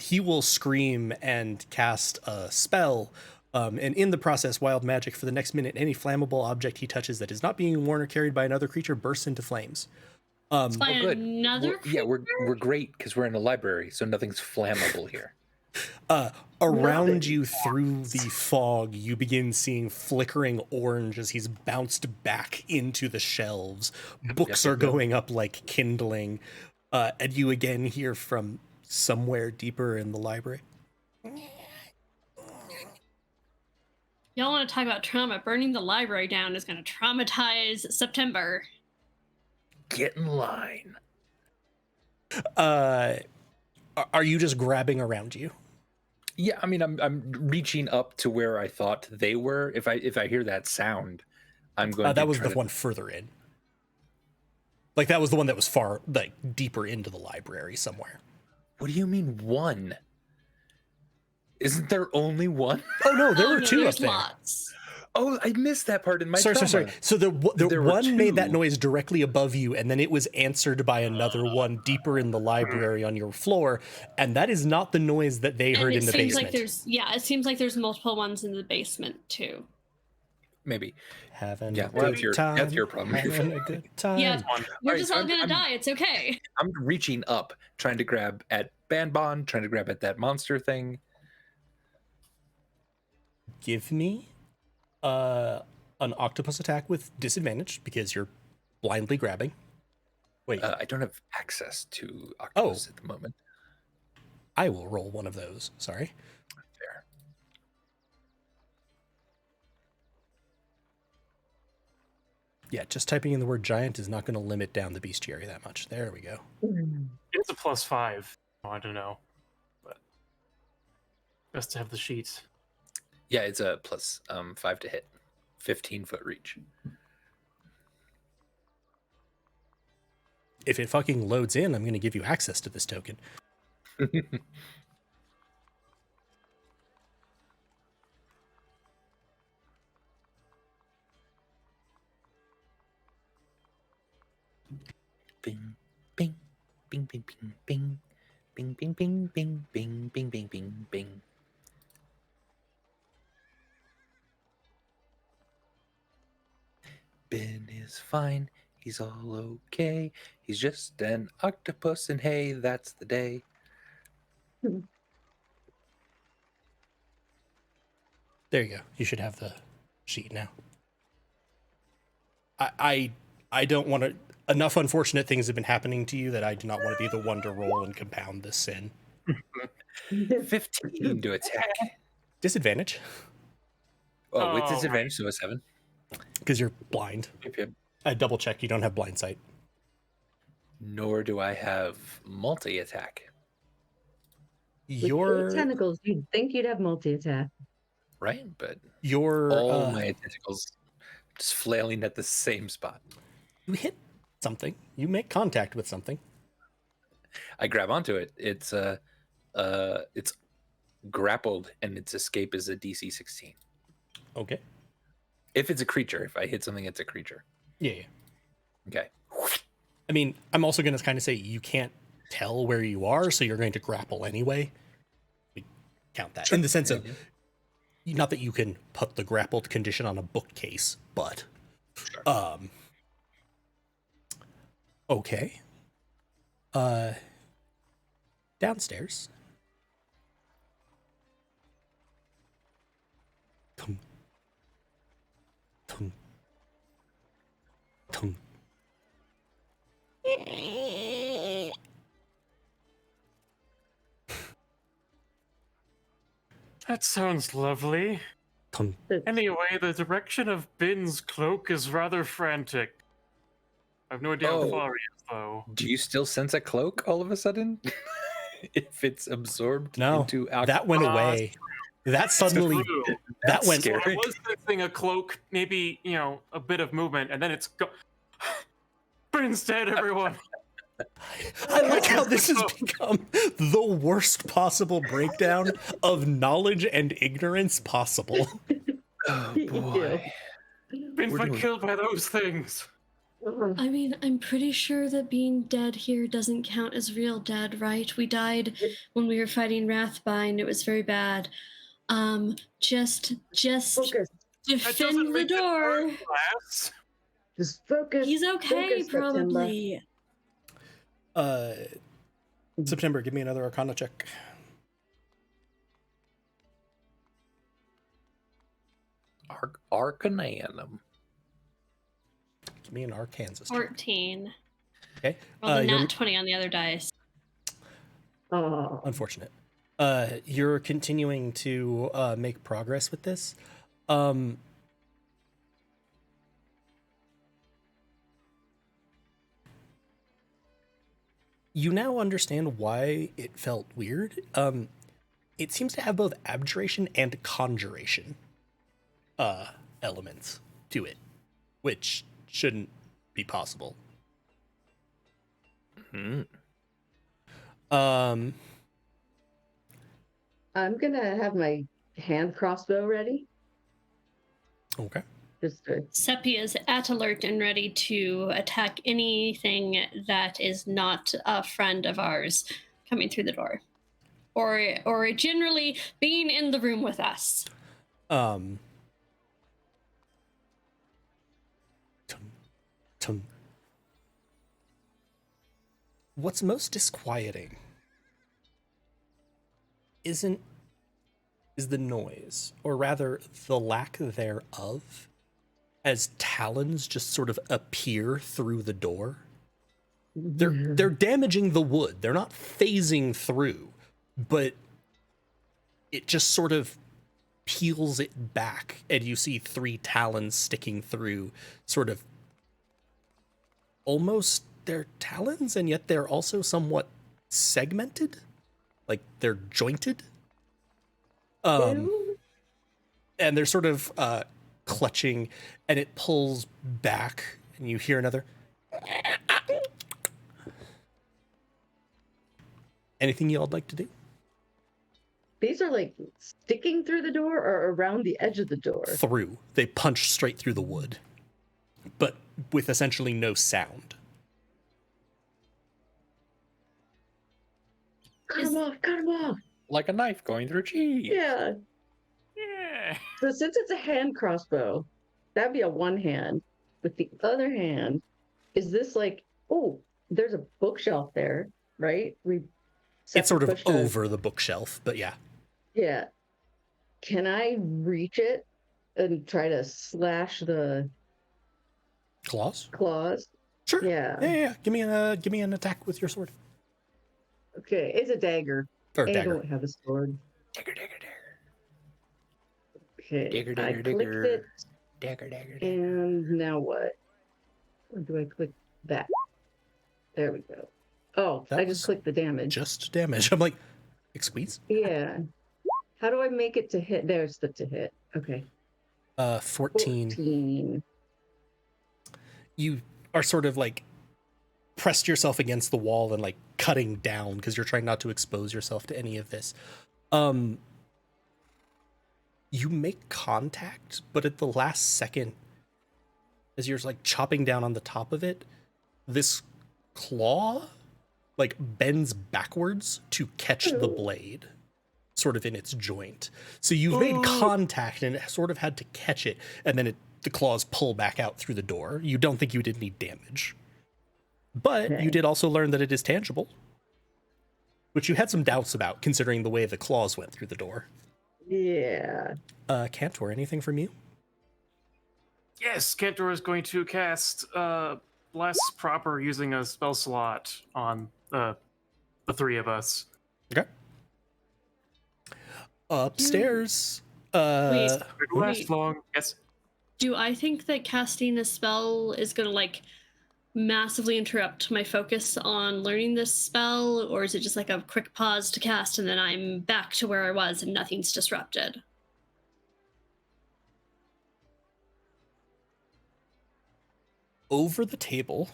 Speaker 6: He will scream and cast a spell, and in the process, wild magic for the next minute. Any flammable object he touches that is not being worn or carried by another creature bursts into flames.
Speaker 4: By
Speaker 2: good.
Speaker 4: another
Speaker 2: Yeah, we're great because we're in a library, so nothing's flammable here.
Speaker 6: Around
Speaker 3: Nothing.
Speaker 6: you through the fog, you begin seeing flickering orange as he's bounced back into the shelves. Books are going up like kindling, and you again hear from somewhere deeper in the library.
Speaker 4: Y'all want to talk about trauma? Burning the library down is going to traumatize September.
Speaker 2: Get in line.
Speaker 6: Are you just grabbing around you?
Speaker 2: Yeah, I mean, I'm reaching up to where I thought they were. If I hear that sound, I'm going.
Speaker 6: That
Speaker 2: to
Speaker 6: was
Speaker 2: try
Speaker 6: the
Speaker 2: to...
Speaker 6: one further in. Like that was the one that was far, like deeper into the library somewhere.
Speaker 2: What do you mean one? Isn't there only one?
Speaker 6: Oh no, there
Speaker 4: Oh,
Speaker 6: were
Speaker 4: no,
Speaker 6: 2 up
Speaker 4: there's
Speaker 6: there.
Speaker 4: lots.
Speaker 2: Oh, I missed that part in my
Speaker 6: Sorry.
Speaker 2: trauma.
Speaker 6: So the
Speaker 2: There were
Speaker 6: one made that
Speaker 2: 2.
Speaker 6: noise directly above you, and then it was answered by another one deeper in the library on your floor, and that is not the noise that they heard
Speaker 4: And
Speaker 6: in the
Speaker 4: it seems
Speaker 6: basement.
Speaker 4: like it seems like there's multiple ones in the basement too.
Speaker 2: Maybe.
Speaker 6: Having
Speaker 2: Yeah,
Speaker 6: a
Speaker 2: well,
Speaker 6: good time.
Speaker 2: that's your problem.
Speaker 6: Having a good time.
Speaker 4: Yeah, we're
Speaker 2: Alright,
Speaker 4: just
Speaker 2: so
Speaker 4: all
Speaker 2: I'm-
Speaker 4: gonna
Speaker 2: I'm-
Speaker 4: die. It's okay.
Speaker 2: I'm reaching up, trying to grab at Banbon, trying to grab at that monster thing.
Speaker 6: Give me an octopus attack with disadvantage because you're blindly grabbing. Wait,
Speaker 2: I don't have access to octopus at the moment.
Speaker 6: I will roll one of those. Sorry.
Speaker 2: Fair.
Speaker 6: Yeah, just typing in the word giant is not going to limit down the bestiary that much. There we go.
Speaker 5: It's a +5. I don't know. But best to have the sheets.
Speaker 2: Yeah, it's a plus 5 to hit. 15-foot reach.
Speaker 6: If it fucking loads in, I'm going to give you access to this token.
Speaker 2: Bing, bing, bing, bing, bing, bing, bing, bing, bing, bing, bing, bing, bing, bing, bing. Ben is fine. He's all okay. He's just an octopus, and hey, that's the day.
Speaker 6: There you go. You should have the sheet now. I don't want to. Enough unfortunate things have been happening to you that I do not want to be the one to roll and compound this sin.
Speaker 2: 15 to attack.
Speaker 6: Disadvantage.
Speaker 2: Oh, with
Speaker 5: Oh,
Speaker 2: disadvantage, so a 7.
Speaker 6: Because you're blind.
Speaker 2: Yep, yep.
Speaker 6: I double check. You don't have blind sight.
Speaker 2: Nor do I have multi-attack.
Speaker 3: With 8
Speaker 6: Your
Speaker 3: tentacles, you'd think you'd have multi-attack.
Speaker 2: Right? But
Speaker 6: your
Speaker 2: all my tentacles just flailing at the same spot.
Speaker 6: you hit something. You make contact with something.
Speaker 2: I grab onto it. It's grappled, and its escape is a DC 16.
Speaker 6: Okay.
Speaker 2: If it's a creature, if I hit something, it's a creature.
Speaker 6: Yeah.
Speaker 2: Okay.
Speaker 6: I mean, I'm also going to kind of say you can't tell where you are, so you're going to grapple anyway. We count that in the sense of not that you can put the grappled condition on a bookcase, but okay. Downstairs. Tung. Tung. Tung.
Speaker 5: that sounds lovely.
Speaker 6: Tung.
Speaker 5: Anyway, the direction of Bin's cloak is rather frantic. I have no idea how
Speaker 2: Oh.
Speaker 5: far he is, though.
Speaker 2: Do you still sense a cloak all of a sudden? If it's absorbed
Speaker 6: No,
Speaker 2: into
Speaker 6: that went away. That suddenly
Speaker 5: True.
Speaker 6: that went
Speaker 2: scary.
Speaker 5: I was sensing a cloak, maybe, a bit of movement, and then it's Bin's dead, everyone.
Speaker 6: I like how this has become the worst possible breakdown of knowledge and ignorance possible.
Speaker 2: Oh
Speaker 3: You
Speaker 2: boy.
Speaker 5: Bin's
Speaker 2: We're
Speaker 5: been
Speaker 2: doing-
Speaker 5: killed by those things.
Speaker 4: I mean, I'm pretty sure that being dead here doesn't count as real dead, right? We died when we were fighting Wrathbind. It was very bad. Just
Speaker 3: Focus.
Speaker 5: That doesn't
Speaker 4: defend the
Speaker 5: make it
Speaker 4: door.
Speaker 5: worse, class.
Speaker 3: Just focus.
Speaker 4: He's okay,
Speaker 3: Focus, September.
Speaker 4: probably.
Speaker 6: September, give me another Arcana check.
Speaker 2: Arcanum.
Speaker 6: Give me an Arkansas check.
Speaker 4: 14.
Speaker 6: Okay.
Speaker 4: Well, the
Speaker 6: you're-
Speaker 4: nat 20 on the other dice.
Speaker 3: Oh,
Speaker 6: Unfortunate. You're continuing to make progress with this. You now understand why it felt weird. It seems to have both abjuration and conjuration elements to it, which shouldn't be possible.
Speaker 2: Hmm.
Speaker 6: Um,
Speaker 3: I'm gonna have my hand crossbow ready.
Speaker 6: okay.
Speaker 3: Just to,
Speaker 4: Seppi is at alert and ready to attack anything that is not a friend of ours coming through the door. Or generally being in the room with us.
Speaker 6: Tung, tung. What's most disquieting is the noise, or rather the lack thereof, as talons just sort of appear through the door. They're damaging the wood. They're not phasing through, but it just sort of peels it back, and you see 3 talons sticking through, sort of almost they're talons, and yet they're also somewhat segmented, like they're jointed. And they're sort of clutching, and it pulls back, and you hear another. Anything y'all'd like to do?
Speaker 3: these are like sticking through the door or around the edge of the door.
Speaker 6: Through. They punch straight through the wood, but with essentially no sound.
Speaker 3: Cut them off! Cut them off!
Speaker 2: Like a knife going through cheese.
Speaker 3: Yeah.
Speaker 5: Yeah.
Speaker 3: So since it's a hand crossbow, that'd be a one hand. With the other hand, is this like, oh, there's a bookshelf there, right?
Speaker 6: It's sort of
Speaker 3: pushed a-
Speaker 6: over the bookshelf, but yeah.
Speaker 3: Yeah. Can I reach it and try to slash the
Speaker 6: Claws?
Speaker 3: claws?
Speaker 6: Sure.
Speaker 3: Yeah.
Speaker 6: Yeah. Give me an attack with your sword.
Speaker 3: Okay, it's a dagger.
Speaker 6: Or
Speaker 3: I
Speaker 6: dagger.
Speaker 3: don't have a sword.
Speaker 2: Dagger, dagger, dagger.
Speaker 3: Okay,
Speaker 2: Digger,
Speaker 3: I
Speaker 2: digger,
Speaker 3: clicked
Speaker 2: digger.
Speaker 3: it,
Speaker 2: Dagger, dagger, dagger.
Speaker 3: and now what? Or do I click that? There we go. Oh,
Speaker 6: That
Speaker 3: I just
Speaker 6: was
Speaker 3: clicked the damage.
Speaker 6: just damage. I'm like, squeeze.
Speaker 3: Yeah. How do I make it to hit? There's the to hit. Okay.
Speaker 6: 14.
Speaker 3: 14.
Speaker 6: You are sort of like pressed yourself against the wall and like cutting down because you're trying not to expose yourself to any of this. You make contact, but at the last second, as you're like chopping down on the top of it, this claw like bends backwards to catch the blade, sort of in its joint. So you've made contact and it sort of had to catch it, and then the claws pull back out through the door. You don't think you did any damage, but
Speaker 3: Okay.
Speaker 6: you did also learn that it is tangible, which you had some doubts about considering the way the claws went through the door.
Speaker 3: Yeah.
Speaker 6: Cantor, anything from you?
Speaker 5: Yes, Cantor is going to cast Bless Proper using a spell slot on the three of us.
Speaker 6: Okay. Upstairs.
Speaker 4: Wait,
Speaker 5: It will last
Speaker 4: Wait.
Speaker 5: long. Yes.
Speaker 4: do I think that casting a spell is gonna like massively interrupt my focus on learning this spell, or is it just like a quick pause to cast and then I'm back to where I was and nothing's disrupted?
Speaker 6: Over the table,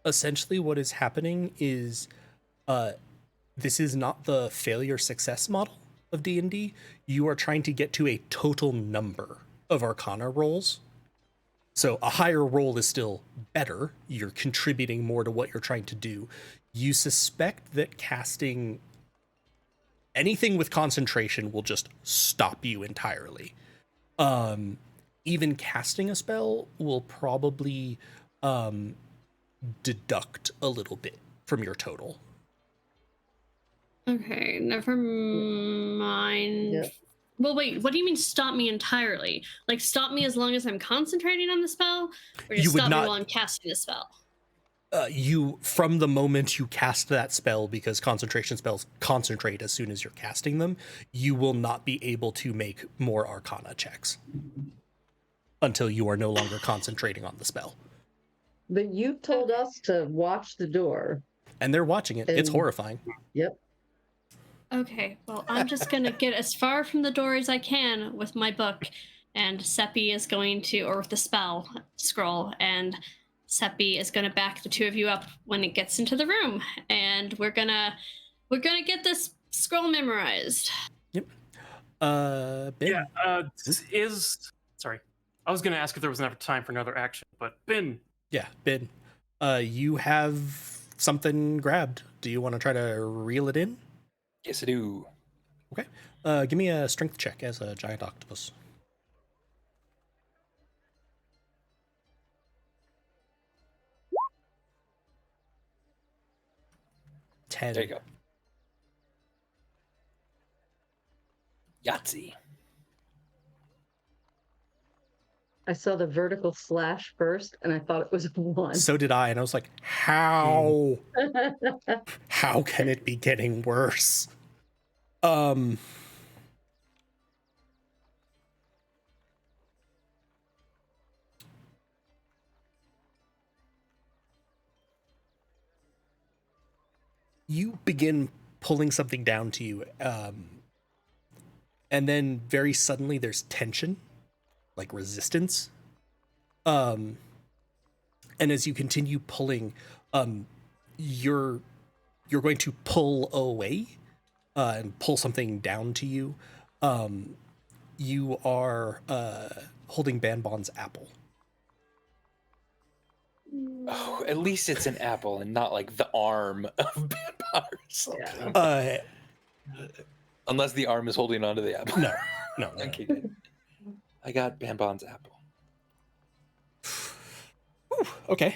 Speaker 6: essentially what is happening is this is not the failure success model of D&D. You are trying to get to a total number of Arcana rolls. So a higher roll is still better. You're contributing more to what you're trying to do. You suspect that casting anything with concentration will just stop you entirely. Even casting a spell will probably deduct a little bit from your total.
Speaker 4: Okay, never mind.
Speaker 3: Yep.
Speaker 4: Well, wait, what do you mean stop me entirely? Like stop me as long as I'm concentrating on the spell, or just
Speaker 6: You would
Speaker 4: stop
Speaker 6: not-
Speaker 4: me while I'm casting the spell?
Speaker 6: You, from the moment you cast that spell, because concentration spells concentrate as soon as you're casting them, you will not be able to make more Arcana checks until you are no longer concentrating on the spell.
Speaker 3: But you told us to watch the door.
Speaker 6: And they're watching it. It's
Speaker 3: And-
Speaker 6: horrifying.
Speaker 3: Yep.
Speaker 4: Okay, well, I'm just gonna get as far from the door as I can with my book, and Seppi is going to, or with the spell scroll, and Seppi is gonna back the two of you up when it gets into the room, and we're gonna get this scroll memorized.
Speaker 6: Yep. Ben.
Speaker 5: Yeah. Sorry. I was going to ask if there was enough time for another action, but Ben.
Speaker 6: Yeah, Ben. You have something grabbed. Do you want to try to reel it in?
Speaker 2: Yes, I do.
Speaker 6: Okay. Give me a strength check as a giant octopus. Ten.
Speaker 2: There you go. Yahtzee.
Speaker 3: I saw the vertical slash first, and I thought it was a 1.
Speaker 6: So did I, and I was like, how? How can it be getting worse? You begin pulling something down to you, and then very suddenly there's tension, like resistance. And as you continue pulling, you're going to pull away and pull something down to you. You are holding Banbon's apple.
Speaker 2: Oh, at least it's an apple and not like the arm of Banbar or something.
Speaker 3: Yeah.
Speaker 2: Unless the arm is holding onto the apple.
Speaker 6: No.
Speaker 2: Okay, good. I got Banbon's apple.
Speaker 6: Whew, okay.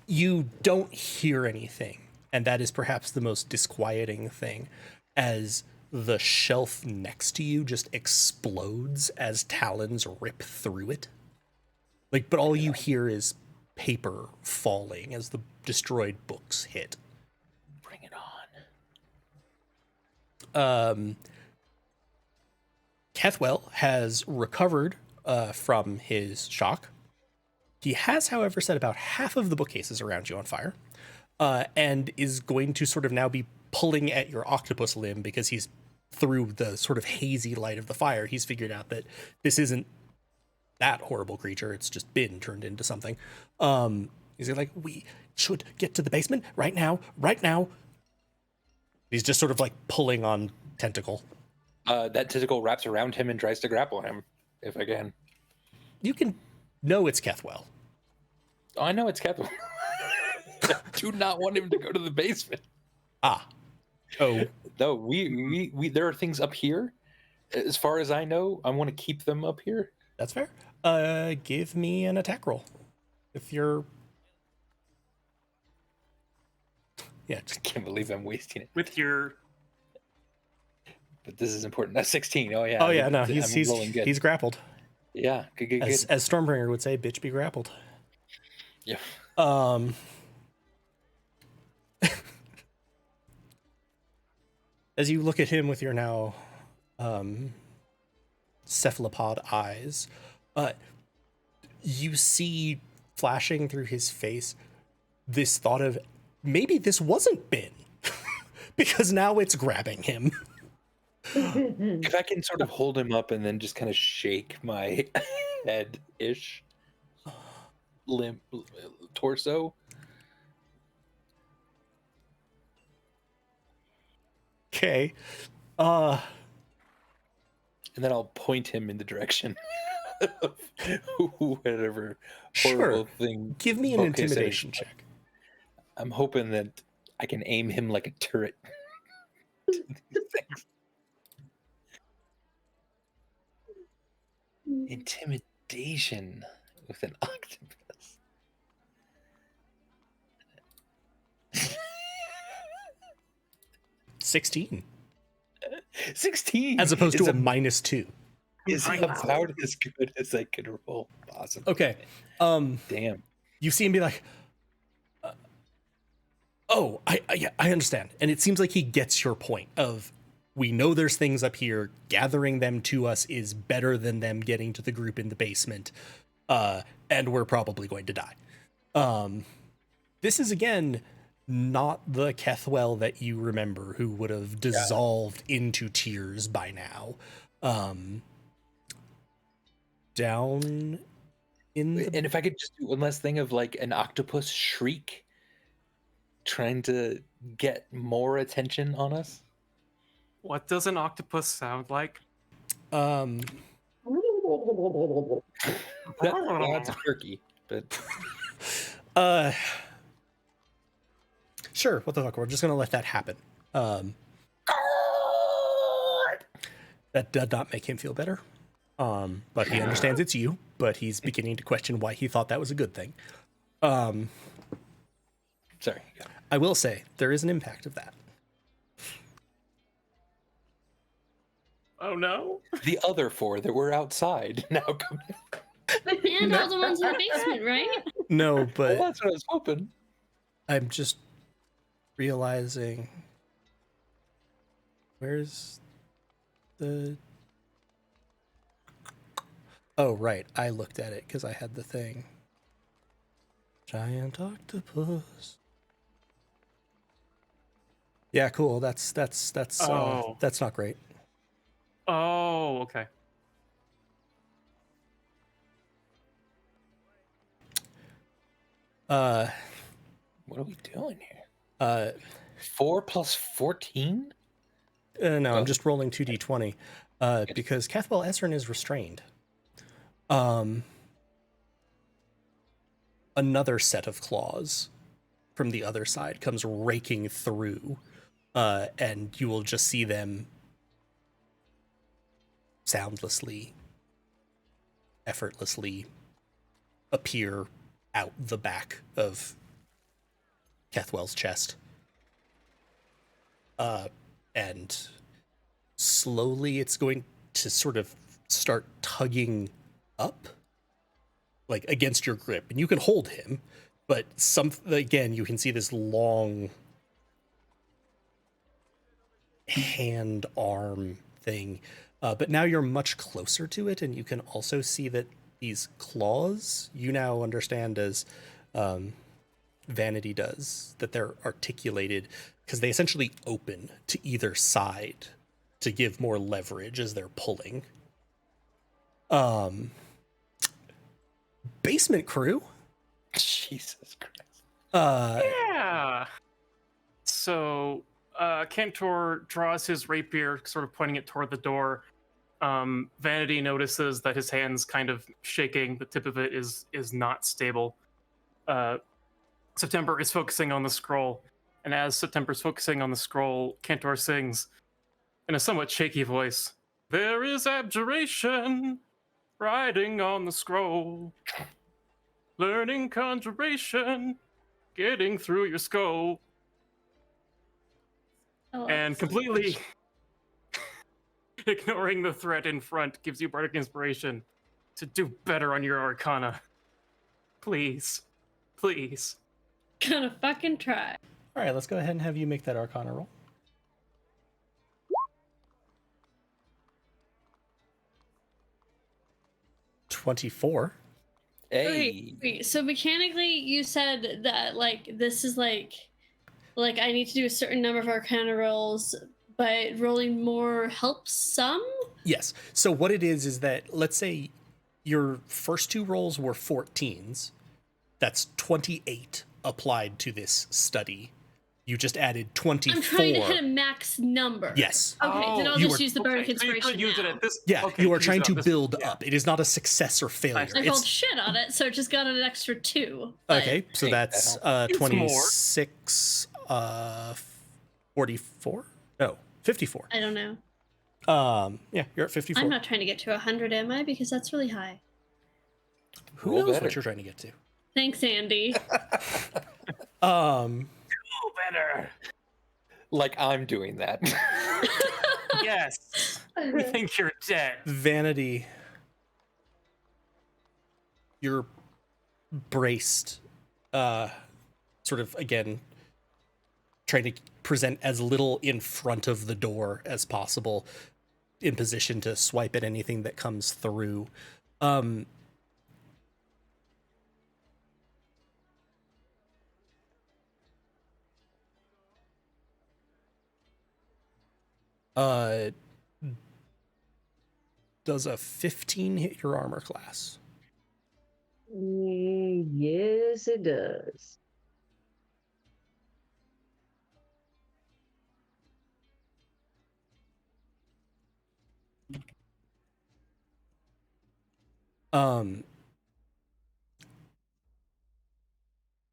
Speaker 6: You don't hear anything, and that is perhaps the most disquieting thing, as the shelf next to you just explodes as talons rip through it. But all you hear is paper falling as the destroyed books hit.
Speaker 2: Bring it on.
Speaker 6: Kethwell has recovered from his shock. He has, however, set about half of the bookcases around you on fire, and is going to sort of now be pulling at your octopus limb because he's through the sort of hazy light of the fire. He's figured out that this isn't that horrible creature. It's just been turned into something. He's like, we should get to the basement right now, right now. He's just sort of like pulling on Tentacle.
Speaker 2: That tentacle wraps around him and tries to grapple him, if I can.
Speaker 6: You can know it's Kethwell.
Speaker 2: Oh, I know it's Kethwell. I do not want him to go to the basement.
Speaker 6: Ah. Oh.
Speaker 2: No, we there are things up here. As far as I know, I want to keep them up here.
Speaker 6: That's fair. Give me an attack roll. If you're... Yeah,
Speaker 2: I can't believe I'm wasting it.
Speaker 5: With your...
Speaker 2: But this is important. That's 16. Oh, yeah.
Speaker 6: Oh, yeah, no,
Speaker 2: I'm rolling good.
Speaker 6: he's grappled.
Speaker 2: Yeah, good.
Speaker 6: As Stormbringer would say, bitch be grappled.
Speaker 2: Yeah.
Speaker 6: As you look at him with your now cephalopod eyes, you see flashing through his face this thought of maybe this wasn't Ben, because now it's grabbing him.
Speaker 2: If I can sort of hold him up and then just kind of shake my head-ish limb, torso.
Speaker 6: Okay.
Speaker 2: And then I'll point him in the direction of whatever horrible thing.
Speaker 6: Give me an intimidation check.
Speaker 2: I'm hoping that I can aim him like a turret. Intimidation with an octopus.
Speaker 6: 16.
Speaker 2: 16
Speaker 6: As opposed to a
Speaker 2: a
Speaker 6: -2.
Speaker 2: is about as good as I could roll. Awesome.
Speaker 6: Okay.
Speaker 2: Damn.
Speaker 6: You see him be like, oh, I understand. And it seems like he gets your point of, we know there's things up here. Gathering them to us is better than them getting to the group in the basement. And we're probably going to die. This is, again, not the Kethwell that you remember, who would have dissolved into tears by now. Down in the...
Speaker 2: And if I could just do one last thing of like an octopus shriek trying to get more attention on us.
Speaker 5: What does an octopus sound like?
Speaker 2: That's a turkey, but
Speaker 6: sure, what the fuck, we're just gonna let that happen. That did not make him feel better. But he understands it's you, but he's beginning to question why he thought that was a good thing.
Speaker 2: Sorry.
Speaker 6: I will say there is an impact of that.
Speaker 5: Oh no.
Speaker 2: The other 4 that were outside now come in.
Speaker 4: And all the ones in the basement, right?
Speaker 6: No, but
Speaker 2: Well, that's what I was hoping.
Speaker 6: I'm just realizing, where's the... Oh, right. I looked at it because I had the thing. Giant octopus. Yeah, cool. That's not great.
Speaker 5: Oh, okay.
Speaker 2: What are we doing here? 4 plus 14?
Speaker 6: No, I'm just rolling 2d20 because Kethwell Esrin is restrained. Another set of claws from the other side comes raking through, and you will just see them soundlessly, effortlessly appear out the back of Kethwell's chest. And slowly it's going to sort of start tugging up, like against your grip, and you can hold him, but again, you can see this long hand arm thing But now you're much closer to it, and you can also see that these claws, you now understand as Vanity does, that they're articulated because they essentially open to either side to give more leverage as they're pulling. Basement crew.
Speaker 2: Jesus Christ.
Speaker 5: Yeah. So Cantor draws his rapier, sort of pointing it toward the door. Vanity notices that his hand's kind of shaking. The tip of it is not stable. September is focusing on the scroll, and as September's focusing on the scroll, Cantor sings in a somewhat shaky voice, "There is abjuration riding on the scroll, learning conjuration, getting through your skull."
Speaker 4: Oh,
Speaker 5: And completely ignoring the threat in front gives you bardic inspiration to do better on your arcana. Please. Please.
Speaker 4: gonna fucking try.
Speaker 6: All right, let's go ahead and have you make that Arcana roll. $24.
Speaker 2: Hey.
Speaker 4: Wait, so mechanically you said that like this is like I need to do a certain number of arcana rolls, but rolling more helps some?
Speaker 6: Yes. So what it is that, let's say your first two rolls were 14s. That's 28 applied to this study. You just added 24.
Speaker 4: I'm trying to hit a max number.
Speaker 6: Yes.
Speaker 4: Okay, then I'll
Speaker 6: You
Speaker 4: just
Speaker 6: are-
Speaker 4: use the bardic
Speaker 5: So you
Speaker 4: inspiration
Speaker 5: could use it
Speaker 4: now.
Speaker 5: at this.
Speaker 6: Yeah,
Speaker 5: okay,
Speaker 6: you are
Speaker 5: use
Speaker 6: trying
Speaker 5: it
Speaker 6: to
Speaker 5: on this-
Speaker 6: build
Speaker 5: yeah.
Speaker 6: up. It is not a success or failure.
Speaker 4: I
Speaker 6: It's
Speaker 4: called shit on it, so it just got an extra 2. but-
Speaker 6: okay. So
Speaker 2: Hey,
Speaker 6: that's
Speaker 5: It's
Speaker 6: 26 44? No, 54.
Speaker 4: I don't know.
Speaker 6: Yeah, you're at 54.
Speaker 4: I'm not trying to get to 100, am I? Because that's really high.
Speaker 6: Who
Speaker 2: Roll
Speaker 6: knows
Speaker 2: better.
Speaker 6: what you're trying to get to?
Speaker 4: Thanks, Andy.
Speaker 5: Oh, better.
Speaker 2: Like I'm doing that.
Speaker 5: Yes. We think you're dead.
Speaker 6: Vanity, you're braced, sort of again trying to present as little in front of the door as possible, in position to swipe at anything that comes through. Does a 15 hit your armor class?
Speaker 3: Yes, it does.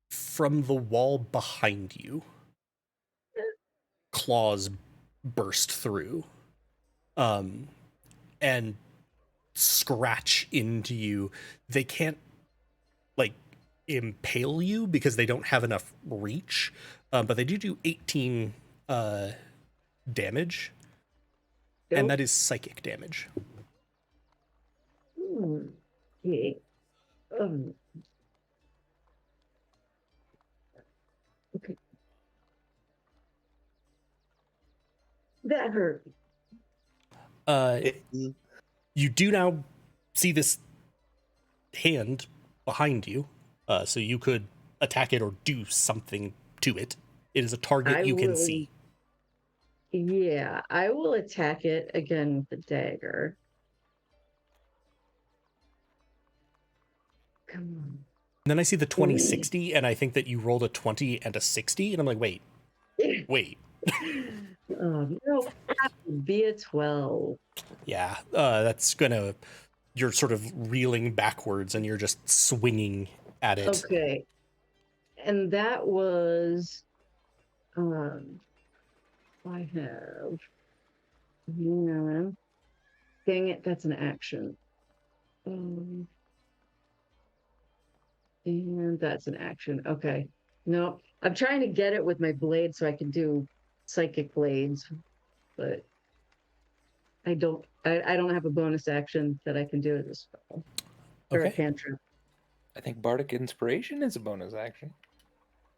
Speaker 6: From the wall behind you, claws burst through, and scratch into you. They can't like impale you because they don't have enough reach, but they do 18 damage, and
Speaker 3: Nope.
Speaker 6: that is psychic damage.
Speaker 3: Okay. Okay. That hurt.
Speaker 6: You do now see this hand behind you, so you could attack it or do something to it. It is a target
Speaker 3: I
Speaker 6: you can
Speaker 3: will-
Speaker 6: see.
Speaker 3: Yeah, I will attack it again with the dagger. Come on.
Speaker 6: And then I see the 2060, and I think that you rolled a 20 and a 60, and I'm like, wait.
Speaker 3: No, that would be a 12.
Speaker 6: Yeah, that's gonna. You're sort of reeling backwards, and you're just swinging at it.
Speaker 3: Okay. And that was I have hang on. Dang it, that's an action. And that's an action. Okay. No, I'm trying to get it with my blade so I can do psychic blades, but I don't have a bonus action that I can do as a spell. Or a
Speaker 6: Okay.
Speaker 3: cantrip.
Speaker 2: I think bardic inspiration is a bonus action.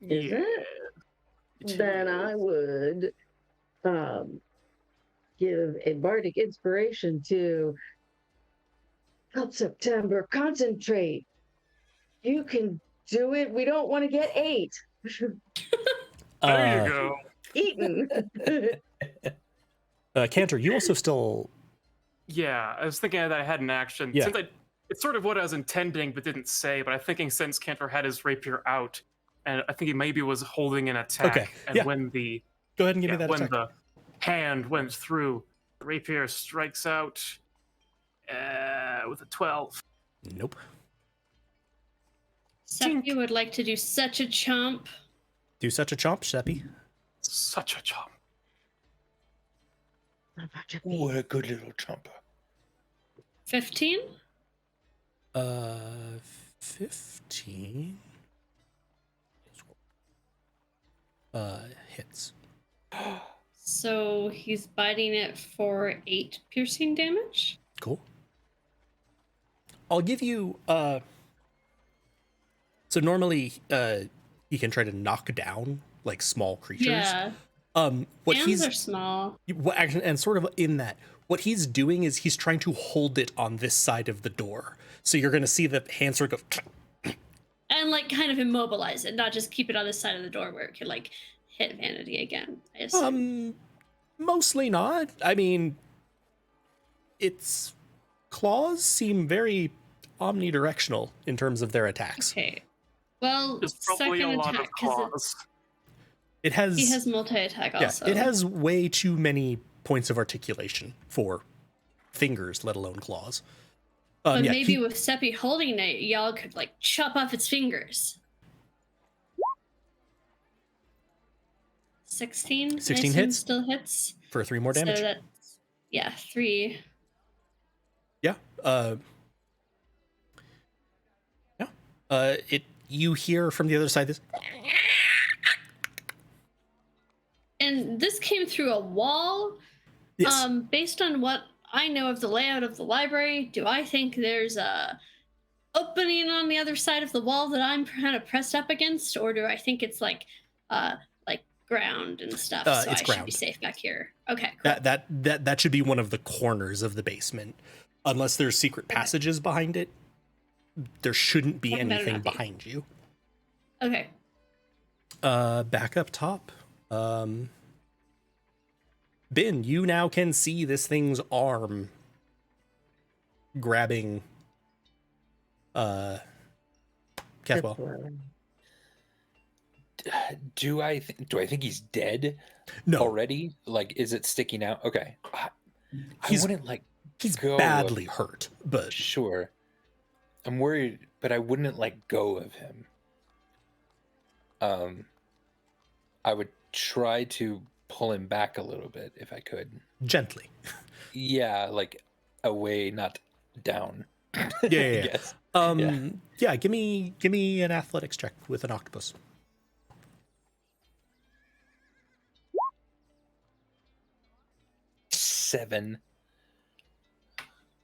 Speaker 3: Is it? Then I would give a bardic inspiration to help September concentrate. You can do it. We don't want to get 8.
Speaker 5: There you go.
Speaker 3: Eaten.
Speaker 6: Cantor, you also still.
Speaker 5: Yeah, I was thinking that I had an action.
Speaker 6: Yeah.
Speaker 5: Since it's sort of what I was intending but didn't say, but I'm thinking since Cantor had his rapier out, and I think he maybe was holding an attack,
Speaker 6: Okay,
Speaker 5: and
Speaker 6: yeah.
Speaker 5: when the
Speaker 6: Go ahead and give me that
Speaker 5: when
Speaker 6: attack.
Speaker 5: the hand went through, the rapier strikes out with a 12.
Speaker 6: Nope.
Speaker 4: Seppi would like to do such a chomp.
Speaker 6: Do such a chomp, Seppi.
Speaker 5: Such a chomp.
Speaker 2: What a good little chomper.
Speaker 4: 15?
Speaker 6: 15. Hits.
Speaker 4: So he's biting it for 8 piercing damage.
Speaker 6: Cool. I'll give you so normally he can try to knock down like small creatures.
Speaker 4: Yeah.
Speaker 6: What
Speaker 4: Hands are small.
Speaker 6: and sort of in that, what he's doing is he's trying to hold it on this side of the door. So you're gonna see the hand sort of go
Speaker 4: And like kind of immobilize it, not just keep it on this side of the door where it could like hit Vanity again. I assume.
Speaker 6: mostly not. I mean, its claws seem very omnidirectional in terms of their attacks.
Speaker 4: Okay. Well,
Speaker 5: There's probably a
Speaker 4: second
Speaker 5: lot of
Speaker 4: attack because
Speaker 5: claws.
Speaker 6: It has
Speaker 4: he has multi-attack also.
Speaker 6: it has way too many points of articulation for fingers, let alone claws.
Speaker 4: But maybe with Seppi holding it, y'all could like chop off its fingers. 16?
Speaker 6: 16
Speaker 4: I assume
Speaker 6: hits?
Speaker 4: Still hits.
Speaker 6: For 3 more damage.
Speaker 4: So that's, yeah, 3.
Speaker 6: Yeah. You hear from the other side this.
Speaker 4: And this came through a wall.
Speaker 6: Yes.
Speaker 4: Based on what I know of the layout of the library, do I think there's a opening on the other side of the wall that I'm kind of pressed up against, or do I think it's like ground and stuff? So
Speaker 6: It's
Speaker 4: I should
Speaker 6: ground.
Speaker 4: be safe back here. Okay. Cool.
Speaker 6: That should be one of the corners of the basement, unless there's secret passages behind it. There shouldn't be
Speaker 4: That better
Speaker 6: anything
Speaker 4: not be.
Speaker 6: behind you.
Speaker 4: Okay.
Speaker 6: Back up top. Bin, you now can see this thing's arm grabbing Cathwell.
Speaker 2: Do I think he's dead
Speaker 6: No,
Speaker 2: already? Like, is it sticking out? Okay. I
Speaker 6: He's-
Speaker 2: wouldn't like
Speaker 6: he's
Speaker 2: go
Speaker 6: badly hurt, but
Speaker 2: Sure. I'm worried, but I wouldn't let go of him. I would try to pull him back a little bit if I could.
Speaker 6: gently.
Speaker 2: Yeah, like away, not down.
Speaker 6: Yeah.
Speaker 2: I guess.
Speaker 6: Yeah, give me an athletics check with an octopus.
Speaker 2: 7.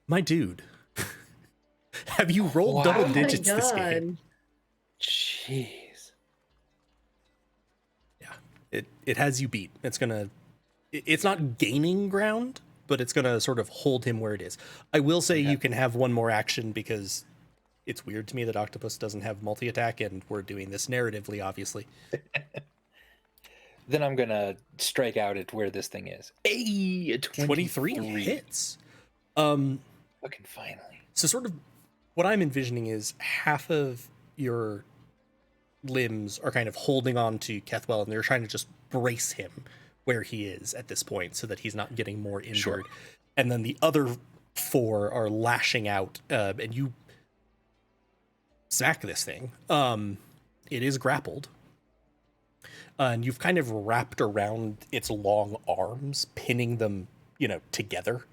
Speaker 6: My dude. Have you rolled
Speaker 2: Wow.
Speaker 6: double
Speaker 2: Oh my
Speaker 6: digits this game?
Speaker 2: Jeez.
Speaker 6: Yeah. It has you beat. It's not gaining ground, but it's gonna sort of hold him where it is. I will say you can have one more action because it's weird to me that Octopus doesn't have multi-attack, and we're doing this narratively, obviously.
Speaker 2: Then I'm gonna strike out at where this thing is. Hey, a
Speaker 6: 23 hits.
Speaker 2: Fucking finally.
Speaker 6: So sort of what I'm envisioning is half of your limbs are kind of holding on to Kethwell, and they're trying to just brace him where he is at this point so that he's not getting more injured.
Speaker 2: Sure.
Speaker 6: And then the other 4 are lashing out, and you smack this thing. It is grappled. And you've kind of wrapped around its long arms, pinning them, together.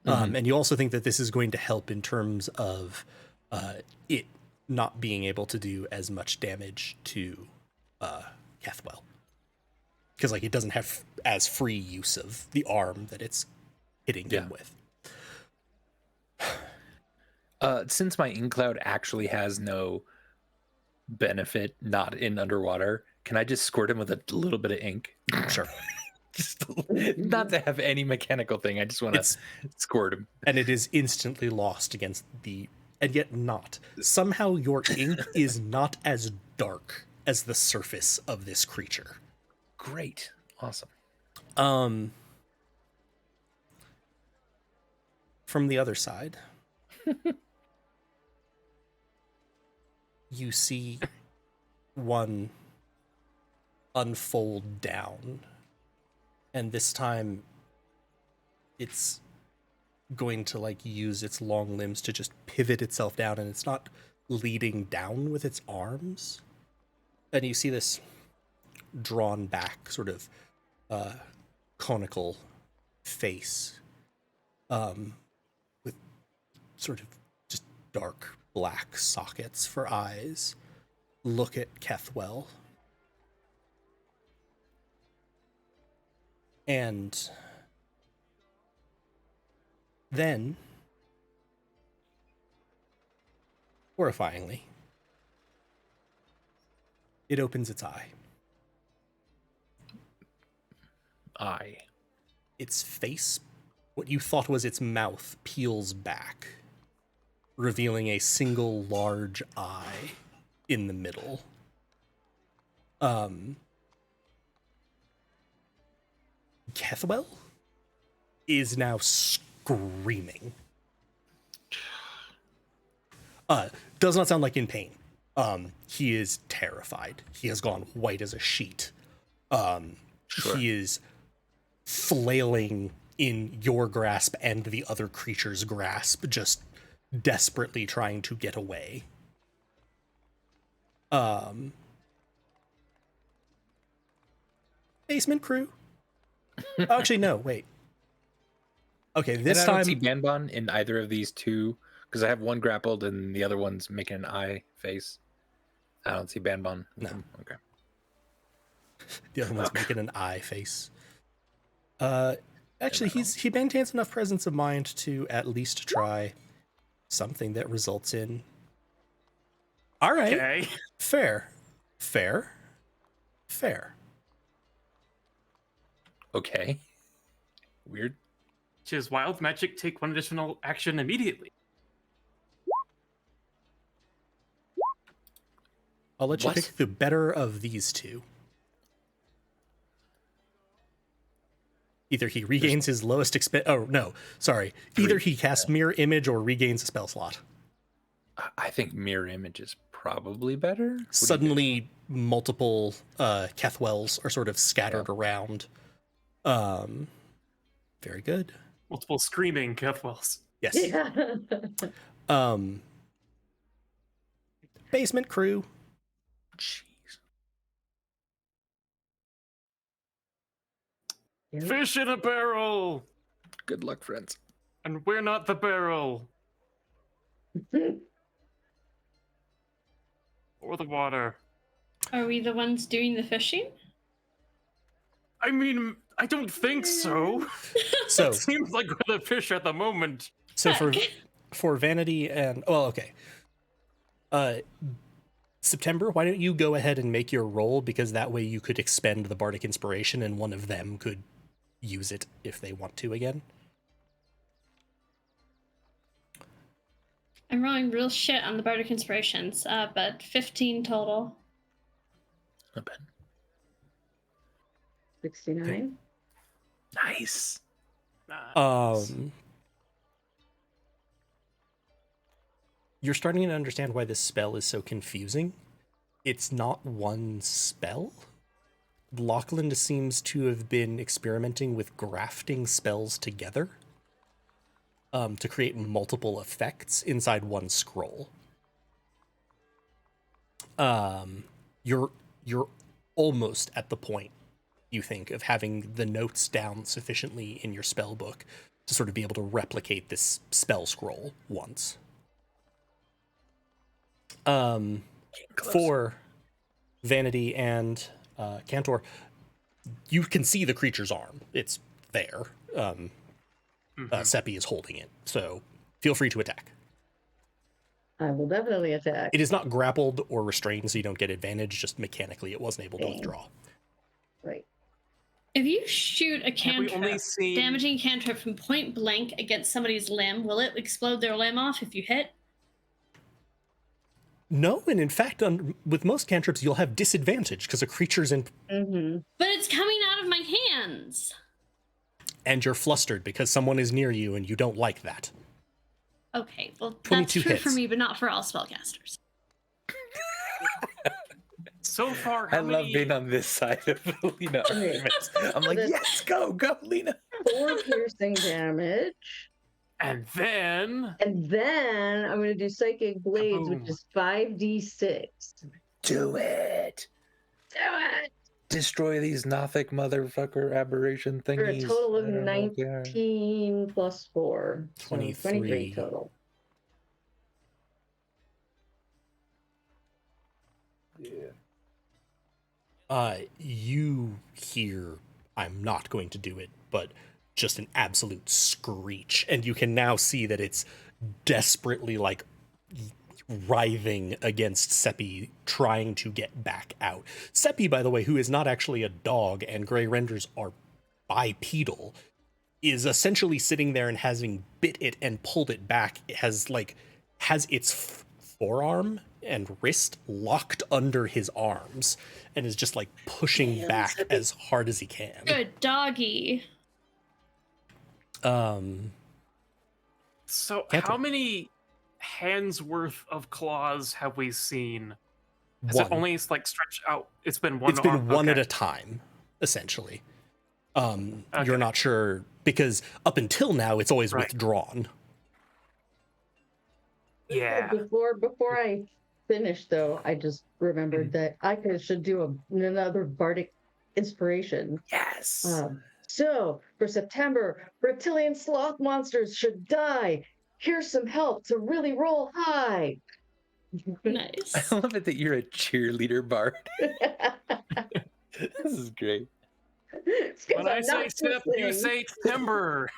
Speaker 6: And you also think that this is going to help in terms of it not being able to do as much damage to Kethwell. Because it doesn't have as free use of the arm that it's hitting him with.
Speaker 2: Since my Inkcloud actually has no benefit not in underwater, can I just squirt him with a little bit of ink?
Speaker 6: Sure.
Speaker 2: Just not to have any mechanical thing. I just want to squirt him.
Speaker 6: And it is instantly lost against the, and yet not. Somehow your ink is not as dark as the surface of this creature.
Speaker 2: Great. Awesome.
Speaker 6: From the other side, you see one unfold down, and this time it's going to like use its long limbs to just pivot itself down, and it's not leading down with its arms. And you see this drawn back sort of conical face with sort of just dark black sockets for eyes look at Kethwell. And then, horrifyingly, it opens its eye. Its face, what you thought was its mouth, peels back, revealing a large eye in the middle. Kethwell is now screaming. Does not sound like in pain. He is terrified. He has gone white as a sheet.
Speaker 2: Sure.
Speaker 6: He is flailing in your grasp and the other creature's grasp, just desperately trying to get away. Basement crew? Oh, actually, no, wait. Okay, this
Speaker 2: and I
Speaker 6: time...
Speaker 2: don't see Banban in either of these two, because I have one grappled and the other one's making an eye face. I don't see Banban.
Speaker 6: No.
Speaker 2: Okay.
Speaker 6: The other one's making an eye face. Actually, he maintains enough presence of mind to at least try something that results in... All right.
Speaker 5: Okay.
Speaker 6: Fair.
Speaker 2: Okay. Weird.
Speaker 5: Which is wild magic, take one additional action immediately.
Speaker 6: I'll let you
Speaker 2: What?
Speaker 6: pick the better of these two. Either he regains his lowest Either he casts Mirror Image or regains a spell slot.
Speaker 2: I think Mirror Image is probably better. What do you
Speaker 6: Suddenly, multiple Kethwells are sort of scattered around. Very good.
Speaker 5: Multiple screaming Kethwells.
Speaker 6: Yes.
Speaker 3: Yeah.
Speaker 6: Basement crew.
Speaker 2: think? Jeez.
Speaker 5: Fish in a barrel!
Speaker 2: Good luck, friends.
Speaker 5: And we're not the barrel. Or the water.
Speaker 4: Are we the ones doing the fishing?
Speaker 5: I mean, I don't think so.
Speaker 6: So,
Speaker 5: It seems like we're the fish at the moment.
Speaker 6: so for Vanity and September, why don't you go ahead and make your roll, because that way you could expend the Bardic Inspiration and one of them could use it if they want to again.
Speaker 4: I'm rolling real shit on the Bardic Inspirations, but 15 total.
Speaker 2: Not bad.
Speaker 3: 69.
Speaker 2: Nice.
Speaker 6: You're starting to understand why this spell is so confusing. It's not one spell. Lachlan seems to have been experimenting with grafting spells together to create multiple effects inside one scroll. You're almost at the point, you think, of having the notes down sufficiently in your spell book to sort of be able to replicate this spell scroll once. For Vanity and Cantor, you can see the creature's arm. It's there. Seppi is holding it, so feel free to attack.
Speaker 3: I will definitely attack.
Speaker 6: It is not grappled or restrained, so you don't get advantage. Just mechanically, it wasn't able to withdraw.
Speaker 3: Right.
Speaker 4: If you shoot a
Speaker 5: Have we only
Speaker 4: cantrip,
Speaker 5: seen?
Speaker 4: damaging cantrip from point blank against somebody's limb, will it explode their limb off if you hit?
Speaker 6: No, and in fact, with most cantrips, you'll have disadvantage because a creature's in,
Speaker 3: Mm-hmm.
Speaker 4: But it's coming out of my hands.
Speaker 6: and you're flustered because someone is near you, and you don't like that.
Speaker 4: Okay, well, that's
Speaker 6: 22
Speaker 4: true for
Speaker 6: hits.
Speaker 4: me, but not for all spellcasters.
Speaker 5: So far,
Speaker 2: I
Speaker 5: how
Speaker 2: love
Speaker 5: many?
Speaker 2: being on this side of Lena arguments. I'm like,
Speaker 3: This-
Speaker 2: yes, go, Lena.
Speaker 3: 4 piercing damage.
Speaker 5: And then
Speaker 3: And then I'm going to do Psychic Blades, which
Speaker 5: Kaboom.
Speaker 3: is 5d6.
Speaker 2: Do it.
Speaker 3: Do it!
Speaker 2: Destroy these Nothic motherfucker aberration thingies.
Speaker 3: For a total of
Speaker 2: I don't know what they are.
Speaker 3: 19 plus 4. So
Speaker 6: 23.
Speaker 3: 23 total.
Speaker 6: You hear, I'm not going to do it, but just an absolute screech. And you can now see that it's desperately like writhing against Seppi, trying to get back out. Seppi, by the way, who is not actually a dog and gray renders are bipedal, is essentially sitting there and having bit it and pulled it back. It has its forearm and wrist locked under his arms and is just like pushing back as hard as he can.
Speaker 4: Good doggy.
Speaker 6: Um,
Speaker 5: So
Speaker 6: Cantrip.
Speaker 5: how many hands worth of claws have we seen? Has
Speaker 6: one.
Speaker 5: it only like stretched out? It's been one.
Speaker 6: It's been
Speaker 5: arm?
Speaker 6: one
Speaker 5: Okay.
Speaker 6: at a time, essentially.
Speaker 5: Okay.
Speaker 6: You're not sure because up until now it's always
Speaker 5: Right.
Speaker 6: withdrawn.
Speaker 5: Yeah.
Speaker 3: Before I finish, though, I just remembered that I should do another bardic inspiration.
Speaker 2: Yes.
Speaker 3: So, for September, reptilian sloth monsters should die. Here's some help to really roll high.
Speaker 4: Nice.
Speaker 2: I love it that you're a cheerleader bard. This is great.
Speaker 3: It's 'cause
Speaker 5: When I
Speaker 3: I'm
Speaker 5: say
Speaker 3: not
Speaker 5: step, you
Speaker 3: listening.
Speaker 5: say timber.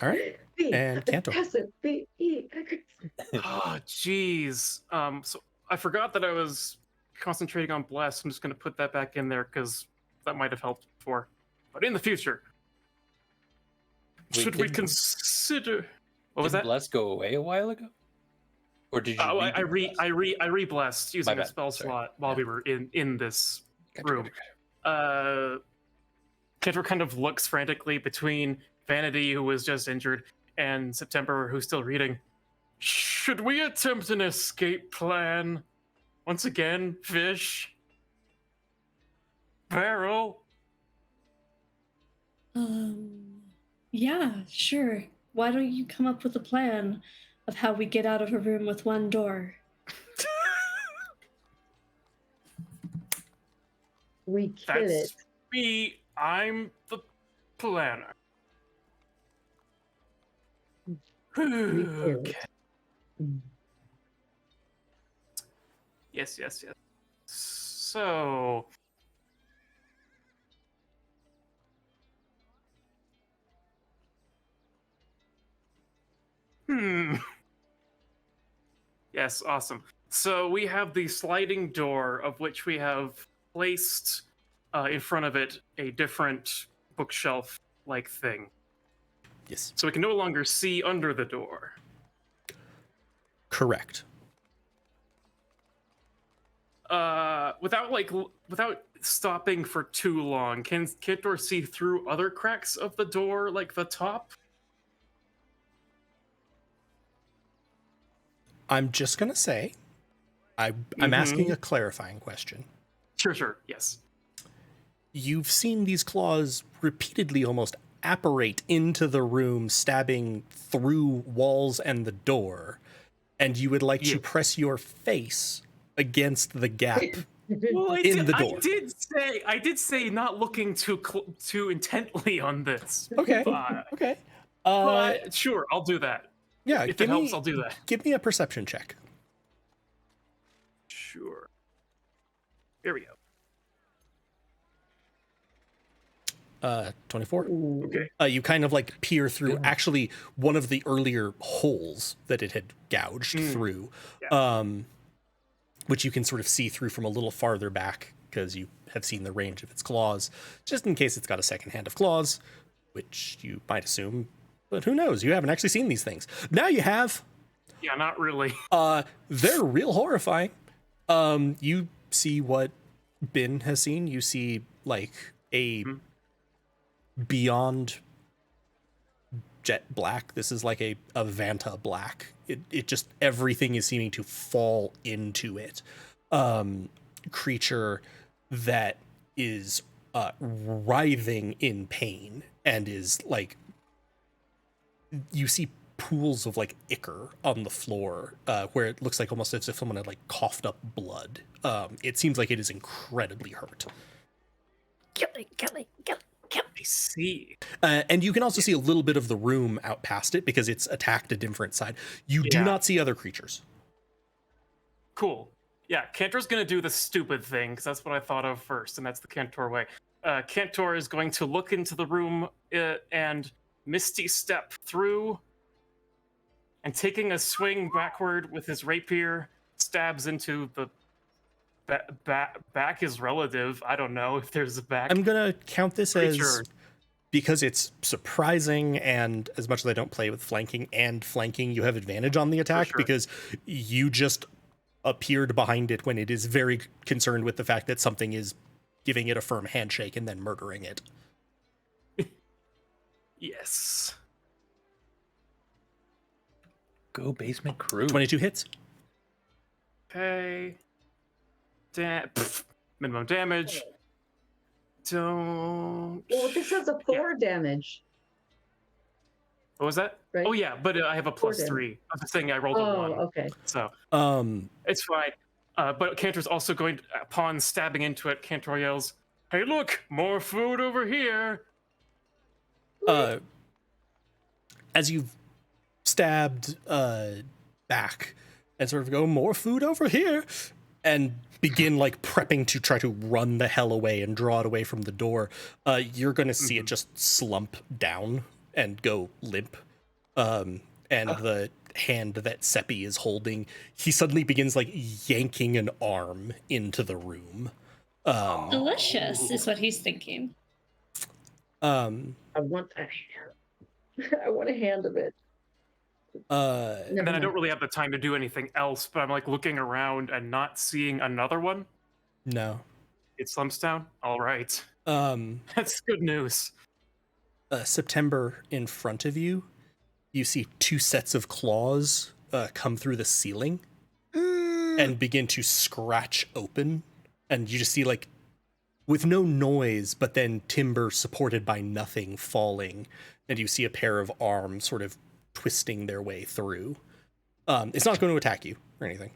Speaker 6: All right.
Speaker 3: Be
Speaker 6: And Cantor.
Speaker 3: aggressive, be
Speaker 5: Oh, jeez. So I forgot that I was concentrating on bless. I'm just gonna put that back in there because that might have helped before. But in the future,
Speaker 2: Wait,
Speaker 5: should we
Speaker 2: didn't-
Speaker 5: consider? What was
Speaker 2: Did
Speaker 5: that?
Speaker 2: Bless go away a while ago? Or did you?
Speaker 5: Oh, I
Speaker 2: redo Bless?
Speaker 5: re-blessed using a
Speaker 2: bad,
Speaker 5: spell
Speaker 2: sorry.
Speaker 5: slot while
Speaker 2: Yeah.
Speaker 5: we were in this
Speaker 2: Gotcha,
Speaker 5: room.
Speaker 2: gotcha,
Speaker 5: Kendra kind of looks frantically between Vanity, who was just injured, and September, who's still reading. Should we attempt an escape plan? Once again, fish. Barrel.
Speaker 4: Yeah, sure. Why don't you come up with a plan of how we get out of a room with one door?
Speaker 3: We kill it.
Speaker 5: That's me. I'm the planner.
Speaker 3: We kill
Speaker 5: Okay.
Speaker 3: it.
Speaker 5: Yes. So. Yes, awesome. So we have the sliding door, of which we have placed in front of it a different bookshelf-like thing.
Speaker 6: Yes.
Speaker 5: So we can no longer see under the door.
Speaker 6: Correct.
Speaker 5: Without stopping for too long, can Kitor see through other cracks of the door, like the top?
Speaker 6: I'm just going to say, I'm asking a clarifying question.
Speaker 5: Sure, yes.
Speaker 6: You've seen these claws repeatedly almost apparate into the room, stabbing through walls and the door, and you would like to
Speaker 5: Yeah.
Speaker 6: press your face against the gap.
Speaker 5: Well,
Speaker 6: In the door.
Speaker 5: I did say not looking too intently on this.
Speaker 6: Okay.
Speaker 5: But,
Speaker 6: Okay.
Speaker 5: but sure, I'll do that.
Speaker 6: Yeah,
Speaker 5: If it
Speaker 6: give
Speaker 5: helps,
Speaker 6: me,
Speaker 5: I'll do that.
Speaker 6: give me a perception check.
Speaker 5: Sure. Here we go.
Speaker 6: 24.
Speaker 5: Okay.
Speaker 6: You kind of like peer through actually one of the earlier holes that it had gouged through,
Speaker 5: Yeah.
Speaker 6: which you can sort of see through from a little farther back because you have seen the range of its claws, just in case it's got a second hand of claws, which you might assume, but who knows? You haven't actually seen these things. Now you have.
Speaker 5: Yeah, not really.
Speaker 6: They're real horrifying. You see what Bin has seen. You see like a beyond jet black. This is like a Vanta black. It just, everything is seeming to fall into it. Creature that is writhing in pain and is like, you see pools of like ichor on the floor, where it looks like almost as if someone had like coughed up blood. It seems like it is incredibly hurt.
Speaker 4: Kill it.
Speaker 5: I see.
Speaker 6: And you can also see a little bit of the room out past it because it's attacked a different side. You do not see other creatures.
Speaker 5: Cool. Yeah, Cantor's going to do the stupid thing, because that's what I thought of first, and that's the Cantor way. Cantor is going to look into the room and Misty step through, and taking a swing backward with his rapier, stabs into the back is relative. I don't know if there's a back.
Speaker 6: I'm going to count this
Speaker 5: creature.
Speaker 6: as, because it's surprising, and as much as I don't play with flanking, you have advantage on the attack because you just appeared behind it when it is very concerned with the fact that something is giving it a firm handshake and then murdering it.
Speaker 5: Yes.
Speaker 2: Go basement crew.
Speaker 6: 22 hits.
Speaker 5: Okay. Minimum damage. Don't.
Speaker 3: Well, this has a 4 damage.
Speaker 5: What was that?
Speaker 3: Right?
Speaker 5: Oh yeah, but I have a plus 3. I was saying I rolled a 1.
Speaker 3: Okay.
Speaker 5: So it's fine. But Cantor's also going to, upon stabbing into it, Cantor yells, "Hey, look, more food over here!"
Speaker 6: As you've stabbed back and sort of go, more food over here, and begin like prepping to try to run the hell away and draw it away from the door, you're going to see it just slump down and go limp. And the hand that Seppi is holding, he suddenly begins like yanking an arm into the room.
Speaker 4: Delicious is what he's thinking.
Speaker 3: I want a hand. I want a hand of it.
Speaker 5: And then I don't really have the time to do anything else, but I'm like looking around and not seeing another one.
Speaker 6: No.
Speaker 5: It slumps down? All right.
Speaker 6: Um,
Speaker 5: That's good news.
Speaker 6: September, in front of you, you see 2 sets of claws come through the ceiling and begin to scratch open. And you just see, like, with no noise, but then timber supported by nothing falling. And you see a pair of arms sort of twisting their way through. It's not going to attack you or anything.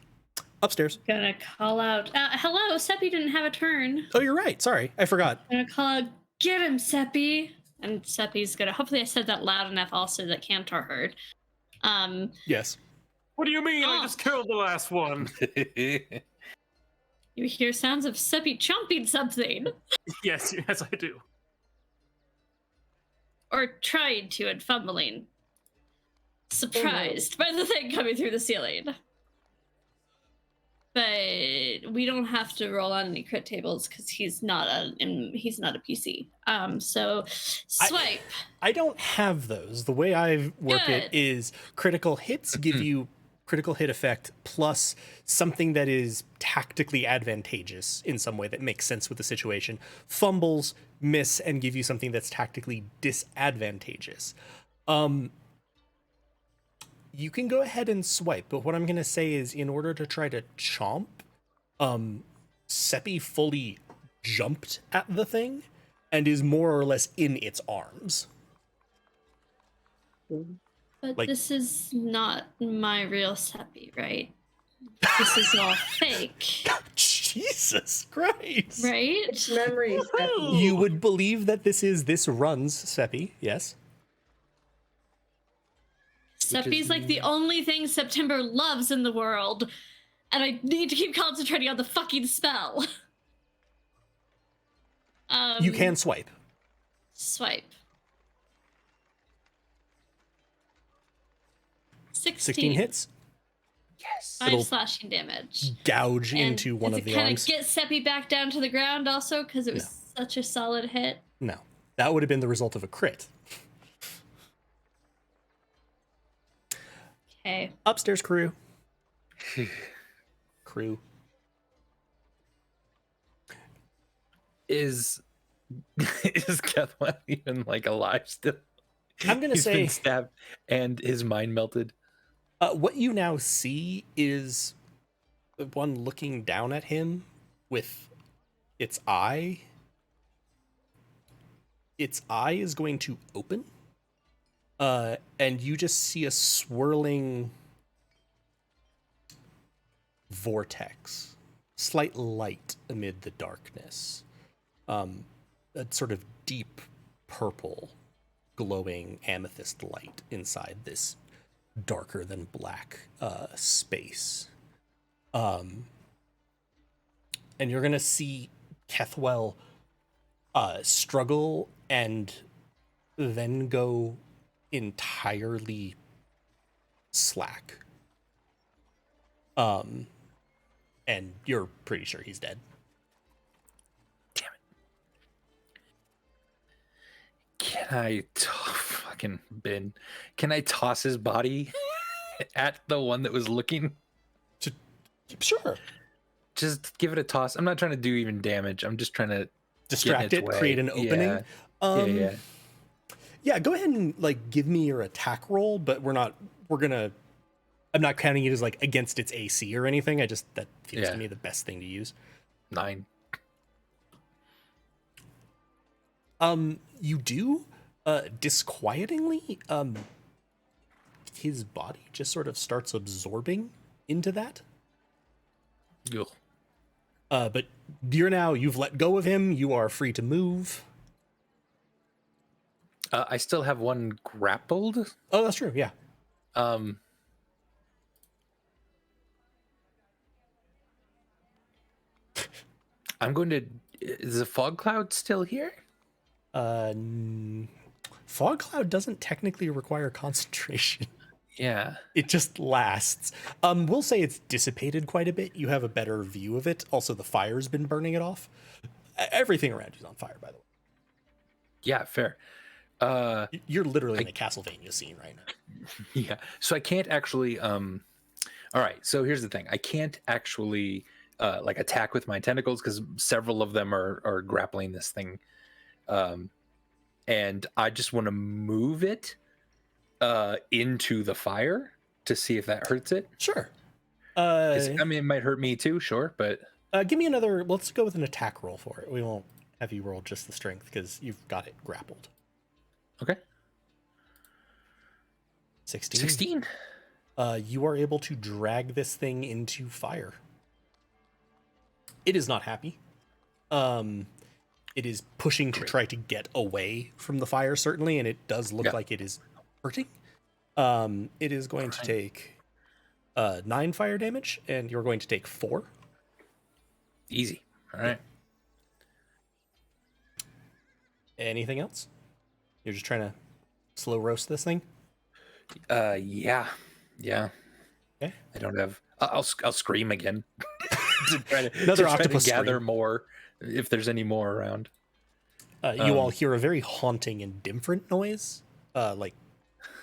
Speaker 6: Upstairs.
Speaker 4: Gonna call out, hello, Seppi didn't have a turn.
Speaker 6: Oh, you're right. Sorry, I forgot.
Speaker 4: Gonna call out, get him, Seppi. And Seppi's gonna, hopefully I said that loud enough also that Cantor heard.
Speaker 6: Yes.
Speaker 5: What do you mean? I just killed the last one.
Speaker 4: You hear sounds of Seppi chomping something.
Speaker 5: Yes, I do.
Speaker 4: Or trying to and fumbling. Surprised by the thing coming through the ceiling. But we don't have to roll on any crit tables because he's not a PC. So swipe.
Speaker 6: I don't have those. The way I work it is critical hits give you critical hit effect plus something that is tactically advantageous in some way that makes sense with the situation. Fumbles, miss, and give you something that's tactically disadvantageous. You can go ahead and swipe, but what I'm going to say is in order to try to chomp, Seppi fully jumped at the thing and is more or less in its arms.
Speaker 4: But
Speaker 6: like-
Speaker 4: this is not my real Seppi, right? This is all fake,
Speaker 6: Jesus Christ.
Speaker 4: right?
Speaker 3: It's memories.
Speaker 6: You would believe that this runs Seppi, yes?
Speaker 4: Seppi's like the only thing September loves in the world, and I need to keep concentrating on the fucking spell.
Speaker 6: You can swipe.
Speaker 4: Swipe.
Speaker 6: 16 hits.
Speaker 2: Yes.
Speaker 4: 5
Speaker 6: It'll
Speaker 4: slashing damage.
Speaker 6: gouge
Speaker 4: And
Speaker 6: into one
Speaker 4: does
Speaker 6: of the
Speaker 4: it kind
Speaker 6: arms.
Speaker 4: of get Seppi back down to the ground also because it was
Speaker 6: No.
Speaker 4: such a solid hit?
Speaker 6: No, that would have been the result of a crit.
Speaker 4: Okay.
Speaker 6: Upstairs crew. Crew.
Speaker 2: Is Kethwell even like alive still?
Speaker 6: I'm gonna
Speaker 2: He's
Speaker 6: say
Speaker 2: been stabbed and his mind melted.
Speaker 6: what you now see is the one looking down at him with its eye. Its eye is going to open, and you just see a swirling vortex, slight light amid the darkness. A sort of deep purple, glowing amethyst light inside this darker than black space. And you're gonna see Kethwell struggle and then go entirely slack. And you're pretty sure he's dead.
Speaker 2: Damn it. Can I fucking Ben? Can I toss his body at the one that was looking?
Speaker 6: Sure.
Speaker 2: Just give it a toss. I'm not trying to do even damage. I'm just trying to
Speaker 6: Distract
Speaker 2: get in
Speaker 6: it,
Speaker 2: its way.
Speaker 6: create an opening.
Speaker 2: Yeah.
Speaker 6: Yeah, go ahead and like give me your attack roll, but I'm not counting it as like against its AC or anything. That feels to me the best thing to use.
Speaker 2: 9.
Speaker 6: You do, disquietingly, his body just sort of starts absorbing into that.
Speaker 2: Ugh.
Speaker 6: But you've let go of him. You are free to move.
Speaker 2: I still have one grappled.
Speaker 6: Oh, that's true. Yeah.
Speaker 2: I'm going to. Is the fog cloud still here?
Speaker 6: Fog cloud doesn't technically require concentration.
Speaker 2: Yeah.
Speaker 6: It just lasts. We'll say it's dissipated quite a bit. You have a better view of it. Also, the fire's been burning it off. Everything around you's on fire, by the way.
Speaker 2: Yeah, fair.
Speaker 6: You're literally in a Castlevania scene right now.
Speaker 2: Yeah. So I can't actually. All right. So here's the thing. I can't actually like attack with my tentacles because several of them are grappling this thing, and I just want to move it into the fire to see if that hurts it.
Speaker 6: Sure.
Speaker 2: I mean, it might hurt me too. Sure, but
Speaker 6: give me another. Let's go with an attack roll for it. We won't have you roll just the strength because you've got it grappled.
Speaker 2: okay.
Speaker 6: 16.
Speaker 2: 16.
Speaker 6: You are able to drag this thing into fire. It is not happy. It is pushing to try to get away from the fire, certainly, and it does look like it is hurting. It is going to take 9 fire damage, and you're going to take 4.
Speaker 2: Easy. All right.
Speaker 6: Anything else? You're just trying to slow roast this thing?
Speaker 2: Yeah.
Speaker 6: Okay.
Speaker 2: I don't have. I'll scream again. to try to,
Speaker 6: Another
Speaker 2: to try to
Speaker 6: octopus
Speaker 2: gather
Speaker 6: scream.
Speaker 2: more if there's any more around.
Speaker 6: You all hear a very haunting and different noise. Like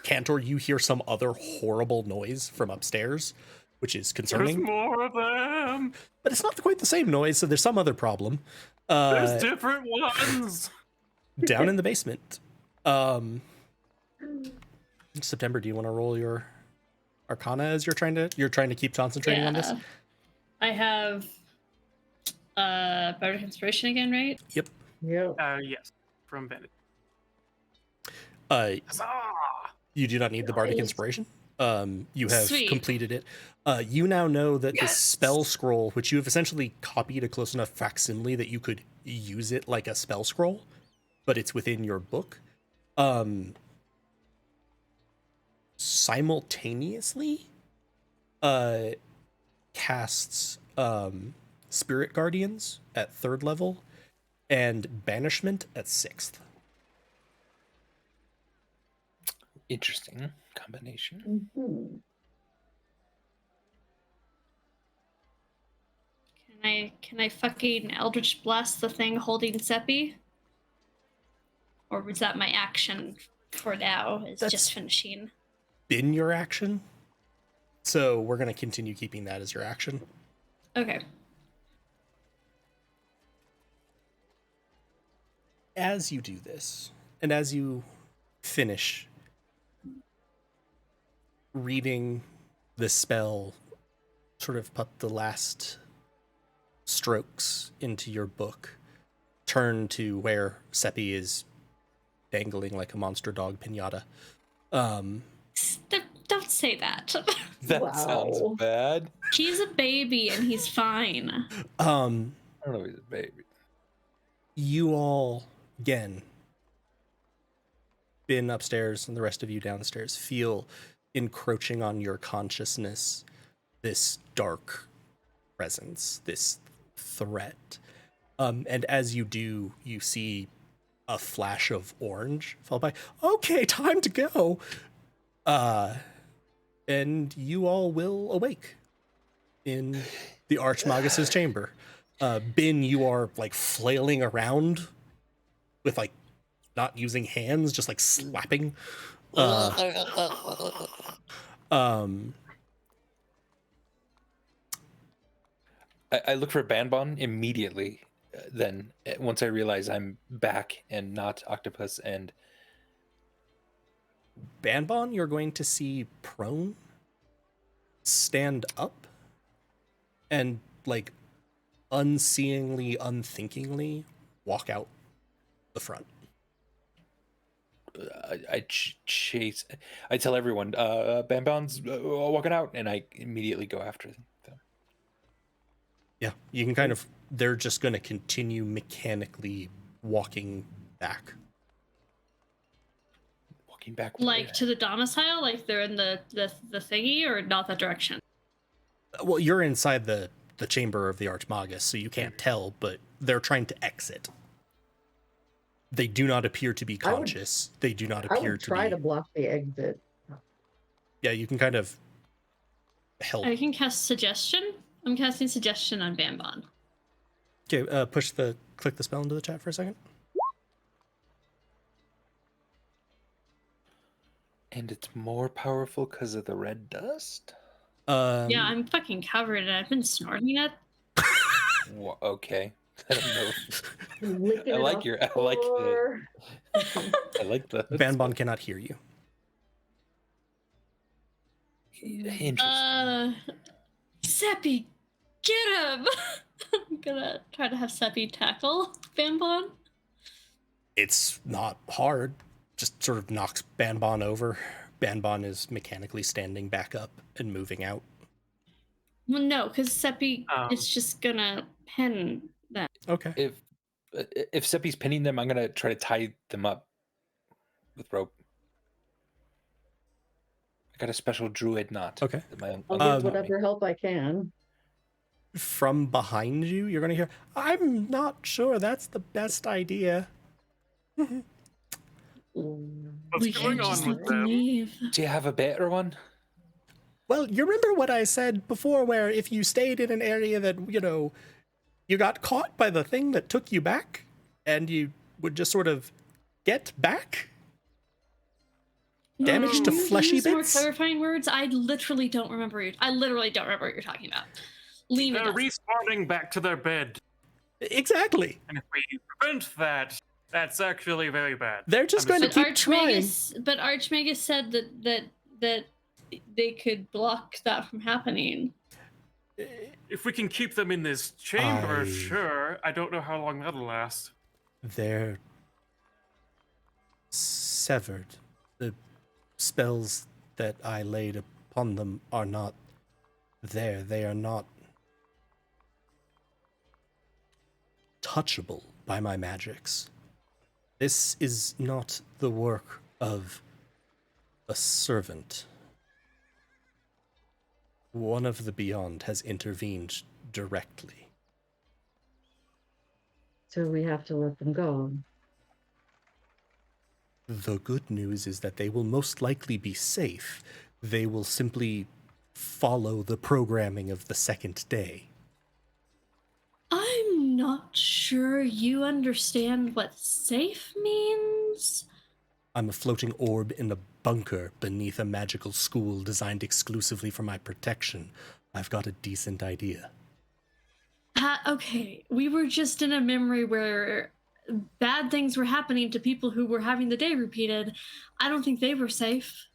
Speaker 6: Cantor, you hear some other horrible noise from upstairs, which is
Speaker 5: There's
Speaker 6: concerning.
Speaker 5: more of them.
Speaker 6: But it's not quite the same noise, so there's some other problem.
Speaker 5: There's different ones.
Speaker 6: Down in the basement. September, do you want to roll your Arcana as you're trying to keep concentrating on this?
Speaker 4: I have Bardic Inspiration again, right?
Speaker 6: Yep.
Speaker 3: Yeah.
Speaker 5: Yes, from Vanity. Huzzah!
Speaker 6: You do not need the Bardic
Speaker 3: Nice.
Speaker 6: Inspiration. You have
Speaker 4: Sweet.
Speaker 6: completed it. You now know that the
Speaker 2: Yes.
Speaker 6: spell scroll, which you have essentially copied a close enough facsimile that you could use it like a spell scroll, but it's within your book. Simultaneously casts Spirit Guardians at 3rd level and Banishment at 6th.
Speaker 2: Interesting combination.
Speaker 3: Mhm.
Speaker 4: Can I fucking Eldritch Blast the thing holding Seppi? Or was that my action for now? Is
Speaker 6: That's-
Speaker 4: just finishing.
Speaker 6: Been your action. So we're going to continue keeping that as your action.
Speaker 4: Okay.
Speaker 6: As you do this, and as you finish reading the spell, sort of put the last strokes into your book, turn to where Seppi is dangling like a monster dog pinata.
Speaker 4: Don't say that.
Speaker 2: That sounds
Speaker 3: Wow.
Speaker 2: bad.
Speaker 4: He's a baby and he's fine.
Speaker 2: I don't know if he's a baby.
Speaker 6: You all, again, been upstairs and the rest of you downstairs, feel encroaching on your consciousness this dark presence, this threat. And as you do, you see a flash of orange, followed by, okay, time to go. And you all will awake in the Archmagus's chamber. Bin, you are like flailing around with like not using hands, just like slapping.
Speaker 2: I look for Banbon immediately. Then once I realize I'm back and not octopus, and
Speaker 6: Banbon, you're going to see prone, stand up, and like unseeingly, unthinkingly walk out the front.
Speaker 2: I chase. I tell everyone, Banbon's walking out, and I immediately go after them.
Speaker 6: Yeah, you can kind of, they're just going to continue mechanically walking back.
Speaker 2: Walking back,
Speaker 4: Like to the domicile, like they're in the thingy, or not that direction.
Speaker 6: Well, you're inside the chamber of the Archmagus, so you can't tell, but they're trying to exit. They do not appear to be conscious. They do not
Speaker 3: I
Speaker 6: appear
Speaker 3: would
Speaker 6: to
Speaker 3: try
Speaker 6: be.
Speaker 3: to block the exit.
Speaker 6: Yeah, you can kind of help.
Speaker 4: I can cast suggestion. I'm casting suggestion on Banbon.
Speaker 6: Okay, click the spell into the chat for a second.
Speaker 2: And it's more powerful because of the red dust.
Speaker 4: Yeah, I'm fucking covered and I've been snorting it.
Speaker 2: Okay. I don't know.
Speaker 3: Licking
Speaker 2: I
Speaker 3: it
Speaker 2: like
Speaker 3: off
Speaker 2: your.
Speaker 3: the
Speaker 2: I like the.
Speaker 3: floor.
Speaker 2: I like the.
Speaker 6: Banbon cannot hear you.
Speaker 2: Interesting.
Speaker 4: Seppi, get him! I'm gonna try to have Seppi tackle Banbon.
Speaker 6: It's not hard. Just sort of knocks Banbon over. Banbon is mechanically standing back up and moving out.
Speaker 4: Well, no, because Seppi is just gonna pin them.
Speaker 6: Okay.
Speaker 2: If Seppi's pinning them, I'm gonna try to tie them up with rope. I got a special druid knot.
Speaker 6: Okay.
Speaker 3: I'll give whatever help I can.
Speaker 6: From behind you, you're going to hear, I'm not sure that's the best idea.
Speaker 5: What's
Speaker 4: We
Speaker 5: going
Speaker 4: can't just
Speaker 5: on
Speaker 4: let
Speaker 5: with
Speaker 4: them
Speaker 5: them?
Speaker 4: leave.
Speaker 2: Do you have a better one?
Speaker 6: Well, you remember what I said before, where if you stayed in an area that, you got caught by the thing that took you back, and you would just sort of get back? Damage to
Speaker 4: Can you
Speaker 6: fleshy
Speaker 4: use more
Speaker 6: bits?
Speaker 4: clarifying words. I literally don't remember what you're talking about. Lena
Speaker 5: They're
Speaker 4: does.
Speaker 5: respawning back to their bed.
Speaker 6: Exactly.
Speaker 5: And if we prevent that, that's actually very bad.
Speaker 6: They're just going to keep trying.
Speaker 4: But Archmagus said that they could block that from happening.
Speaker 5: If we can keep them in this chamber, sure. I don't know how long that'll last.
Speaker 6: They're severed. The spells that I laid upon them are not there. They are not touchable by my magics. This is not the work of a servant. One of the Beyond has intervened directly.
Speaker 3: So we have to let them go.
Speaker 6: The good news is that they will most likely be safe. They will simply follow the programming of the second day.
Speaker 4: not sure you understand what safe means.
Speaker 6: I'm a floating orb in a bunker beneath a magical school designed exclusively for my protection. I've got a decent idea.
Speaker 4: Okay, we were just in a memory where bad things were happening to people who were having the day repeated. I don't think they were safe.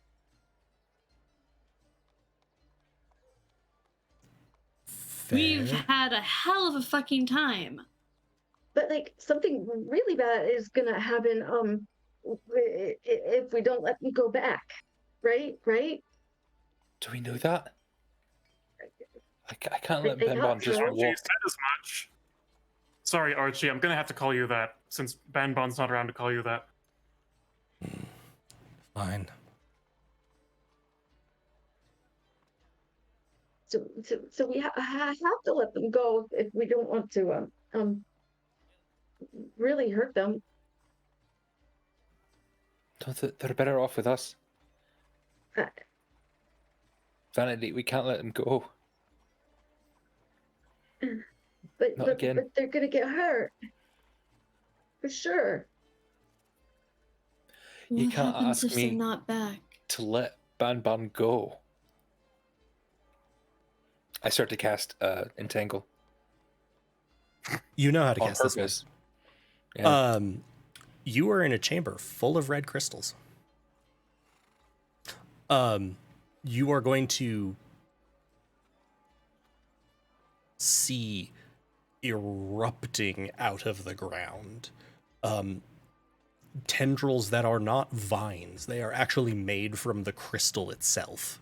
Speaker 4: We've
Speaker 6: Fair.
Speaker 4: had a hell of a fucking time.
Speaker 3: But like something really bad is gonna happen if we don't let them go back. Right?
Speaker 2: Do we know that? I can't let
Speaker 3: I
Speaker 2: Ben
Speaker 3: thought
Speaker 2: Bond just
Speaker 3: so.
Speaker 5: Archie
Speaker 2: walk.
Speaker 5: said as much. Sorry, Archie, I'm gonna have to call you that since Banbon's not around to call you that.
Speaker 6: Fine.
Speaker 3: So we have to let them go if we don't want to really hurt them.
Speaker 2: They're better off with us.
Speaker 3: Uh,
Speaker 2: Vanity, we can't let them go.
Speaker 3: But
Speaker 2: Not
Speaker 3: but,
Speaker 2: again.
Speaker 3: but they're gonna get hurt for sure.
Speaker 2: You
Speaker 4: What
Speaker 2: can't
Speaker 4: happens
Speaker 2: ask
Speaker 4: if they're
Speaker 2: me
Speaker 4: not back?
Speaker 2: to let Ban go. I start to cast Entangle
Speaker 6: You know how to
Speaker 2: on
Speaker 6: cast this
Speaker 2: purpose.
Speaker 6: one.
Speaker 2: Yeah.
Speaker 6: You are in a chamber full of red crystals. You are going to see erupting out of the ground tendrils that are not vines. They are actually made from the crystal itself,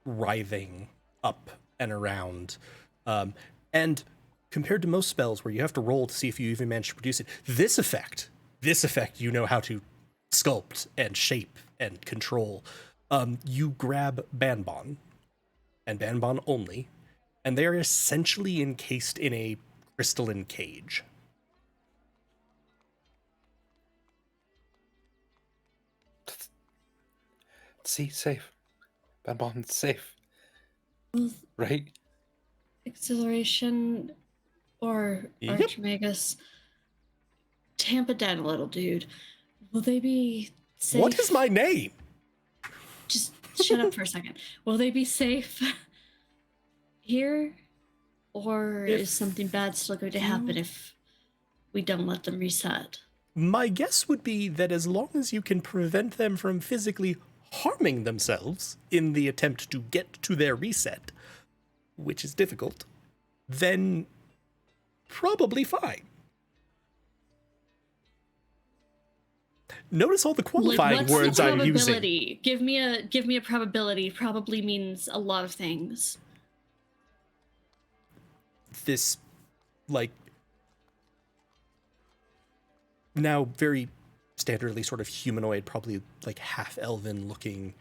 Speaker 6: writhing up and around. And compared to most spells where you have to roll to see if you even manage to produce it, this effect you know how to sculpt and shape and control. You grab Banbon, and Banbon only, and they are essentially encased in a crystalline cage.
Speaker 2: See, safe. Banbon's safe.
Speaker 4: Will
Speaker 2: Right?
Speaker 4: Acceleration or
Speaker 6: Yep.
Speaker 4: Archmagus tamp it down a little, dude. Will they be safe?
Speaker 6: What is my name?
Speaker 4: Just shut up for a second. Will they be safe here? Or
Speaker 6: If
Speaker 4: is something bad still going to happen
Speaker 6: you-
Speaker 4: if we don't let them reset?
Speaker 6: My guess would be that as long as you can prevent them from physically harming themselves in the attempt to get to their reset, which is difficult, then probably fine. Notice all the qualifying
Speaker 4: what's
Speaker 6: words
Speaker 4: the
Speaker 6: I'm using.
Speaker 4: probability? Give me a probability. Probably means a lot of things.
Speaker 6: This, like, now very standardly sort of humanoid, probably like half elven looking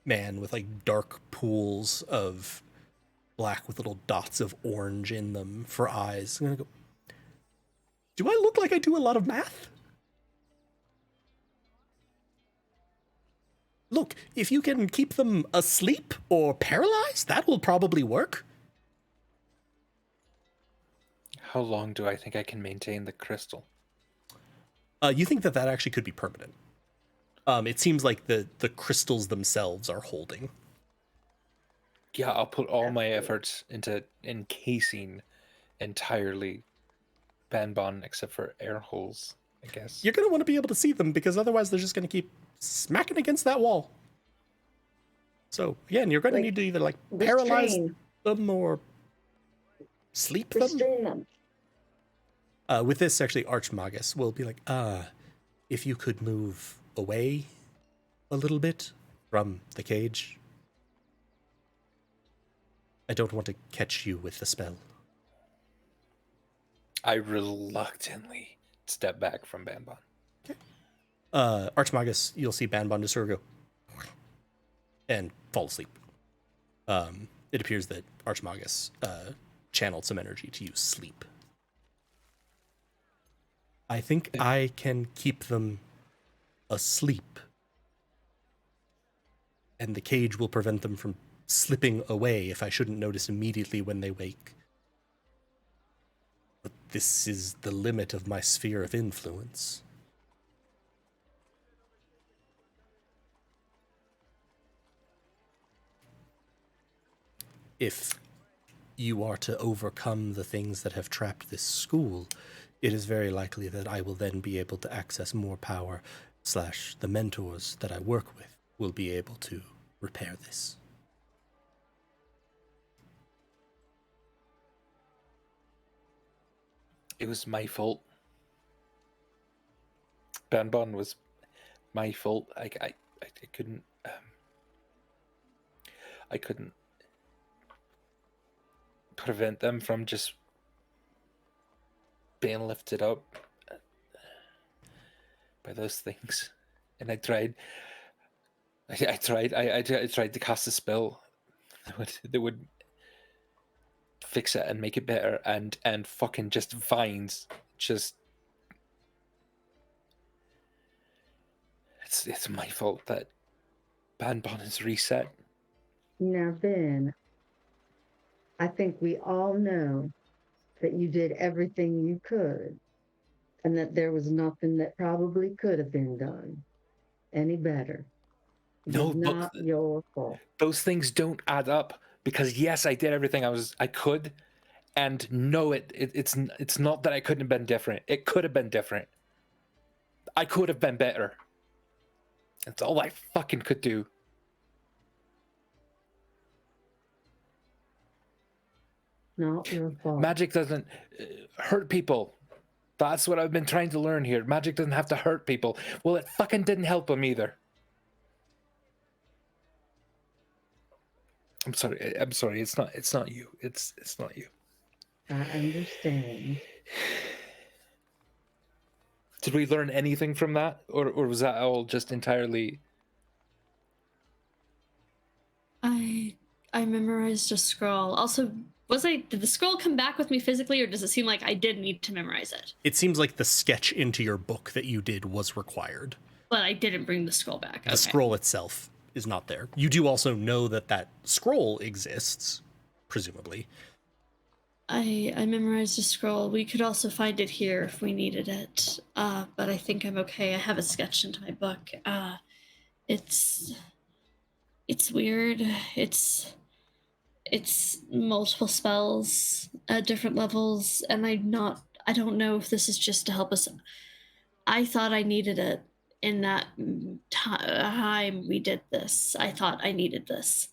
Speaker 6: man with like dark pools of black with little dots of orange in them for eyes. I'm gonna go, do I look like I do a lot of math? Look, if you can keep them asleep or paralyzed, that will probably work.
Speaker 2: How long do I think I can maintain the crystal?
Speaker 6: You think that actually could be permanent. It seems like the crystals themselves are holding.
Speaker 2: Yeah, I'll put all my efforts into encasing entirely Banbon except for air holes, I guess.
Speaker 6: You're going to want to be able to see them because otherwise they're just going to keep smacking against that wall. So, again, you're going to
Speaker 3: Like,
Speaker 6: need to either like paralyze
Speaker 3: Restrain
Speaker 6: them or sleep them.
Speaker 3: restrain them.
Speaker 6: With this, actually, Archmagus will be like, if you could move away a little bit from the cage. I don't want to catch you with the spell.
Speaker 2: I reluctantly step back from Banbon.
Speaker 6: Archmagus, you'll see Banbon just sort of go and fall asleep. It appears that Archmagus channeled some energy to use sleep. I think I can keep them asleep, and the cage will prevent them from slipping away if I shouldn't notice immediately when they wake. this is the limit of my sphere of influence. If you are to overcome the things that have trapped this school, it is very likely that I will then be able to access more power, / the mentors that I work with will be able to repair this.
Speaker 2: It was my fault. Banbon was my fault. I couldn't. I couldn't prevent them from just being lifted up by those things. And I tried. I tried to cast a spell that would fix it and make it better, and fucking just vines just. It's my fault that Banbon is reset.
Speaker 3: Now, Ben, I think we all know that you did everything you could, and that there was nothing that probably could have been done any better.
Speaker 2: No,
Speaker 3: It's not your fault.
Speaker 2: Those things don't add up, because yes, I did everything I could, and no, it's not that I couldn't have been different. It could have been different. I could have been better. That's all I fucking could do.
Speaker 3: Not your fault.
Speaker 2: Magic doesn't hurt people. That's what I've been trying to learn here. Magic doesn't have to hurt people. Well, it fucking didn't help them either. I'm sorry. It's not you. It's not you.
Speaker 3: I understand.
Speaker 2: Did we learn anything from that, or was that all just entirely?
Speaker 4: I memorized a scroll. Also, did the scroll come back with me physically, or does it seem like I did need to memorize it?
Speaker 6: It seems like the sketch into your book that you did was required.
Speaker 4: But I didn't bring the scroll back.
Speaker 6: The scroll itself is not there. You do also know that scroll exists, presumably.
Speaker 4: I memorized a scroll. We could also find it here if we needed it. But I think I'm okay. I have it sketched into my book. It's weird. It's multiple spells at different levels, and I don't know if this is just to help us. I thought I needed it in that time we did this. I thought I needed this.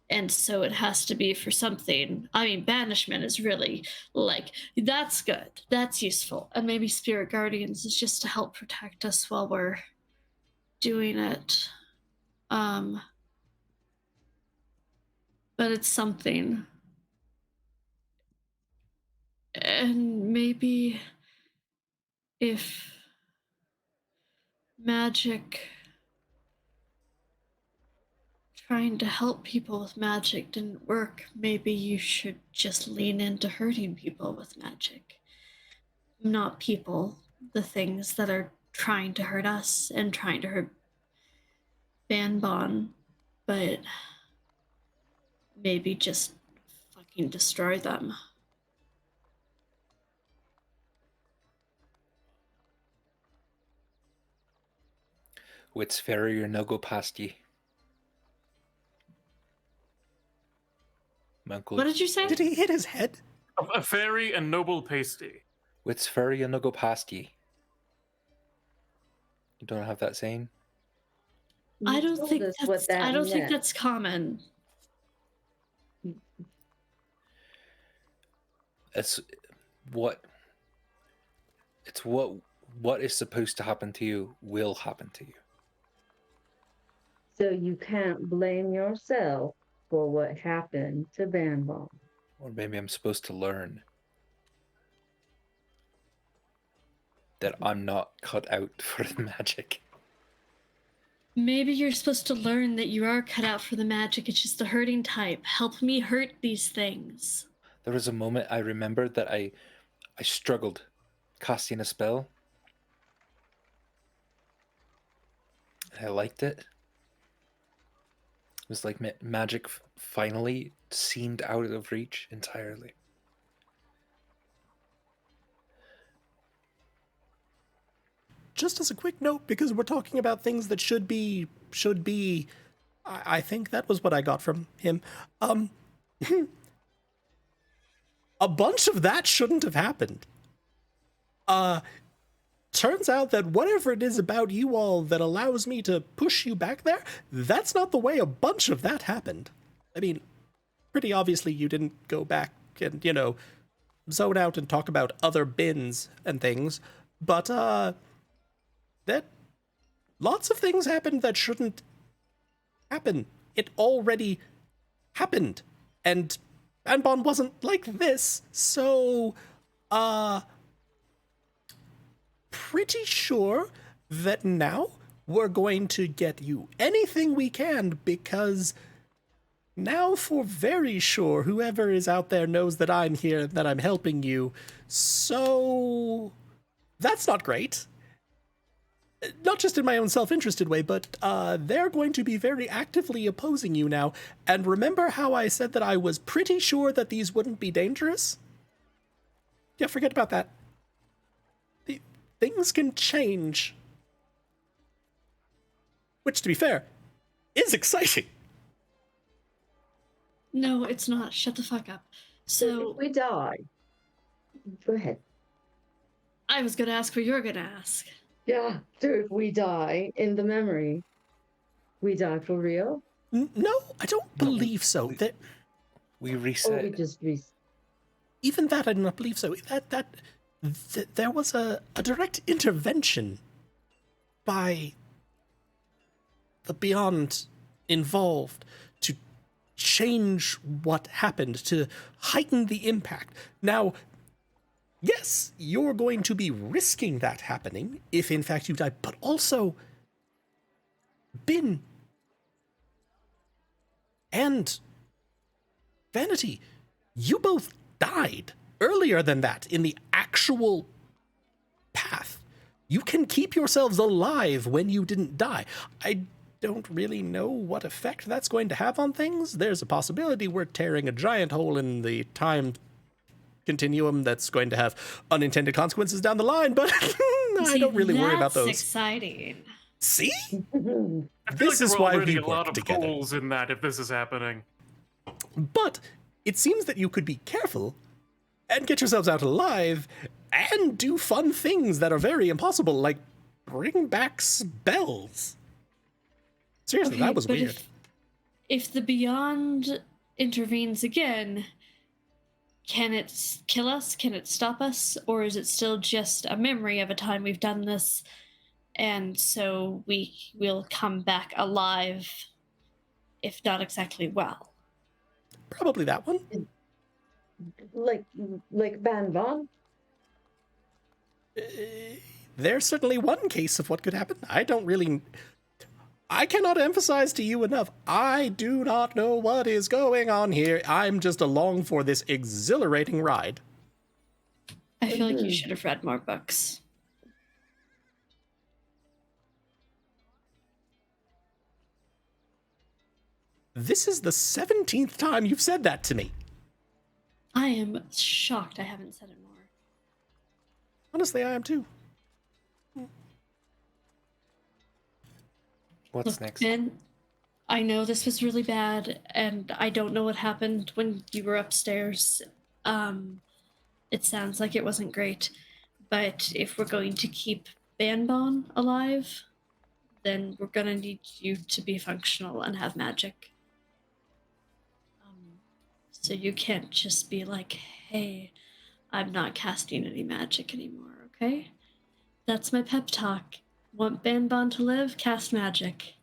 Speaker 4: And so it has to be for something. I mean, banishment is really, like, that's good. That's useful. And maybe Spirit Guardians is just to help protect us while we're doing it. But it's something. And maybe if magic, trying to help people with magic didn't work, maybe you should just lean into hurting people with magic. Not people, the things that are trying to hurt us and trying to hurt Banbon, but maybe just fucking destroy them.
Speaker 2: Wits fairy or no go past ye. My uncle.
Speaker 4: What did you say?
Speaker 6: Did he hit his head?
Speaker 5: A fairy and noble pasty.
Speaker 2: Wits fairy or no go past ye. You don't have that saying?
Speaker 4: I
Speaker 3: You
Speaker 4: don't
Speaker 3: told
Speaker 4: think
Speaker 3: us
Speaker 4: that's,
Speaker 3: what that
Speaker 4: I don't think
Speaker 3: meant.
Speaker 4: that's common.
Speaker 2: It's what is supposed to happen to you will happen to you.
Speaker 3: So you can't blame yourself for what happened to Banbon.
Speaker 2: Or maybe I'm supposed to learn that I'm not cut out for the magic.
Speaker 4: Maybe you're supposed to learn that you are cut out for the magic. It's just the hurting type. Help me hurt these things.
Speaker 2: There was a moment I remembered that I struggled casting a spell. I liked it. It was like magic finally seemed out of reach entirely.
Speaker 6: just as a quick note, because we're talking about things that should be, I think that was what I got from him. A bunch of that shouldn't have happened. Turns out that whatever it is about you all that allows me to push you back there, that's not the way a bunch of that happened. I mean, pretty obviously you didn't go back and, zone out and talk about other bins and things, but, that lots of things happened that shouldn't happen. It already happened, and Anbon wasn't like this, so, pretty sure that now we're going to get you anything we can, because now for very sure whoever is out there knows that I'm here and that I'm helping you. So that's not great. Not just in my own self-interested way, but they're going to be very actively opposing you now. And remember how I said that I was pretty sure that these wouldn't be dangerous? Yeah, forget about that. Things can change. Which, to be fair, is exciting.
Speaker 4: No, it's not. Shut the fuck up. So
Speaker 3: if we die, go ahead.
Speaker 4: I was gonna ask what you're gonna ask.
Speaker 3: Yeah, so if we die in the memory, we die for real?
Speaker 6: No, I don't believe so.
Speaker 2: We
Speaker 3: Or
Speaker 2: reset.
Speaker 3: we just
Speaker 6: Even that, I do not believe so. There was a direct intervention by the Beyond involved to change what happened, to heighten the impact. Now, yes, you're going to be risking that happening if in fact you die, but also Bin and Vanity, you both died earlier than that in the actual path. You can keep yourselves alive when you didn't die. I don't really know what effect that's going to have on things. There's a possibility we're tearing a giant hole in the time continuum that's going to have unintended consequences down the line, but I don't really worry about those.
Speaker 4: That's exciting.
Speaker 6: See?
Speaker 5: I feel
Speaker 6: This
Speaker 5: like
Speaker 6: is
Speaker 5: we're
Speaker 6: why
Speaker 5: already
Speaker 6: we
Speaker 5: a lot
Speaker 6: work
Speaker 5: of
Speaker 6: together.
Speaker 5: holes in that if this is happening.
Speaker 6: But it seems that you could be careful and get yourselves out alive and do fun things that are very impossible, like bring back spells. Seriously,
Speaker 4: Okay,
Speaker 6: that was
Speaker 4: but
Speaker 6: weird.
Speaker 4: If the Beyond intervenes again, can it kill us? Can it stop us? Or is it still just a memory of a time we've done this, and so we will come back alive, if not exactly well?
Speaker 6: Probably that one.
Speaker 3: like Ban Bon.
Speaker 6: There's certainly one case of what could happen. I cannot emphasize to you enough. I do not know what is going on here. I'm just along for this exhilarating ride.
Speaker 4: I feel like you should have read more books.
Speaker 6: This is the 17th time you've said that to me.
Speaker 4: I am shocked I haven't said it more.
Speaker 6: Honestly, I am too.
Speaker 2: What's
Speaker 4: Look,
Speaker 2: next?
Speaker 4: Ben, I know this was really bad, and I don't know what happened when you were upstairs. It sounds like it wasn't great, but if we're going to keep Banbon alive, then we're gonna need you to be functional and have magic. So you can't just be like, hey, I'm not casting any magic anymore, okay? That's my pep talk. Want Banbon to live? Cast magic.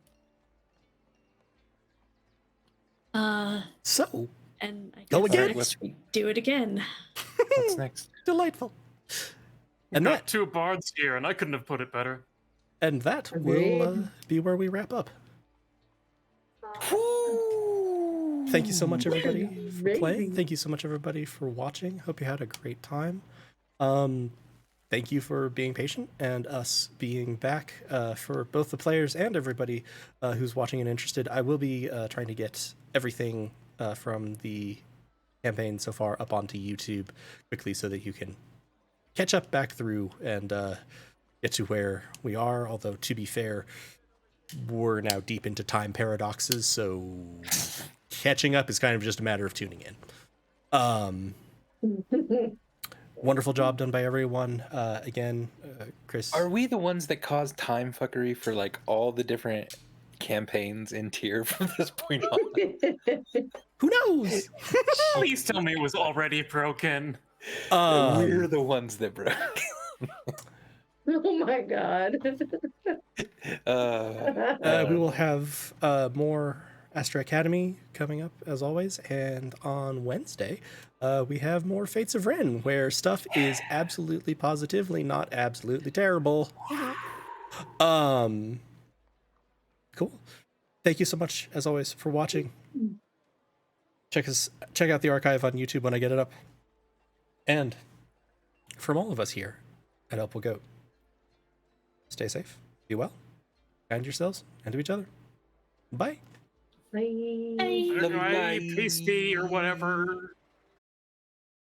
Speaker 6: So,
Speaker 4: And I
Speaker 6: Go
Speaker 4: guess
Speaker 6: again?
Speaker 4: next we do it again.
Speaker 2: What's next?
Speaker 6: delightful. And
Speaker 5: Got
Speaker 6: that,
Speaker 5: two bards here, and I couldn't have put it better.
Speaker 6: and that will
Speaker 3: Agreed.
Speaker 6: be where we wrap up. Thank you so much, everybody, for playing.
Speaker 3: Amazing.
Speaker 6: Thank you so much, everybody, for watching. Hope you had a great time. Thank you for being patient and us being back for both the players and everybody who's watching and interested. I will be trying to get everything from the campaign so far up onto YouTube quickly so that you can catch up back through and get to where we are. Although, to be fair, we're now deep into time paradoxes, so catching up is kind of just a matter of tuning in. Wonderful job done by everyone. Again, Chris.
Speaker 2: Are we the ones that caused time fuckery for like all the different campaigns in tier from this point on?
Speaker 6: Who knows?
Speaker 5: Please tell me it was already broken.
Speaker 2: We're the ones that broke.
Speaker 3: Oh my god.
Speaker 6: We will have more Astra Academy coming up as always, and on Wednesday we have more Fates of Ren, where stuff is absolutely positively not absolutely terrible. Cool. Thank you so much as always for watching. Check out the archive on YouTube when I get it up. And from all of us here at Helpful Goat, stay safe, be well, kind yourselves and to each other. Bye.
Speaker 3: Bye.
Speaker 4: Bye.
Speaker 2: Love you, bye.
Speaker 5: Pasty or whatever.